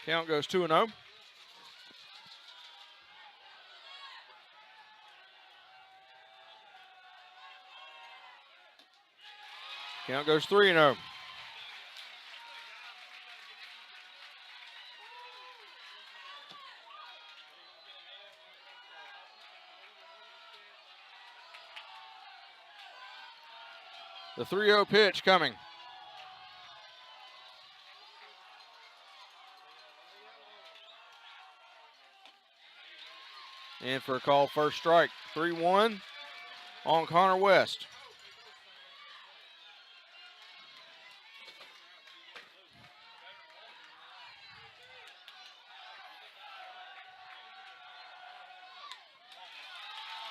Count goes 2-0. Count goes 3-0. The 3-0 pitch coming. In for a call, first strike. 3-1 on Connor West.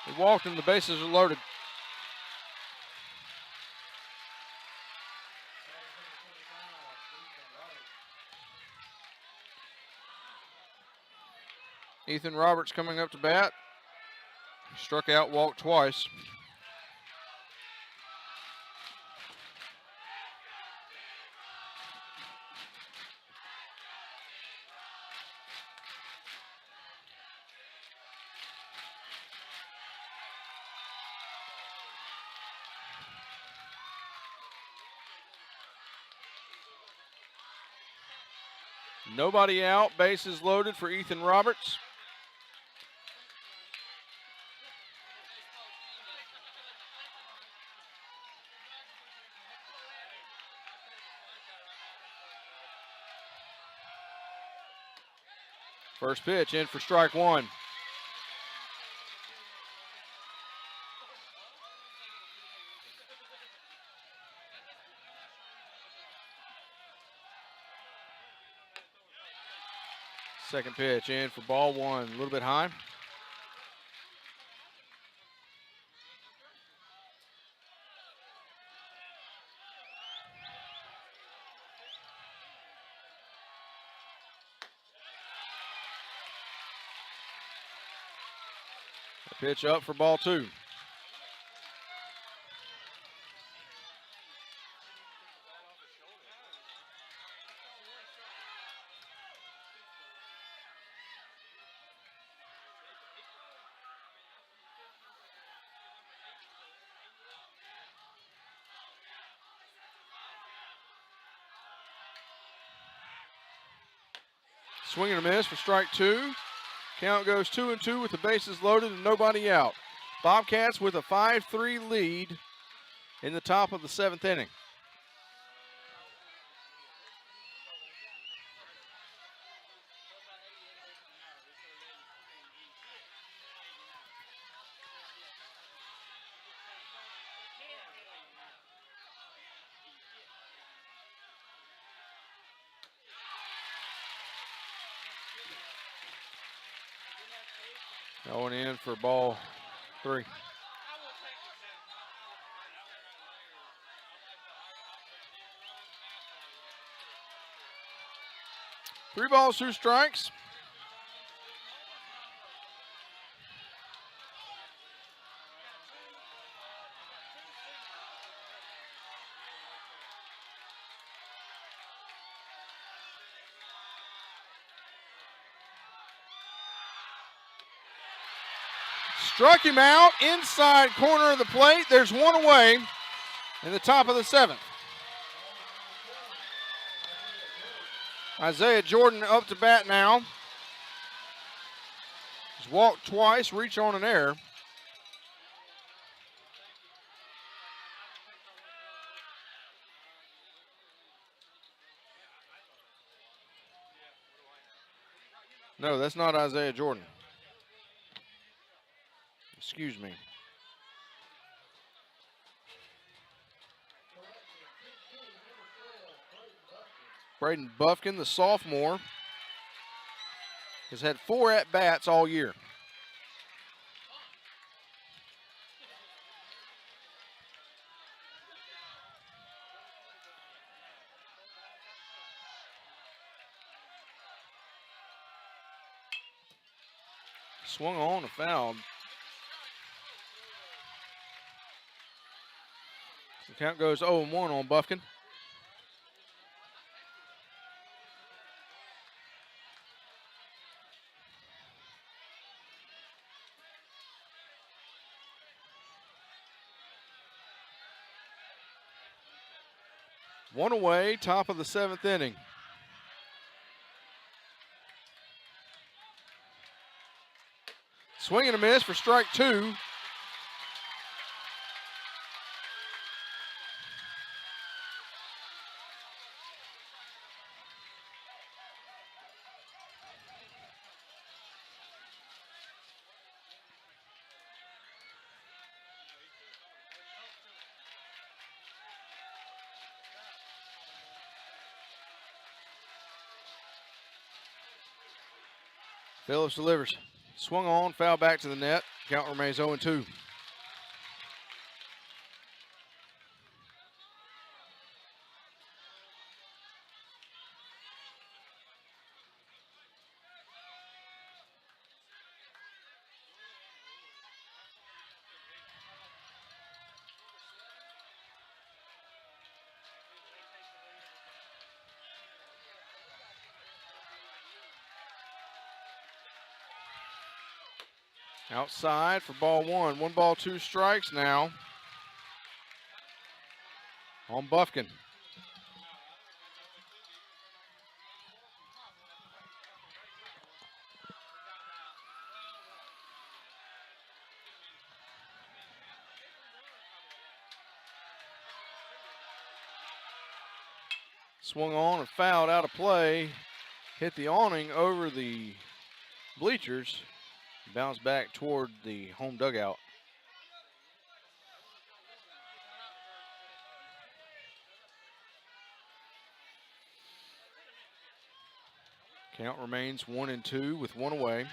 He walked and the bases are loaded. Ethan Roberts coming up to bat. Struck out, walked twice. Nobody out, bases loaded for Ethan Roberts. First pitch in for strike one. Second pitch in for ball one, a little bit high. Pitch up for ball two. Swing and a miss for strike two. Count goes 2-2 with the bases loaded and nobody out. Bobcats with a 5-3 lead in the top of the 7th inning. Going in for ball 3. 3 balls, 2 strikes. Struck him out inside corner of the plate. There's 1 away in the top of the 7th. Isaiah Jordan up to bat now. He's walked twice, reach on an error. No, that's not Isaiah Jordan. Excuse me. Braden Buffkin, the sophomore, has had 4 at-bats all year. Swung on, a foul. The count goes 0-1 on Buffkin. One away, top of the 7th inning. Swing and a miss for strike 2. Phillips delivers. Swung on, foul back to the net. Count remains 0-2. Outside for ball 1. 1 ball, 2 strikes now on Buffkin. Swung on and fouled out of play. Hit the awning over the bleachers. Bounced back toward the home dugout. Count remains 1-2 with 1 away.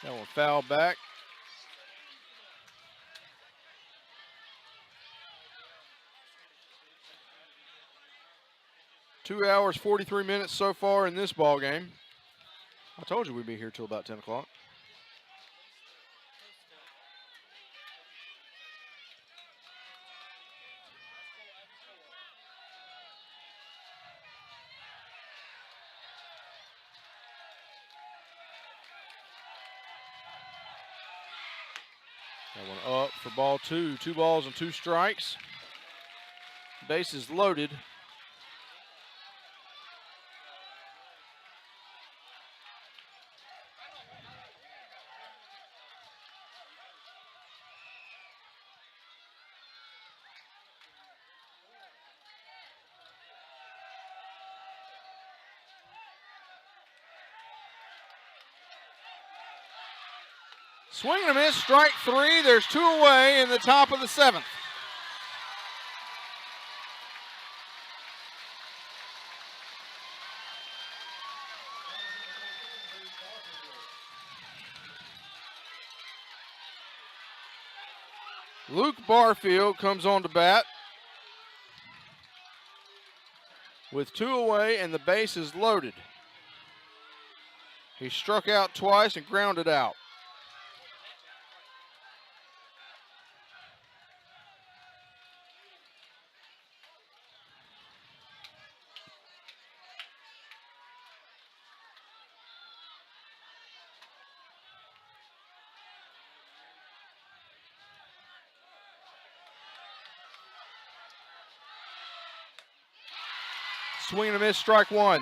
That one fouled back. Two hours, 43 minutes so far in this ball game. I told you we'd be here till about 10 o'clock. That one up for ball 2. 2 balls and 2 strikes. Bases loaded. Swing and a miss, strike 3. There's 2 away in the top of the 7th. Luke Barfield comes on to bat with 2 away and the base is loaded. He struck out twice and grounded out. Swing and a miss, strike 1.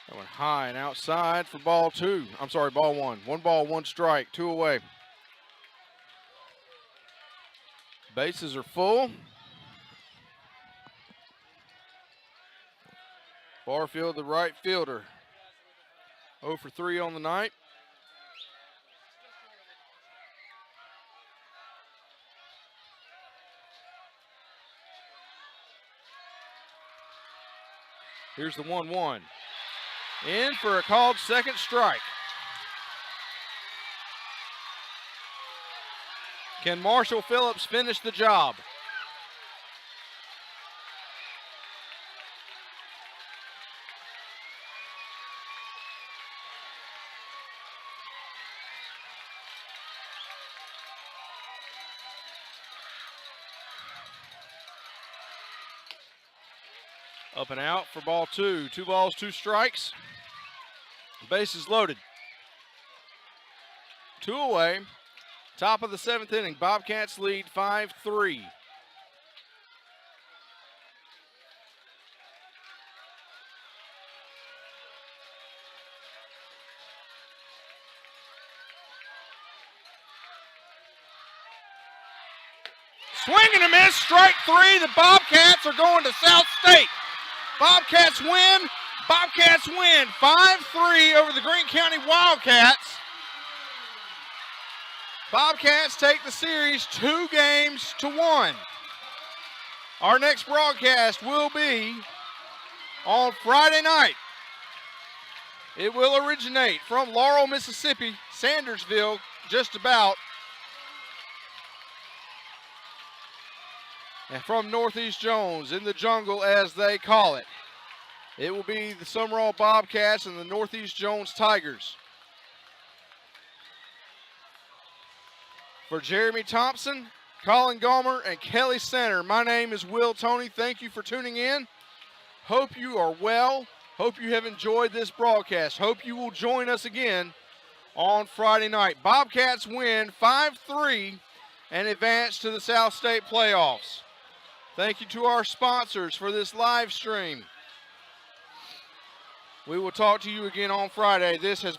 That went high and outside for ball 2. I'm sorry, ball 1. 1 ball, 1 strike, 2 away. Bases are full. Barfield, the right fielder. 0 for 3 on the night. Here's the 1-1. In for a called second strike. Can Marshall Phillips finish the job? Up and out for ball 2. 2 balls, 2 strikes. The base is loaded. 2 away. Top of the 7th inning. Bobcats lead 5-3. Swing and a miss, strike 3. The Bobcats are going to South State. Bobcats win. Bobcats win 5-3 over the Greene County Wildcats. Bobcats take the series 2-1. Our next broadcast will be on Friday night. It will originate from Laurel, Mississippi, Sandersville, just about, and from Northeast Jones, in the jungle as they call it. It will be the Sumrall Bobcats and the Northeast Jones Tigers. For Jeremy Thompson, Colin Gomer, and Kelly Center, my name is Will Toney. Thank you for tuning in. Hope you are well. Hope you have enjoyed this broadcast. Hope you will join us again on Friday night. Bobcats win 5-3 and advance to the South State playoffs. Thank you to our sponsors for this live stream. We will talk to you again on Friday. This has